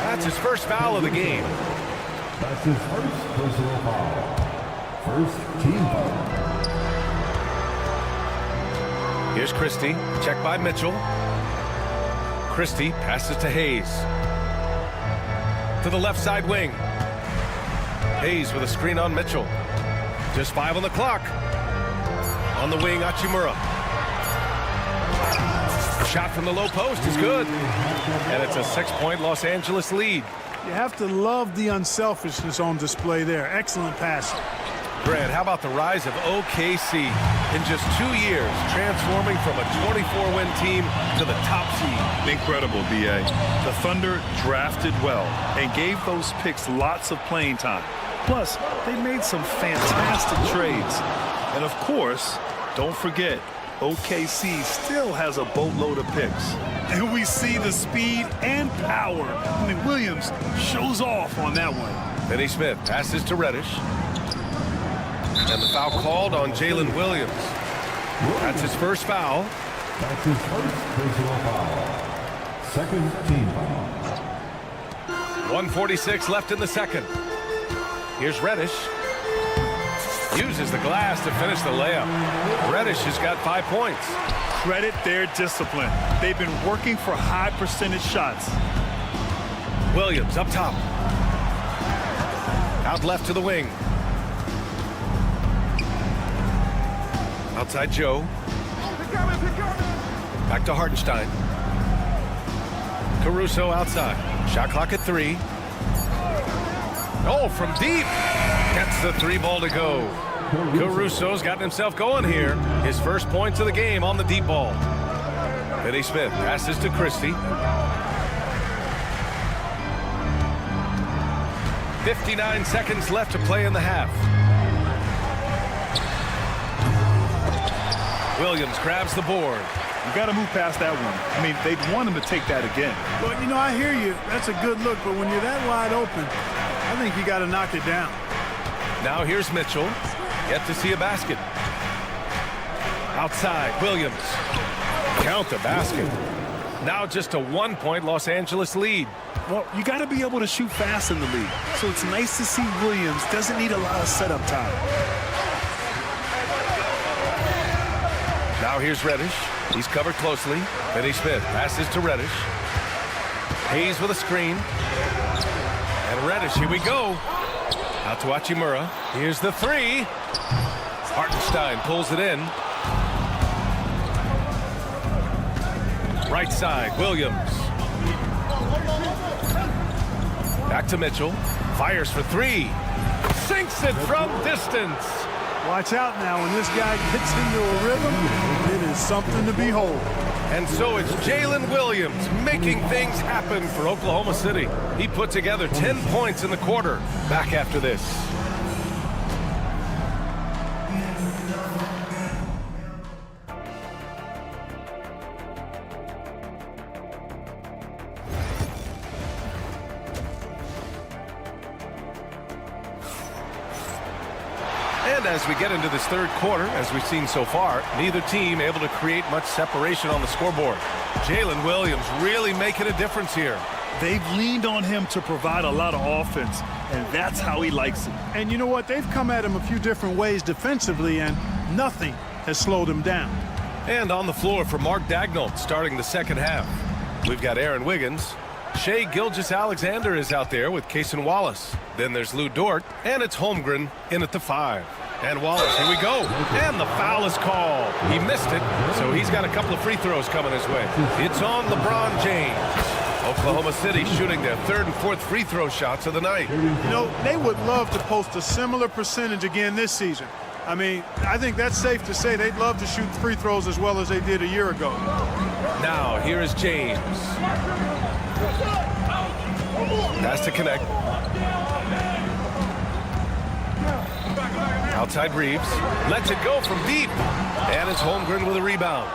That's his first foul of the game. That's his first personal foul. First team foul. Here's Christie. Checked by Mitchell. Christie passes to Hayes. To the left side wing. Hayes with a screen on Mitchell. Just 5 on the clock. On the wing, Hachimura. Shot from the low post is good. And it's a 6-point Los Angeles lead. You have to love the unselfishness on display there. Excellent passing. Grant, how about the rise of OKC in just 2 years, transforming from a 24-win team to the top seed? Incredible, B.A. The Thunder drafted well and gave those picks lots of playing time. Plus, they made some fantastic trades. And of course, don't forget, OKC still has a boatload of picks. And we see the speed and power. I mean, Williams shows off on that one. Finney Smith passes to Reddish. And the foul called on Jalen Williams. That's his first foul. That's his first personal foul. Second team foul. 1:46 left in the second. Here's Reddish. Uses the glass to finish the layup. Reddish has got 5 points. Credit their discipline. They've been working for high percentage shots. Williams up top. Out left to the wing. Outside Joe. Back to Hartenstein. Caruso outside. Shot clock at 3. Oh, from deep. Gets the 3 ball to go. Caruso's gotten himself going here. His first points of the game on the deep ball. Finney Smith passes to Christie. 59 seconds left to play in the half. Williams grabs the board. You got to move past that one. I mean, they'd want him to take that again. Well, you know, I hear you. That's a good look, but when you're that wide open, I think you got to knock it down. Now here's Mitchell. Yet to see a basket. Outside, Williams. Count the basket. Now just a 1-point Los Angeles lead. Well, you got to be able to shoot fast in the league. So it's nice to see Williams doesn't need a lot of setup time. Now here's Reddish. He's covered closely. Finney Smith passes to Reddish. Hayes with a screen. And Reddish, here we go. Out to Hachimura. Here's the 3. Hartenstein pulls it in. Right side, Williams. Back to Mitchell. Fires for 3. Sinks it from distance. Watch out now. When this guy gets into a rhythm, it is something to behold. And so it's Jalen Williams making things happen for Oklahoma City. He put together 10 points in the quarter. Back after this. And as we get into this third quarter, as we've seen so far, neither team able to create much separation on the scoreboard. Jalen Williams really making a difference here. They've leaned on him to provide a lot of offense, and that's how he likes it. And you know what? They've come at him a few different ways defensively, and nothing has slowed him down. And on the floor for Mark Daigneault starting the second half. We've got Aaron Wiggins. Shai Gilgeous-Alexander is out there with Cason Wallace. Then there's Lou Dort, and it's Holmgren in at the 5. And Wallace, here we go. And the foul is called. He missed it, so he's got a couple of free throws coming his way. It's on LeBron James. Oklahoma City shooting their 3rd and 4th free throw shots of the night. You know, they would love to post a similar percentage again this season. I mean, I think that's safe to say they'd love to shoot free throws as well as they did a year ago. Now, here is James. Has to connect. Outside Reeves. Lets it go from deep. And it's Holmgren with a rebound.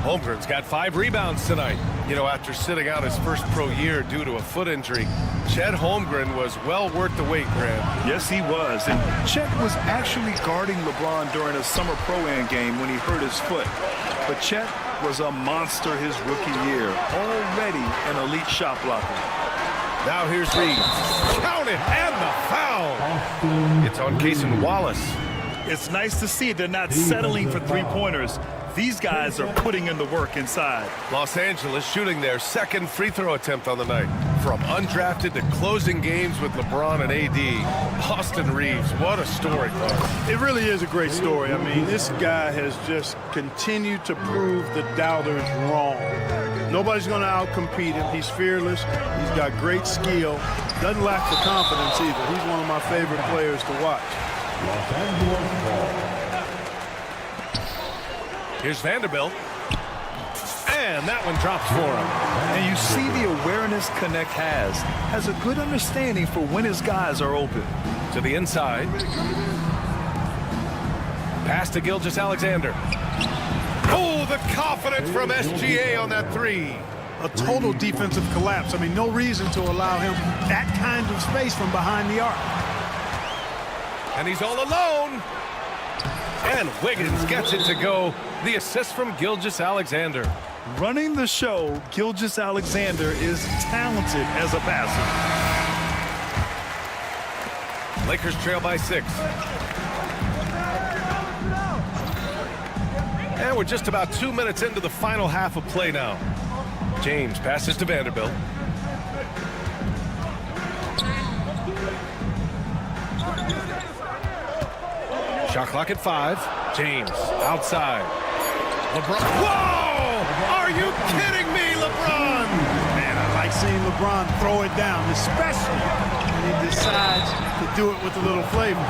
Holmgren's got 5 rebounds tonight. You know, after sitting out his first pro year due to a foot injury, Chet Holmgren was well worth the wait, Grant. Yes, he was. And Chet was actually guarding LeBron during a summer pro-am game when he hurt his foot. But Chet was a monster his rookie year. Already an elite shot blocker. Now here's Reeves. Count it, and the foul. It's on Cason Wallace. It's nice to see they're not settling for three-pointers. These guys are putting in the work inside. Los Angeles shooting their 2nd free throw attempt on the night. From undrafted to closing games with LeBron and AD. Austin Reeves, what a story, folks. It really is a great story. I mean, this guy has just continued to prove the doubters wrong. Nobody's going to outcompete him. He's fearless. He's got great skill. Doesn't lack the confidence either. He's one of my favorite players to watch. Los Angeles ball. Here's Vanderbilt. And that one drops for him. And you see the awareness Connect has a good understanding for when his guys are open. To the inside. Pass to Gilgeous-Alexander. Oh, the confidence from SGA on that three. A total defensive collapse. I mean, no reason to allow him that kind of space from behind the arc. And he's all alone. And Wiggins gets it to go. The assist from Gilgeous-Alexander. Running the show, Gilgeous-Alexander is talented as a passer. Lakers trail by 6. And we're just about 2 minutes into the final half of play now. James passes to Vanderbilt. Shot clock at 5. James outside. LeBron. Whoa! Are you kidding me, LeBron? Man, I like seeing LeBron throw it down, especially when he decides to do it with a little flavor.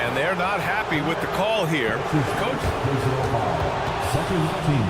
And they're not happy with the call here. Coach. Second team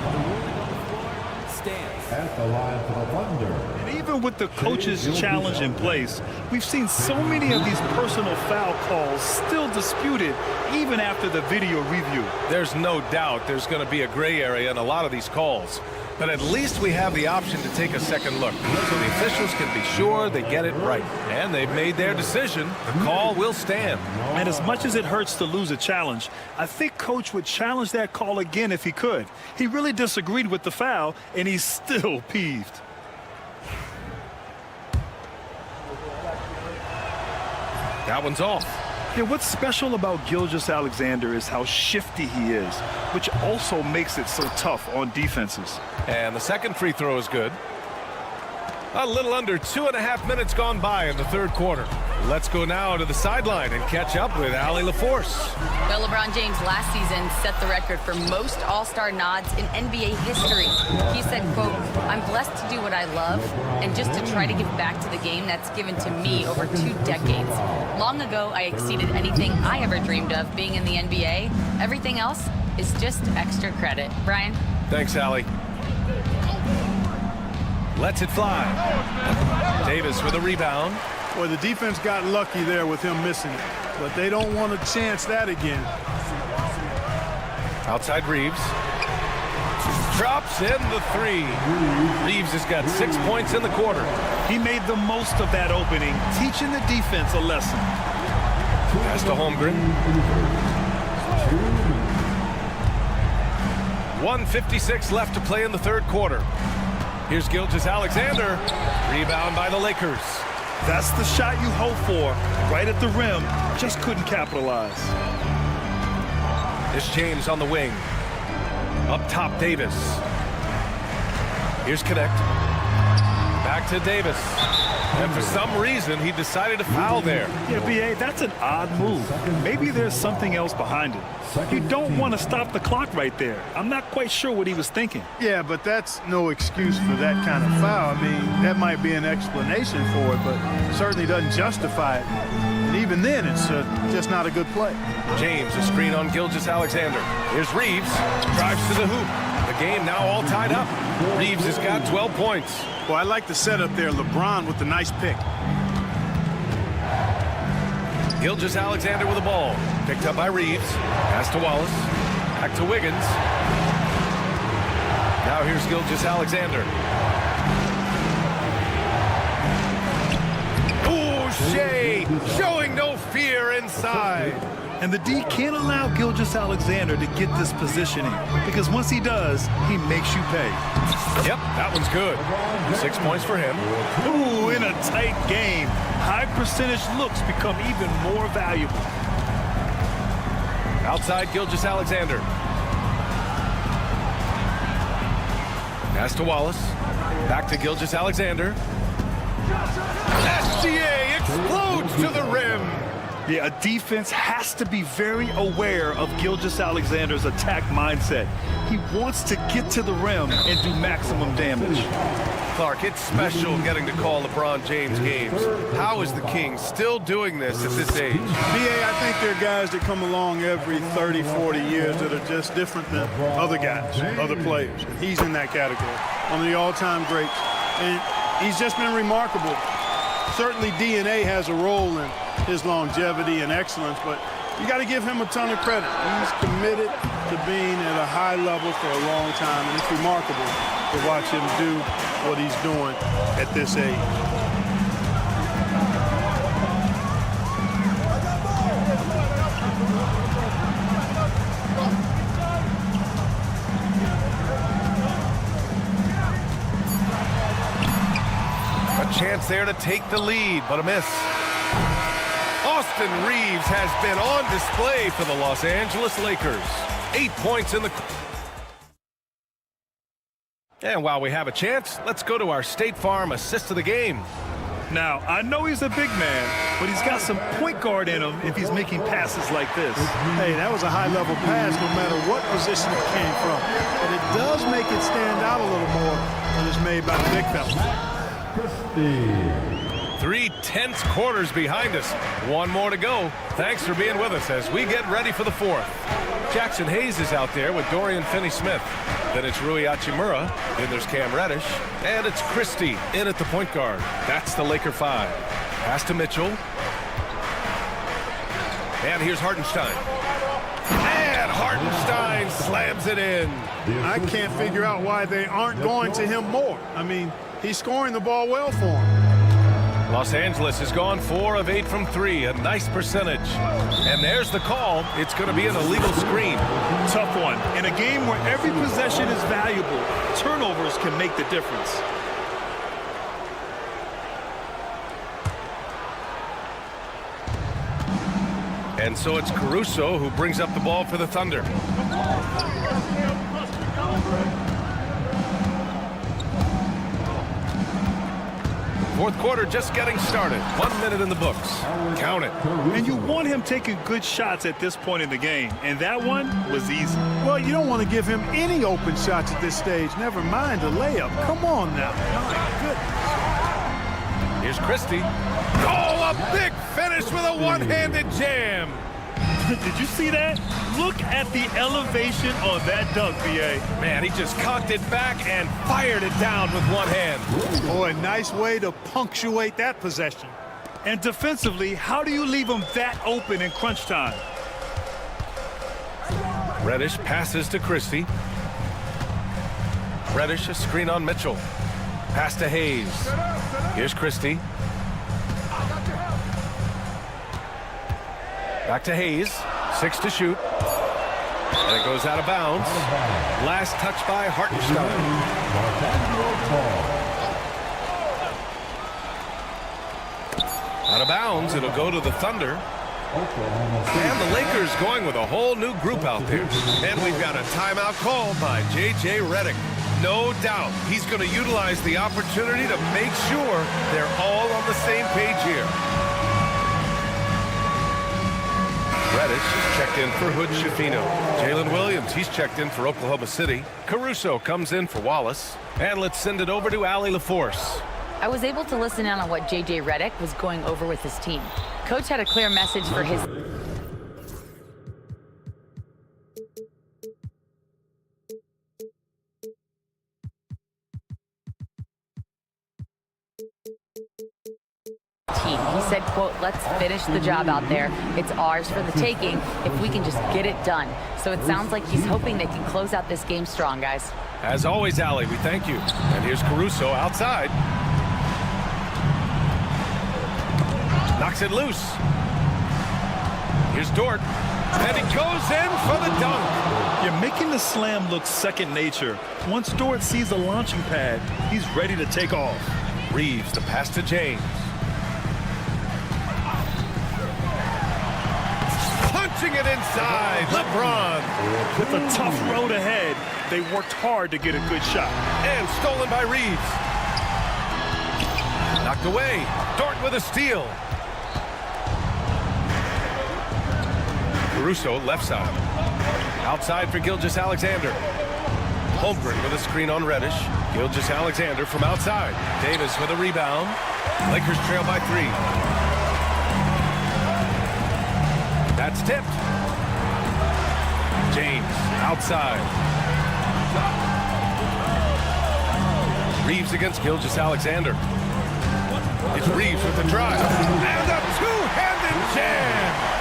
stands at the line for the Thunder. And even with the coach's challenge in place, we've seen so many of these personal foul calls still disputed even after the video review. There's no doubt there's going to be a gray area in a lot of these calls. But at least we have the option to take a second look, so the officials can be sure they get it right. And they've made their decision. The call will stand. And as much as it hurts to lose a challenge, I think Coach would challenge that call again if he could. He really disagreed with the foul, and he's still peeved. That one's off. Yeah, what's special about Gilgeous-Alexander is how shifty he is, which also makes it so tough on defenses. And the second free throw is good. A little under 2.5 minutes gone by in the third quarter. Let's go now to the sideline and catch up with Allie LaForce. Well, LeBron James last season set the record for most All-Star nods in NBA history. He said, quote, "I'm blessed to do what I love and just to try to give back to the game that's given to me over 2 decades. Long ago, I exceeded anything I ever dreamed of being in the NBA. Everything else is just extra credit." Brian? Thanks, Allie. Lets it fly. Davis with a rebound. Well, the defense got lucky there with him missing it, but they don't want to chance that again. Outside Reeves. Drops in the 3. Reeves has got 6 points in the quarter. He made the most of that opening, teaching the defense a lesson. Pass to Holmgren. 1:56 left to play in the third quarter. Here's Gilgeous-Alexander. Rebound by the Lakers. That's the shot you hope for. Right at the rim. Just couldn't capitalize. It's James on the wing. Up top, Davis. Here's Connect. Back to Davis. And for some reason, he decided to foul there. Yeah, B.A., that's an odd move. Maybe there's something else behind it. You don't want to stop the clock right there. I'm not quite sure what he was thinking. Yeah, but that's no excuse for that kind of foul. I mean, that might be an explanation for it, but certainly doesn't justify it. And even then, it's just not a good play. James, a screen on Gilgeous-Alexander. Here's Reeves. Drives to the hoop. The game now all tied up. Reeves has got 12 points. Well, I like the setup there. LeBron with the nice pick. Gilgeous-Alexander with the ball. Picked up by Reeves. Pass to Wallace. Back to Wiggins. Now here's Gilgeous-Alexander. Ooh, Shea showing no fear inside. And the D can't allow Gilgeous-Alexander to get this positioning, because once he does, he makes you pay. Yep, that one's good. 6 points for him. Ooh, in a tight game, high percentage looks become even more valuable. Outside Gilgeous-Alexander. Pass to Wallace. Back to Gilgeous-Alexander. SGA explodes to the rim. Yeah, a defense has to be very aware of Gilgeous-Alexander's attack mindset. He wants to get to the rim and do maximum damage. Clark, it's special getting to call LeBron James games. How is the King still doing this at this age? B.A., I think there are guys that come along every 30, 40 years that are just different than other guys, other players. He's in that category, one of the all-time greats. And he's just been remarkable. Certainly DNA has a role in his longevity and excellence, but you got to give him a ton of credit. He's committed to being at a high level for a long time, and it's remarkable to watch him do what he's doing at this age. Chance there to take the lead, but a miss. Austin Reeves has been on display for the Los Angeles Lakers. 8 points in the... And while we have a chance, let's go to our State Farm assist of the game. Now, I know he's a big man, but he's got some point guard in him if he's making passes like this. Hey, that was a high-level pass no matter what position it came from. But it does make it stand out a little more when it's made by the big fella. 3 tense quarters behind us. One more to go. Thanks for being with us as we get ready for the fourth. Jackson Hayes is out there with Dorian Finney-Smith. Then it's Rui Hachimura. Then there's Cam Reddish. And it's Christie in at the point guard. That's the Laker 5. Pass to Mitchell. And here's Hartenstein. And Hartenstein slams it in. I can't figure out why they aren't going to him more. I mean, he's scoring the ball well for him. Los Angeles has gone 4 of 8 from 3, a nice percentage. And there's the call. It's going to be an illegal screen. Tough one. In a game where every possession is valuable, turnovers can make the difference. And so it's Caruso who brings up the ball for the Thunder. Fourth quarter just getting started. 1 minute in the books. Count it. And you want him taking good shots at this point in the game. And that one was easy. Well, you don't want to give him any open shots at this stage. Never mind a layup. Come on now. My goodness. Here's Christie. Oh, a big finish with a one-handed jam. Did you see that? Look at the elevation on that dunk, B.A. Man, he just cocked it back and fired it down with one hand. Boy, nice way to punctuate that possession. And defensively, how do you leave him that open in crunch time? Reddish passes to Christie. Reddish, a screen on Mitchell. Pass to Hayes. Here's Christie. Back to Hayes. 6 to shoot. And it goes out of bounds. Last touch by Hartenstein. Out of bounds. It'll go to the Thunder. And the Lakers going with a whole new group out there. And we've got a timeout called by J.J. Redick. No doubt he's going to utilize the opportunity to make sure they're all on the same page here. Reddish is checked in for Hood Schifino. Jalen Williams, he's checked in for Oklahoma City. Caruso comes in for Wallace. And let's send it over to Allie LaForce. I was able to listen in on what J.J. Redick was going over with his team. Coach had a clear message for his team. He said, quote, let's finish the job out there. It's ours for the taking if we can just get it done. So it sounds like he's hoping they can close out this game strong, guys. As always, Allie, we thank you. And here's Caruso outside. Knocks it loose. Here's Dort. And he goes in for the dunk. You're making the slam look second nature. Once Dort sees the launching pad, he's ready to take off. Reeves, the pass to James. Punching it inside. LeBron. With a tough road ahead, they worked hard to get a good shot. And stolen by Reeves. Knocked away. Dort with a steal. Caruso, left side. Outside for Gilgeous-Alexander. Holmgren with a screen on Reddish. Gilgeous-Alexander from outside. Davis with a rebound. Lakers trail by 3. That's tipped. James outside. Reeves against Gilgeous-Alexander. It's Reeves with the drive. And a two-handed jam.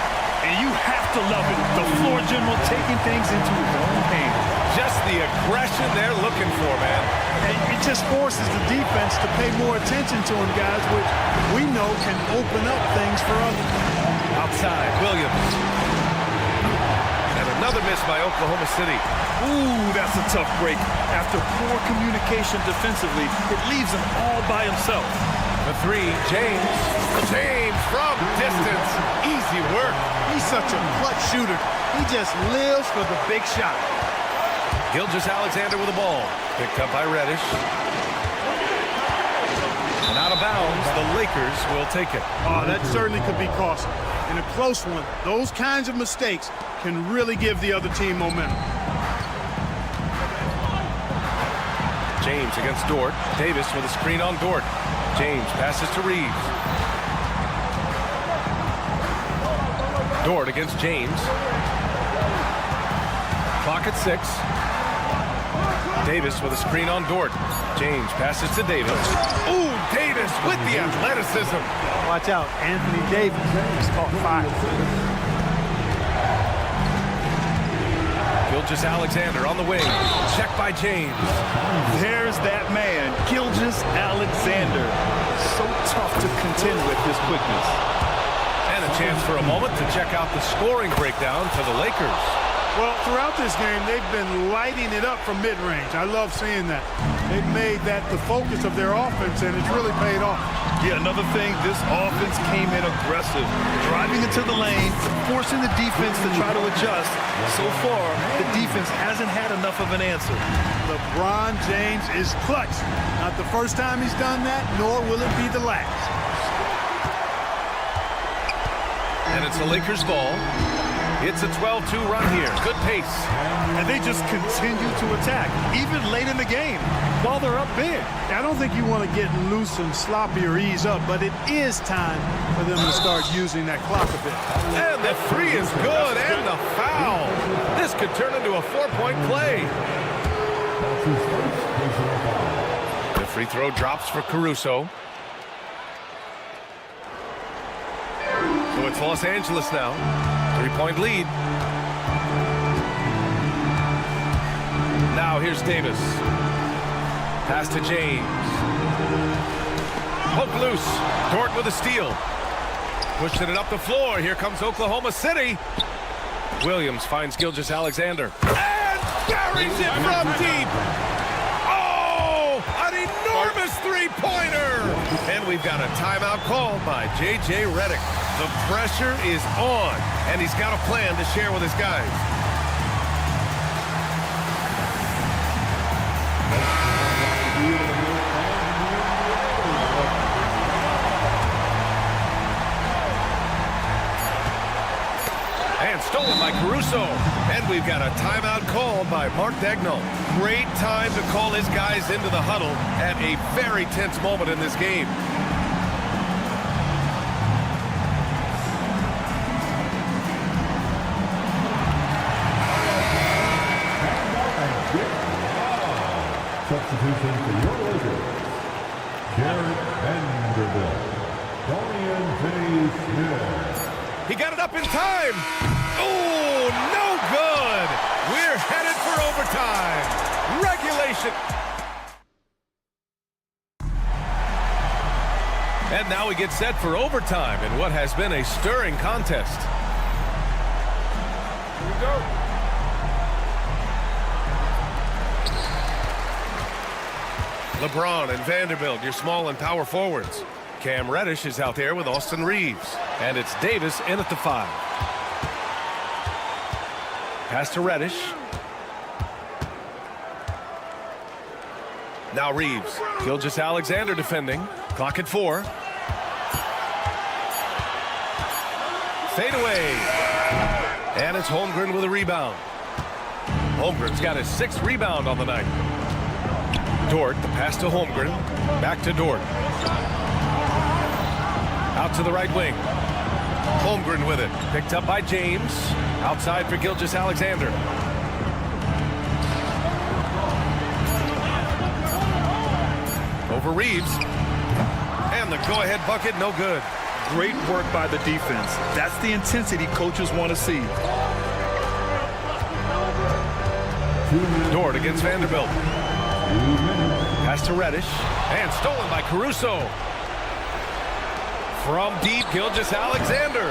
And you have to love it. The floor general taking things into his own hands. Just the aggression they're looking for, man. And it just forces the defense to pay more attention to him, guys, which we know can open up things for others. Outside, Williams. And another miss by Oklahoma City. Ooh, that's a tough break. After poor communication defensively, it leaves him all by himself. The three, James. James from distance. Easy work. He's such a clutch shooter. He just lives for the big shot. Gilgeous-Alexander with the ball. Picked up by Reddish. And out of bounds, the Lakers will take it. Oh, that certainly could be costly. In a close one, those kinds of mistakes can really give the other team momentum. James against Dort. Davis with a screen on Dort. James passes to Reeves. Dort against James. Clock at 6. Davis with a screen on Dort. James passes to Davis. Ooh, Davis with the athleticism. Watch out, Anthony Davis is caught fire. Gilgeous-Alexander on the wing. Check by James. There's that man, Gilgeous-Alexander. So tough to contend with his quickness. And a chance for a moment to check out the scoring breakdown for the Lakers. Well, throughout this game, they've been lighting it up from mid-range. I love seeing that. They've made that the focus of their offense, and it's really paid off. Yeah, another thing, this offense came in aggressive, driving into the lane, forcing the defense to try to adjust. So far, the defense hasn't had enough of an answer. LeBron James is clutch. Not the first time he's done that, nor will it be the last. And it's the Lakers' ball. It's a 12-2 run here. Good pace. And they just continue to attack, even late in the game, while they're up big. I don't think you want to get loose and sloppy or ease up, but it is time for them to start using that clock a bit. And the three is good, and the foul. This could turn into a 4-point play. The free throw drops for Caruso. So it's Los Angeles now. 3-point lead. Now here's Davis. Pass to James. Poke loose. Dort with a steal. Pushing it up the floor. Here comes Oklahoma City. Williams finds Gilgeous-Alexander. And buries it from deep. Oh, an enormous three-pointer. And we've got a timeout called by J.J. Redick. The pressure is on, and he's got a plan to share with his guys. And stolen by Caruso. And we've got a timeout called by Mark Daigneault. Great time to call his guys into the huddle at a very tense moment in this game. Substitution for your Lakers, Jared Vanderbilt, Dorian Finney-Smith. He got it up in time. Oh, no good. We're headed for overtime. Regulation. And now we get set for overtime in what has been a stirring contest. Here we go. LeBron and Vanderbilt, your small and power forwards. Cam Reddish is out there with Austin Reeves. And it's Davis in at the 5. Pass to Reddish. Now Reeves. Gilgeous-Alexander defending. Clock at 4. Fade away. And it's Holmgren with a rebound. Holmgren's got his 6th rebound on the night. Dort, the pass to Holmgren. Back to Dort. Out to the right wing. Holmgren with it. Picked up by James. Outside for Gilgeous-Alexander. Over Reeves. And the go-ahead bucket, no good. Great work by the defense. That's the intensity coaches want to see. Dort against Vanderbilt. Pass to Reddish. And stolen by Caruso. From deep, Gilgeous-Alexander.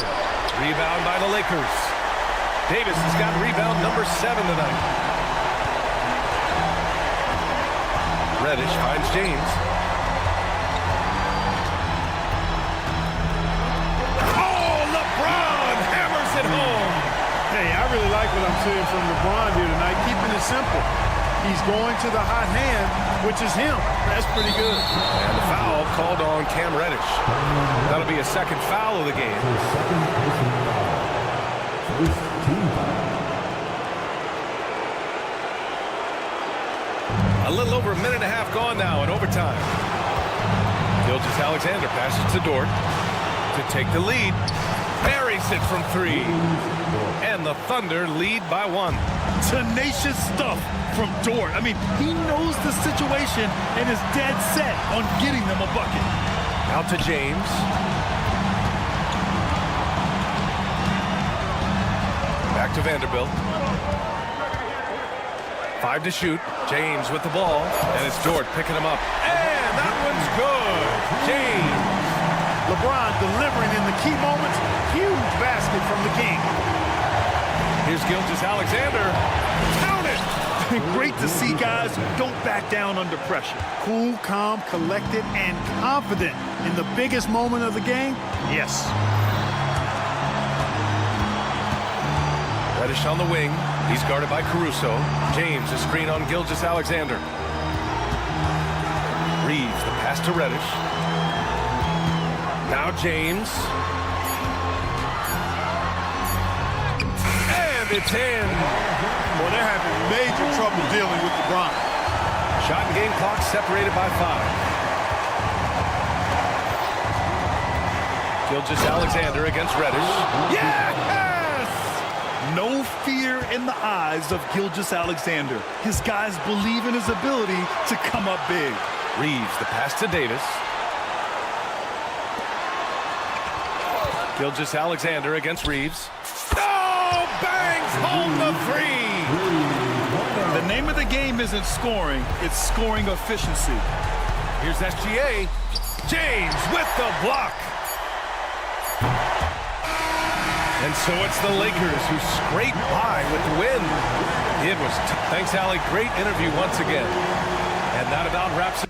Rebound by the Lakers. Davis has got rebound number 7 tonight. Reddish finds James. Oh, LeBron hammers it home. Hey, I really like what I'm seeing from LeBron here tonight, keeping it simple. He's going to the hot hand, which is him. That's pretty good. And the foul called on Cam Reddish. That'll be a second foul of the game. A little over a minute and a half gone now in overtime. Gilgeous-Alexander passes to Dort to take the lead. Buries it from 3. And the Thunder lead by 1. Tenacious stuff from Dort. I mean, he knows the situation and is dead set on getting them a bucket. Out to James. Back to Vanderbilt. 5 to shoot. James with the ball. And it's Dort picking him up. And that one's good. James. LeBron delivering in the key moments. Huge basket from the King. Here's Gilgeous-Alexander. Count it! Great to see guys who don't back down under pressure. Cool, calm, collected, and confident in the biggest moment of the game. Yes. Reddish on the wing. He's guarded by Caruso. James, a screen on Gilgeous-Alexander. Reeves, the pass to Reddish. Now James. And it's in. Well, they're having major trouble dealing with LeBron. Shot and game clock separated by 5. Gilgeous-Alexander against Reddish. Yes! No fear in the eyes of Gilgeous-Alexander. His guys believe in his ability to come up big. Reeves, the pass to Davis. Gilgeous-Alexander against Reeves. Oh, bangs home the 3. The name of the game isn't scoring, it's scoring efficiency. Here's SGA. James with the block. And so it's the Lakers who scrape by with the win. It was thanks, Allie. Great interview once again. And that about wraps it.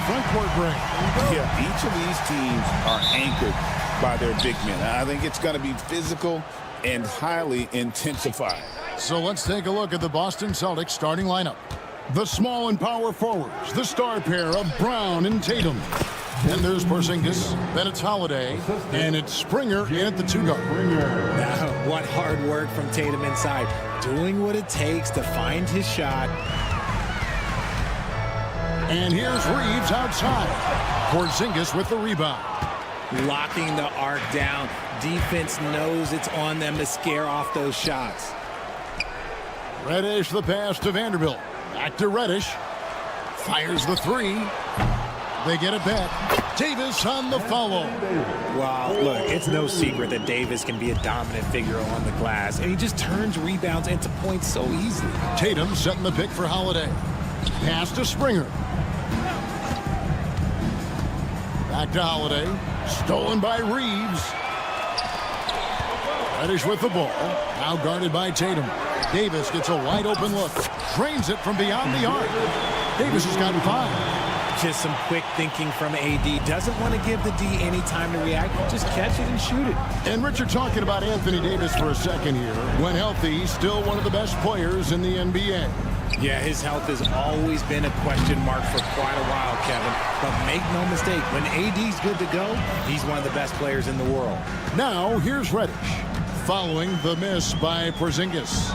front court break. Yeah, each of these teams are anchored by their big men. I think it's going to be physical and highly intensified. So let's take a look at the Boston Celtics starting lineup. The small and power forwards, the star pair of Brown and Tatum. And there's Porzingis, then it's Holiday, and it's Springer in at the 2-guard. Now, what hard work from Tatum inside, doing what it takes to find his shot. And here's Reeves outside. Porzingis with the rebound. Locking the arc down. Defense knows it's on them to scare off those shots. Reddish the pass to Vanderbilt. Back to Reddish. Fires the 3. They get it back. Davis on the follow. Wow, look, it's no secret that Davis can be a dominant figure on the glass, and he just turns rebounds into points so easily. Tatum setting the pick for Holiday. Pass to Springer. Back to Holiday. Stolen by Reeves. Reddish with the ball. Now guarded by Tatum. Davis gets a wide open look. Drains it from beyond the arc. Davis has got 5. Just some quick thinking from AD. Doesn't want to give the D any time to react. Just catch it and shoot it. And Richard, talking about Anthony Davis for a second here. When healthy, still one of the best players in the NBA. Yeah, his health has always been a question mark for quite a while, Kevin. But make no mistake, when AD's good to go, he's one of the best players in the world. Now, here's Reddish, following the miss by Porzingis.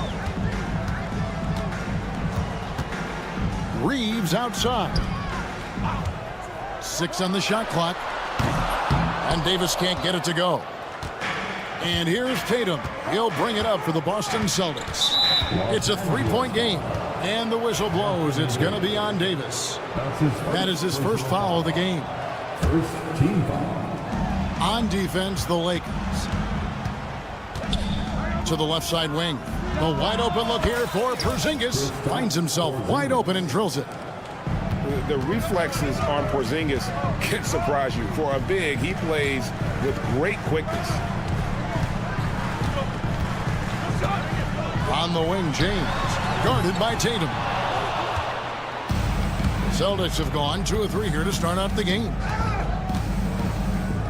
Reeves outside. 6 on the shot clock. And Davis can't get it to go. And here's Tatum. He'll bring it up for the Boston Celtics. It's a 3-point game. And the whistle blows. It's going to be on Davis. That is his first foul of the game. First team foul. On defense, the Lakers. To the left side wing. The wide open look here for Porzingis. Finds himself wide open and drills it. The reflexes on Porzingis can surprise you. For a big, he plays with great quickness. On the wing, James. Guarded by Tatum. Celtics have gone 2 of 3 here to start out the game.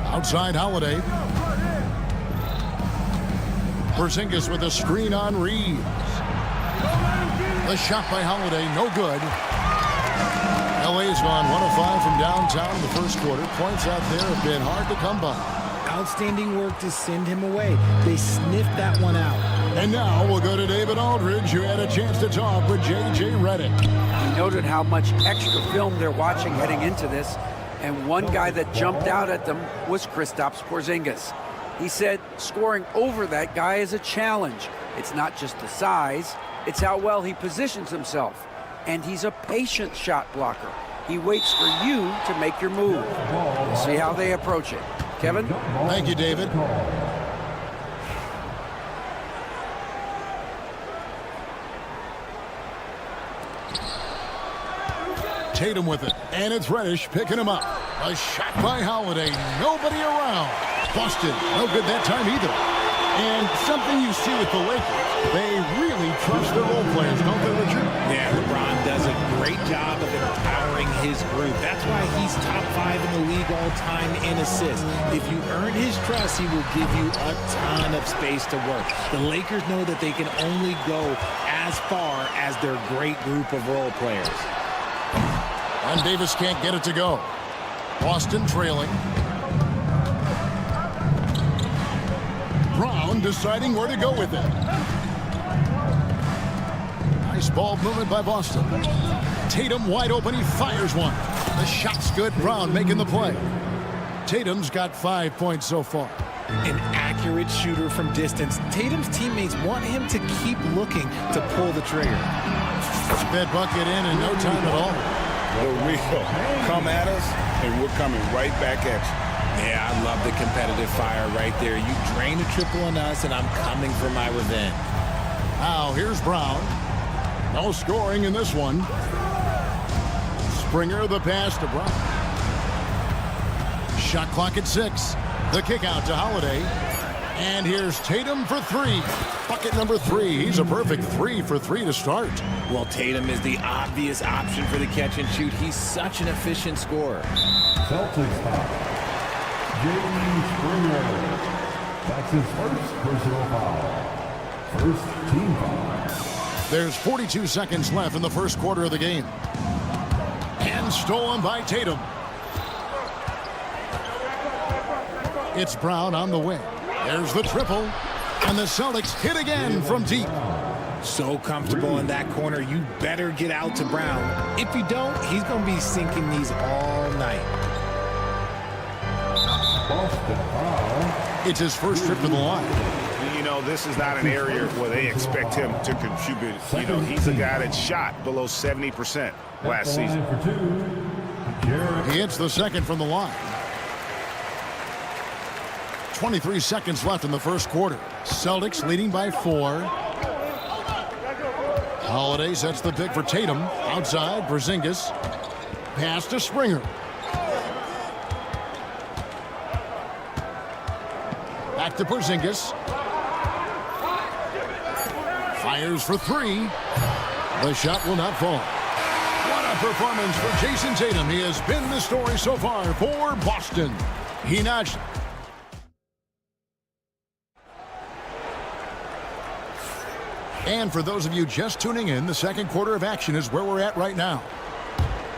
Outside Holiday. Porzingis with a screen on Reeves. The shot by Holiday, no good. LA's gone 1 of 5 from downtown in the first quarter. Points out there have been hard to come by. Outstanding work to send him away. They sniffed that one out. And now we'll go to David Aldridge, who had a chance to talk with J.J. Redick. He noted how much extra film they're watching heading into this, and one guy that jumped out at them was Kristaps Porzingis. He said scoring over that guy is a challenge. It's not just the size, it's how well he positions himself. And he's a patient shot blocker. He waits for you to make your move. We'll see how they approach it. Kevin? Thank you, David. Tatum with it, and it's Reddish picking him up. A shot by Holiday, nobody around. Boston, no good that time either. And something you see with the Lakers, they really trust their role players, don't they, Richard? Yeah, LeBron does a great job of empowering his group. That's why he's top 5 in the league all time in assists. If you earn his trust, he will give you a ton of space to work. The Lakers know that they can only go as far as their great group of role players. And Davis can't get it to go. Boston trailing. Brown deciding where to go with it. Nice ball movement by Boston. Tatum wide open. He fires one. The shot's good. Brown making the play. Tatum's got 5 points so far. An accurate shooter from distance. Tatum's teammates want him to keep looking to pull the trigger. That bucket in no time at all. The real come at us, and we're coming right back at you. Yeah, I love the competitive fire right there. You drain a triple on us, and I'm coming for my revenge. Now, here's Brown. No scoring in this one. Springer, the pass to Brown. Shot clock at 6. The kick out to Holiday. And here's Tatum for three. Bucket number 3. He's a perfect 3 for 3 to start. Well, Tatum is the obvious option for the catch and shoot. He's such an efficient scorer. Celtics foul. James Springer. That's his first personal foul. First team foul. There's 42 seconds left in the first quarter of the game. And stolen by Tatum. It's Brown on the wing. There's the triple. And the Celtics hit again from deep. So comfortable in that corner, you better get out to Brown. If you don't, he's going to be sinking these all night. It's his first trip to the line. You know, this is not an area where they expect him to contribute. You know, he's a guy that shot below 70% last season. He hits the second from the line. 23 seconds left in the first quarter. Celtics leading by 4. Holiday sets the pick for Tatum. Outside, Porzingis. Pass to Springer. Back to Porzingis. Fires for 3. The shot will not fall. What a performance for Jason Tatum. He has been the story so far for Boston. He notched. And for those of you just tuning in, the second quarter of action is where we're at right now.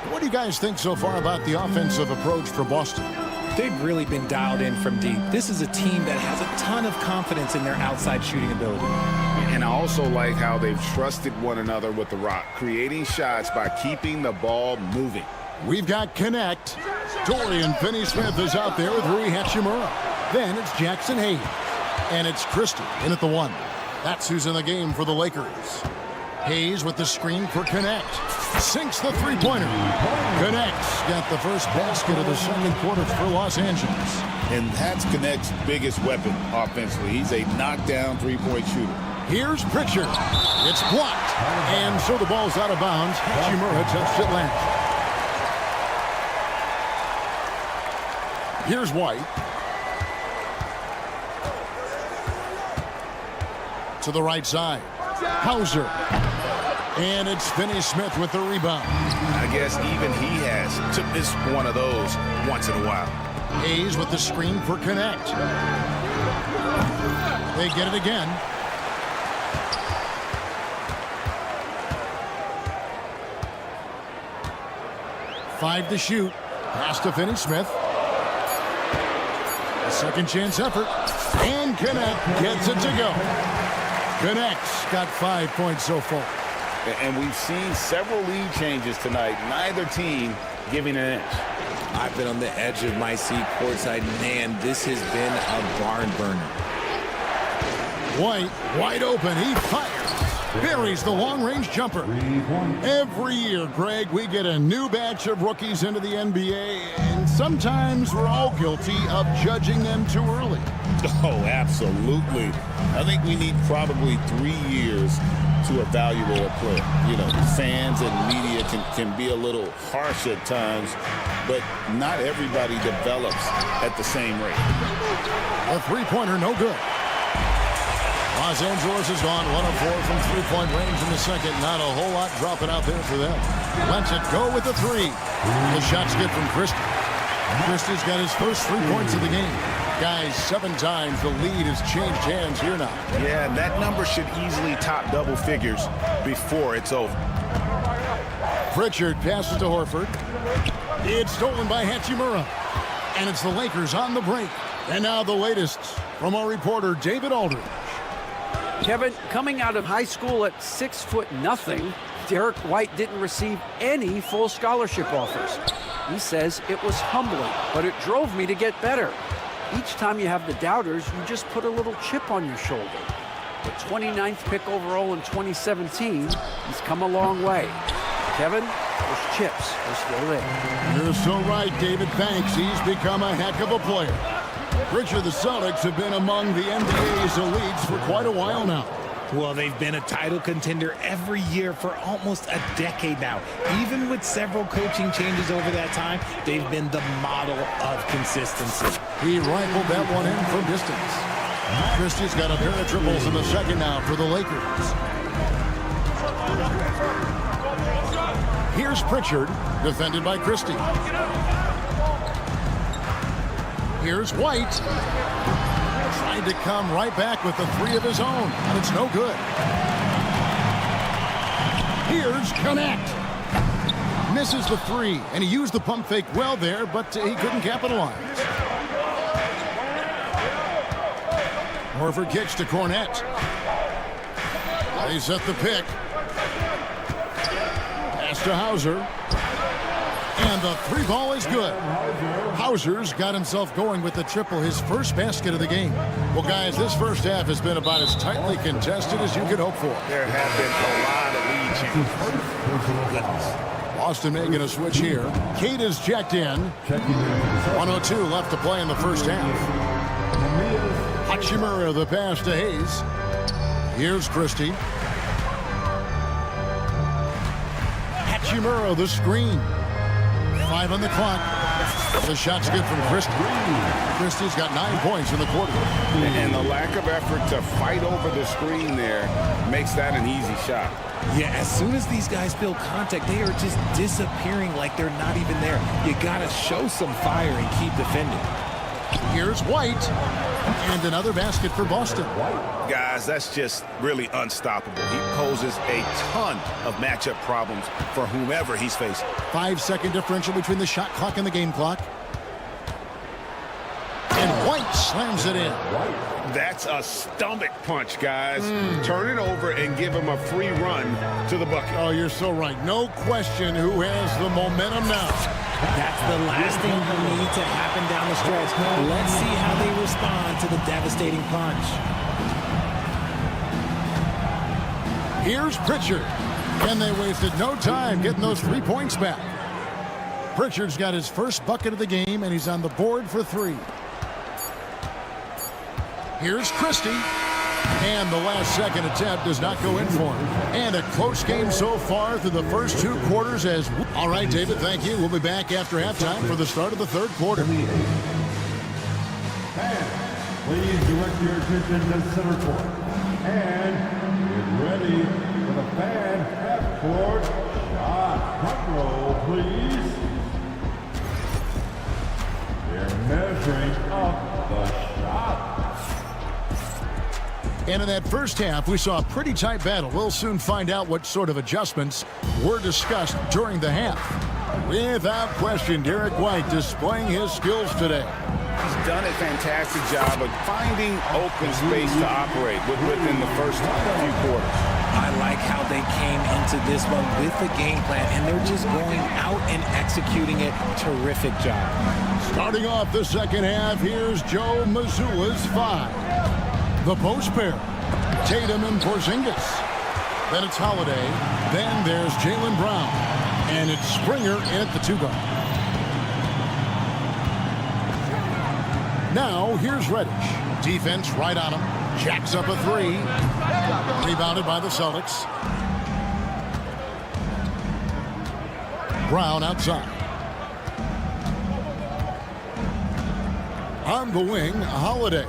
What do you guys think so far about the offensive approach for Boston? They've really been dialed in from deep. This is a team that has a ton of confidence in their outside shooting ability. And I also like how they've trusted one another with the rock, creating shots by keeping the ball moving. We've got Connect. Dorian Finney-Smith is out there with Rui Hachimura. Then it's Jackson Hayes. And it's Christie in at the 1. That's who's in the game for the Lakers. Hayes with the screen for Connect. Sinks the three-pointer. Connect's got the first basket of the second quarter for Los Angeles. And that's Connect's biggest weapon offensively. He's a knockdown three-point shooter. Here's Pritchard. It's blocked. And so the ball's out of bounds. Hachimura touched it last. Here's White. To the right side. Hauser. And it's Finney-Smith with the rebound. I guess even he has to miss one of those once in a while. Hayes with the screen for Connect. They get it again. Five to shoot. Pass to Finney-Smith. A second chance effort. And Connect gets it to go. Connect's got 5 points so far. And we've seen several lead changes tonight. Neither team giving an inch. I've been on the edge of my seat courtside. Man, this has been a barn burner. White, wide open. He fires. Buries the long-range jumper. Every year, Greg, we get a new batch of rookies into the NBA, and sometimes we're all guilty of judging them too early. Oh, absolutely. I think we need probably 3 years to evaluate a player. You know, fans and media can be a little harsh at times, but not everybody develops at the same rate. A three-pointer, no good. Los Angeles has gone 1 of 4 from three-point range in the second. Not a whole lot dropping out there for them. Lets it go with the 3. The shot's good from Christie. Christie's got his first 3 points of the game. Guys, 7 times the lead has changed hands here now. Yeah, and that number should easily top double figures before it's over. Pritchard passes to Horford. It's stolen by Hachimura. And it's the Lakers on the break. And now the latest from our reporter, David Aldridge. Kevin, coming out of high school at 6'0", Derek White didn't receive any full scholarship offers. He says it was humbling, but it drove me to get better. Each time you have the doubters, you just put a little chip on your shoulder. The 29th pick overall in 2017, he's come a long way. Kevin, those chips are still there. You're so right, David. Thanks. He's become a heck of a player. Richard, the Celtics have been among the NBA's elites for quite a while now. Well, they've been a title contender every year for almost a decade now. Even with several coaching changes over that time, they've been the model of consistency. He rifled that one in from distance. Christie's got a pair of triples in the second now for the Lakers. Here's Pritchard, defended by Christie. Here's White. Tried to come right back with the three of his own, and it's no good. Here's Connect. Misses the three, and he used the pump fake well there, but he couldn't capitalize. Horford kicks to Cornette. They set the pick. Pass to Hauser. And the three ball is good. Hauser's got himself going with the triple, his first basket of the game. Well, guys, this first half has been about as tightly contested as you could hope for. There have been a lot of lead changes. Goodness. Boston making a switch here. Kate is checked in. 1:02 left to play in the first half. Hachimura the pass to Hayes. Here's Christie. Hachimura the screen. 5 on the clock. The shot's good from Christie. Christie's got 9 points in the quarter. And the lack of effort to fight over the screen there makes that an easy shot. Yeah, as soon as these guys feel contact, they are just disappearing like they're not even there. You got to show some fire and keep defending. Here's White. And another basket for Boston. Guys, that's just really unstoppable. He poses a ton of matchup problems for whomever he's facing. 5-second differential between the shot clock and the game clock. And White slams it in. That's a stomach punch, guys. Turn it over and give him a free run to the bucket. Oh, you're so right. No question who has the momentum now. That's the last thing you need to happen down the stretch. Let's see how they respond to the devastating punch. Here's Pritchard. And they wasted no time getting those 3 points back. Pritchard's got his first bucket of the game, and he's on the board for 3. Here's Christie. And the last second attempt does not go in for him. And a close game so far through the first 2 quarters. All right, David, thank you. We'll be back after halftime for the start of the third quarter. Please direct your attention to center court. And get ready for the fan half-court shot. Front row, please. They're measuring up the shot. And in that first half, we saw a pretty tight battle. We'll soon find out what sort of adjustments were discussed during the half. Without question, Derek White displaying his skills today. He's done a fantastic job of finding open space to operate within the first few quarters. I like how they came into this one with the game plan, and they're just going out and executing it. Terrific job. Starting off the second half, here's Joe Mazzulla's 5. The post pair, Tatum and Porzingis. Then it's Holiday. Then there's Jaylen Brown. And it's Springer in at the 2-guard. Now, here's Reddish. Defense right on him. Jacks up a 3. Rebounded by the Celtics. Brown outside. On the wing, Holiday.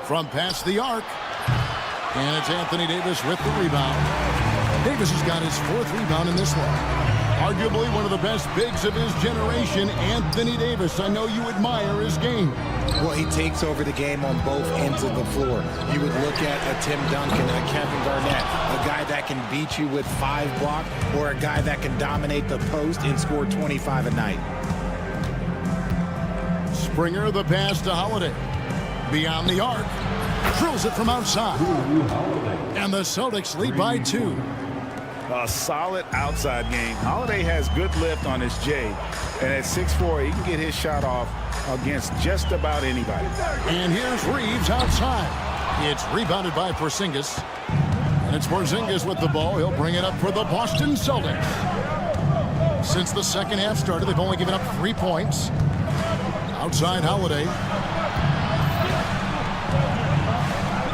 From past the arc. And it's Anthony Davis with the rebound. Davis has got his 4th rebound in this one. Arguably one of the best bigs of his generation, Anthony Davis. I know you admire his game. Well, he takes over the game on both ends of the floor. You would look at a Tim Duncan, a Kevin Garnett, a guy that can beat you with 5 blocks, or a guy that can dominate the post and score 25 a night. Springer the pass to Holiday. Beyond the arc. Drills it from outside. And the Celtics lead by 2. A solid outside game. Holiday has good lift on his J. And at 6'4", he can get his shot off against just about anybody. And here's Reeves outside. It's rebounded by Porzingis. And it's Porzingis with the ball. He'll bring it up for the Boston Celtics. Since the second half started, they've only given up 3 points. Outside Holiday.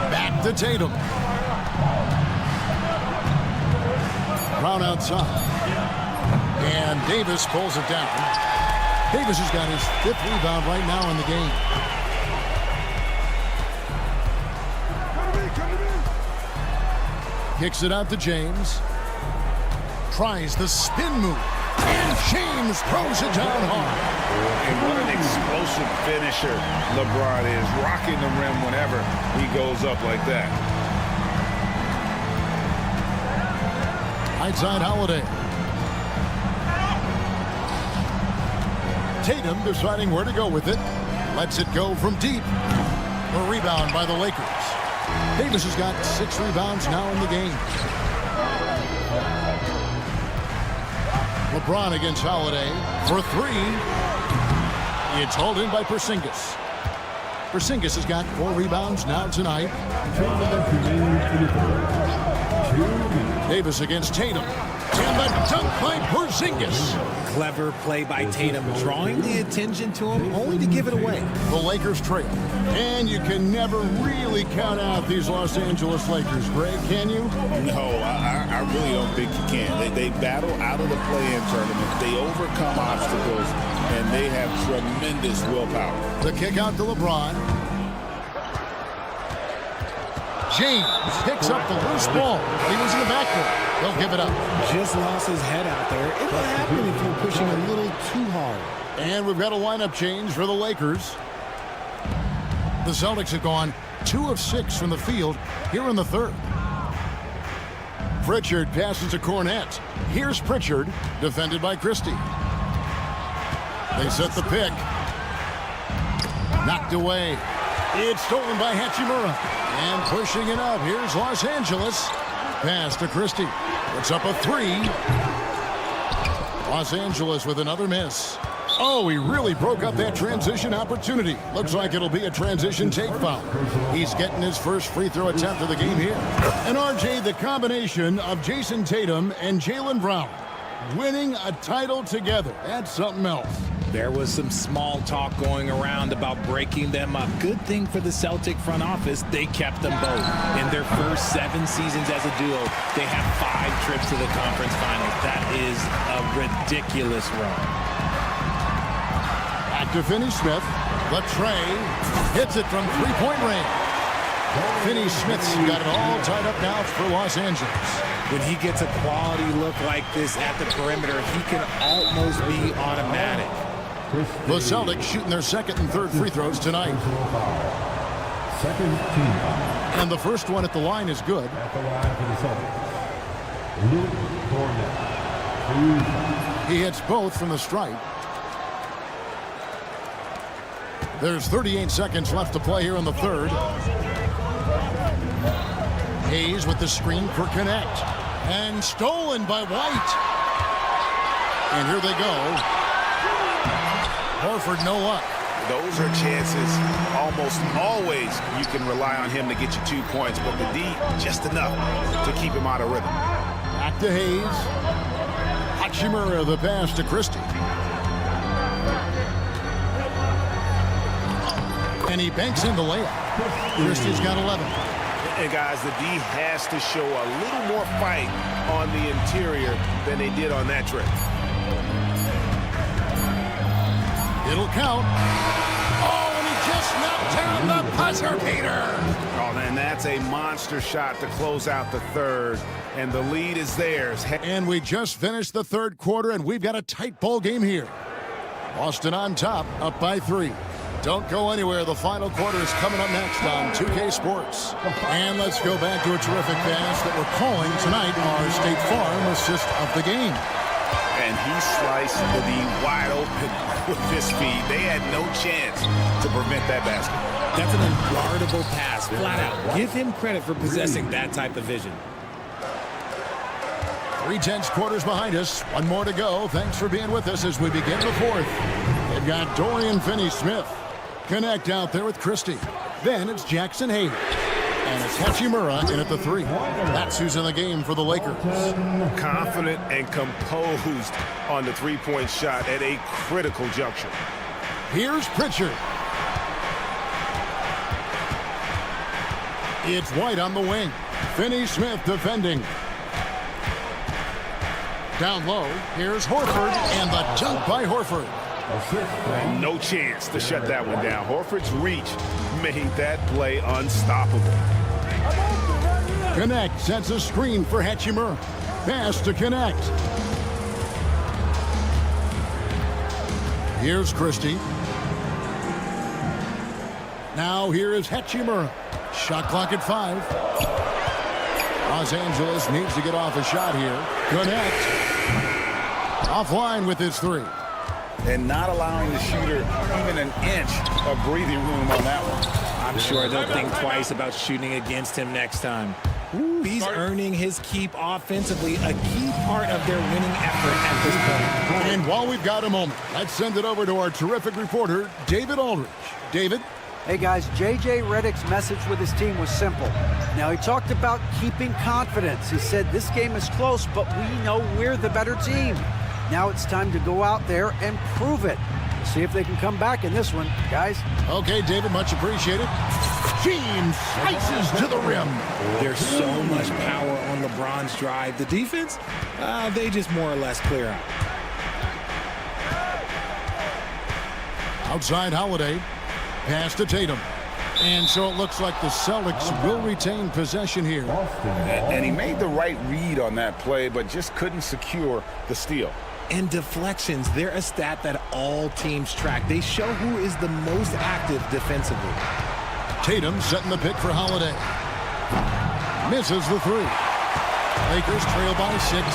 Back to Tatum. Brown outside. And Davis pulls it down. Davis has got his 5th rebound right now in the game. Kicks it out to James. Tries the spin move. And James throws it down hard. And what an explosive finisher LeBron is. Rocking the rim whenever he goes up like that. Right side Holiday. Tatum deciding where to go with it. Lets it go from deep. A rebound by the Lakers. Davis has got 6 rebounds now in the game. LeBron against Holiday for 3. It's hauled in by Porzingis. Porzingis has got 4 rebounds now tonight. Davis against Tatum. And the dunk by Porzingis. Clever play by Tatum, drawing the attention to him, only to give it away. The Lakers trail. And you can never really count out these Los Angeles Lakers, Greg, can you? No, I really don't think you can. They battle out of the play-in tournament. They overcome obstacles, and they have tremendous willpower. The kick out to LeBron. James picks up the loose ball. He was in the backcourt. They'll give it up. Just lost his head out there. It will happen if you're pushing a little too hard. And we've got a lineup change for the Lakers. The Celtics have gone 2 of 6 from the field here in the 3rd. Pritchard passes to Cornette. Here's Pritchard, defended by Christie. They set the pick. Knocked away. It's stolen by Hachimura. And pushing it up, here's Los Angeles. Pass to Christie. It's up a 3. Los Angeles with another miss. Oh, he really broke up that transition opportunity. Looks like it'll be a transition take foul. He's getting his first free throw attempt of the game here. And RJ, the combination of Jason Tatum and Jaylen Brown winning a title together. That's something else. There was some small talk going around about breaking them up. Good thing for the Celtic front office, they kept them both. In their first 7 seasons as a duo, they have 5 trips to the conference finals. That is a ridiculous run. Back to Finney-Smith. Latrey hits it from 3-point range. Finney-Smith's got it all tied up now for Los Angeles. When he gets a quality look like this at the perimeter, he can almost be automatic. The Celtics shooting their 2nd and 3rd free throws tonight. And the first one at the line is good. He hits both from the stripe. There's 38 seconds left to play here in the 3rd. Hayes with the screen for Connect. And stolen by White. And here they go. Horford, no luck. Those are chances. Almost always you can rely on him to get you 2 points, but the D, just enough to keep him out of rhythm. Back to Hayes. Hachimura, the pass to Christie. And he banks in the layup. Christie's got 11. And guys, the D has to show a little more fight on the interior than they did on that trip. It'll count. Oh, and he just knocked down the buzzer beater. Oh, man, that's a monster shot to close out the 3rd, and the lead is theirs. And we just finished the 3rd quarter, and we've got a tight ball game here. Boston on top, up by 3. Don't go anywhere. The final quarter is coming up next on 2K Sports. And let's go back to a terrific pass that we're calling tonight our State Farm assist of the game. And he sliced the D wide open with his speed. They had no chance to prevent that basket. That's an unguardable pass, flat out. Give him credit for possessing that type of vision. 3/10 quarters behind us. 1 more to go. Thanks for being with us as we begin the 4th. They've got Dorian Finney-Smith. Connect out there with Christie. Then it's Jackson Hayes. And it's Hachimura in at the 3. That's who's in the game for the Lakers. Confident and composed on the 3-point shot at a critical juncture. Here's Pritchard. It's White on the wing. Finney-Smith defending. Down low, here's Horford, and the dunk by Horford. No chance to shut that one down. Horford's reach made that play unstoppable. Connect sets a screen for Hachimura. Pass to Connect. Here's Christie. Now here is Hachimura. Shot clock at 5. Los Angeles needs to get off a shot here. Connect. Offline with his 3. And not allowing the shooter even an inch of breathing room on that one. I'm sure they'll think twice about shooting against him next time. He's earning his keep offensively, a key part of their winning effort at this point. And while we've got a moment, let's send it over to our terrific reporter, David Aldridge. David? Hey guys, J.J. Redick's message with his team was simple. Now he talked about keeping confidence. He said this game is close, but we know we're the better team. Now it's time to go out there and prove it. See if they can come back in this one, guys. Okay, David, much appreciated. James slices to the rim. There's so much power on LeBron's drive. The defense, they just more or less clear out. Outside Holiday. Pass to Tatum. And so it looks like the Celtics will retain possession here. And he made the right read on that play, but just couldn't secure the steal. And deflections, they're a stat that all teams track. They show who is the most active defensively. Tatum setting the pick for Holiday. Misses the 3. Lakers trail by 6.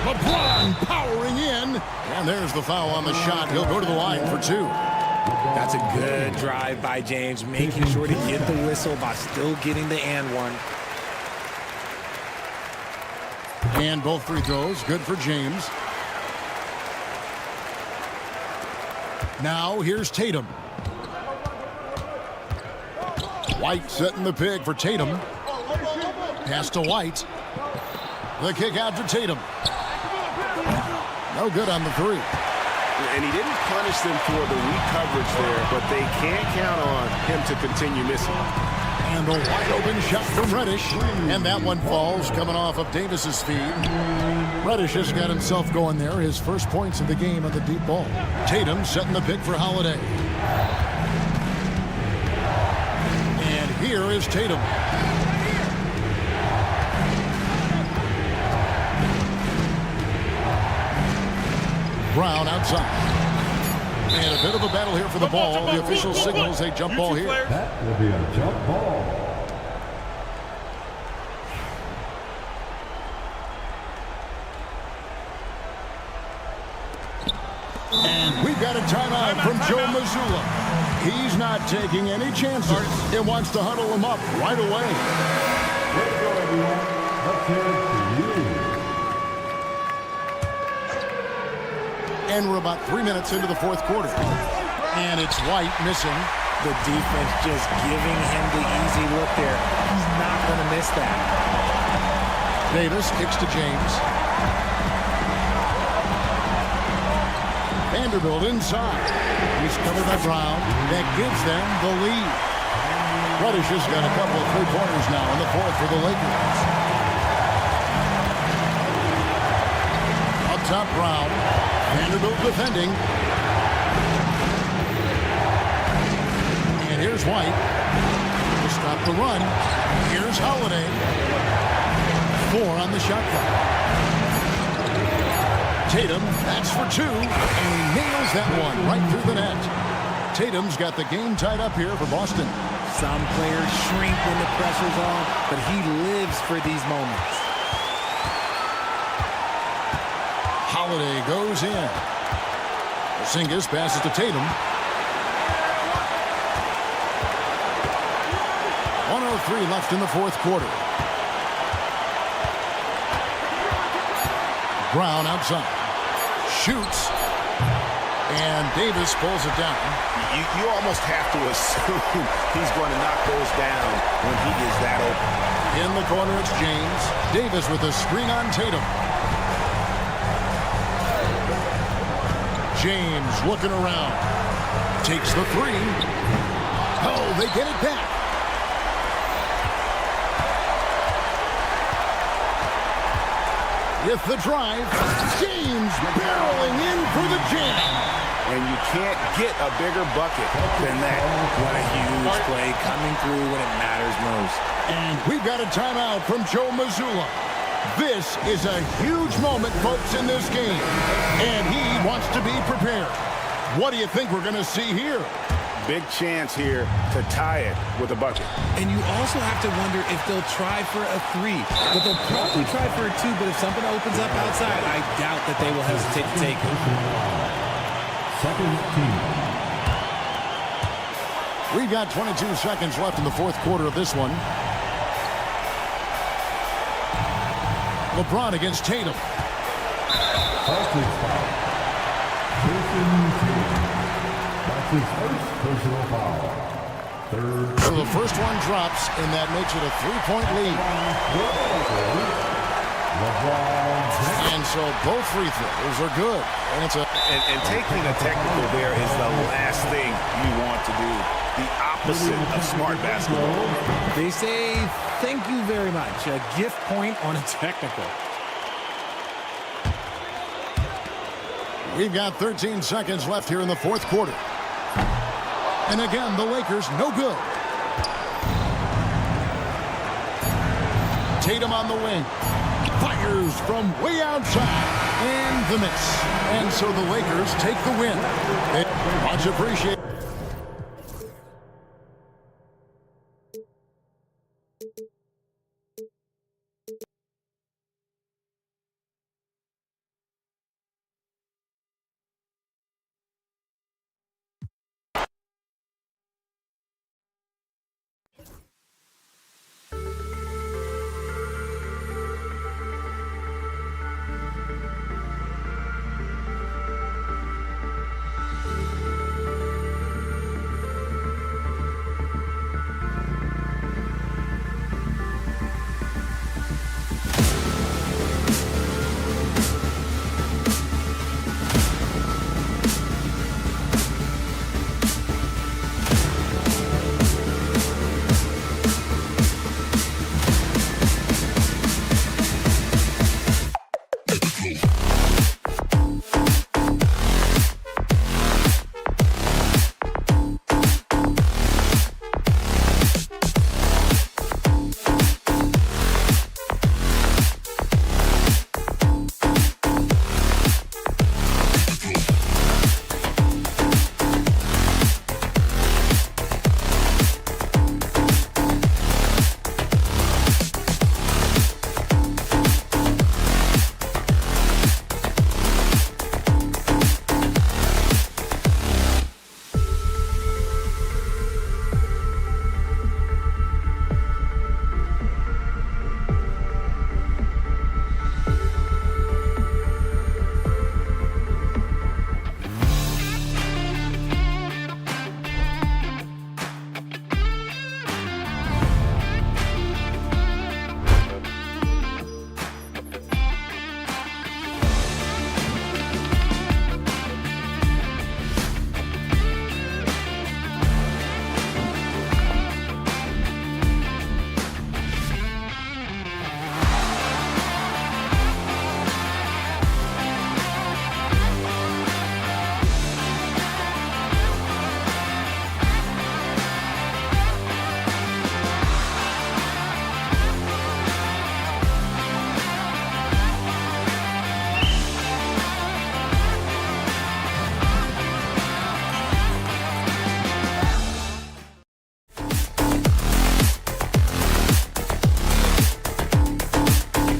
LeBron powering in. And there's the foul on the shot. He'll go to the line for 2. That's a good drive by James, making sure to get the whistle by still getting the and one. And both free throws, good for James. Now here's Tatum. White setting the pick for Tatum. Pass to White. The kick out to Tatum. No good on the 3. And he didn't punish them for the weak coverage there, but they can't count on him to continue missing. And a wide open shot from Reddish. And that one falls coming off of Davis's feed. Reddish has got himself going there. His first points of the game on the deep ball. Tatum setting the pick for Holiday. And here is Tatum. Brown outside. And a bit of a battle here for the ball. The official signals a jump ball here. That will be a jump ball. And we've got a timeout from Joe Mazzulla. He's not taking any chances and wants to huddle him up right away. Let's go, everyone. Let's hear it for you. And we're about 3 minutes into the 4th quarter. And it's White missing. The defense just giving him the easy look there. He's not going to miss that. Davis kicks to James. Vanderbilt inside. He's covered by Brown. That gives them the lead. Reddish has got a couple of 3-pointers now in the 4th for the Lakers. Up top, Brown. Vanderbilt defending. And here's White to stop the run. Here's Holiday. 4 on the shot clock. Tatum, that's for 2. And he nails that one right through the net. Tatum's got the game tied up here for Boston. Some players shrink when the pressure's on, but he lives for these moments. Holiday goes in. Porzingis passes to Tatum. 1:03 left in the 4th quarter. Brown outside. Shoots. And Davis pulls it down. You almost have to assume he's going to knock those down when he is that open. In the corner, it's James. Davis with a screen on Tatum. James looking around. Takes the 3. Oh, they get it back. With the drive, James barreling in for the jam. and you can't get a bigger bucket than that. What a huge play coming through when it matters most. And we've got a timeout from Joe Mazzulla. This is a huge moment, folks, in this game. And he wants to be prepared. What do you think we're going to see here? Big chance here to tie it with a bucket. And you also have to wonder if they'll try for a 3. But they'll probably try for a 2, but if something opens up outside, I doubt that they will hesitate to take it. Second team. We've got 22 seconds left in the fourth quarter of this one. LeBron against Tatum. Celtics foul. Jason Tatum. That's his first personal foul. Third. So the first one drops, and that makes it a 3-point lead. And so both free throws are good. And it's and taking a technical there is the last thing you want to do. The opposite of smart basketball. They say thank you very much. A gift point on a technical. We've got 13 seconds left here in the fourth quarter. And again, the Lakers no good. Tatum on the wing. Fires from way outside. And the miss. And so the Lakers take the win. Much appreciated.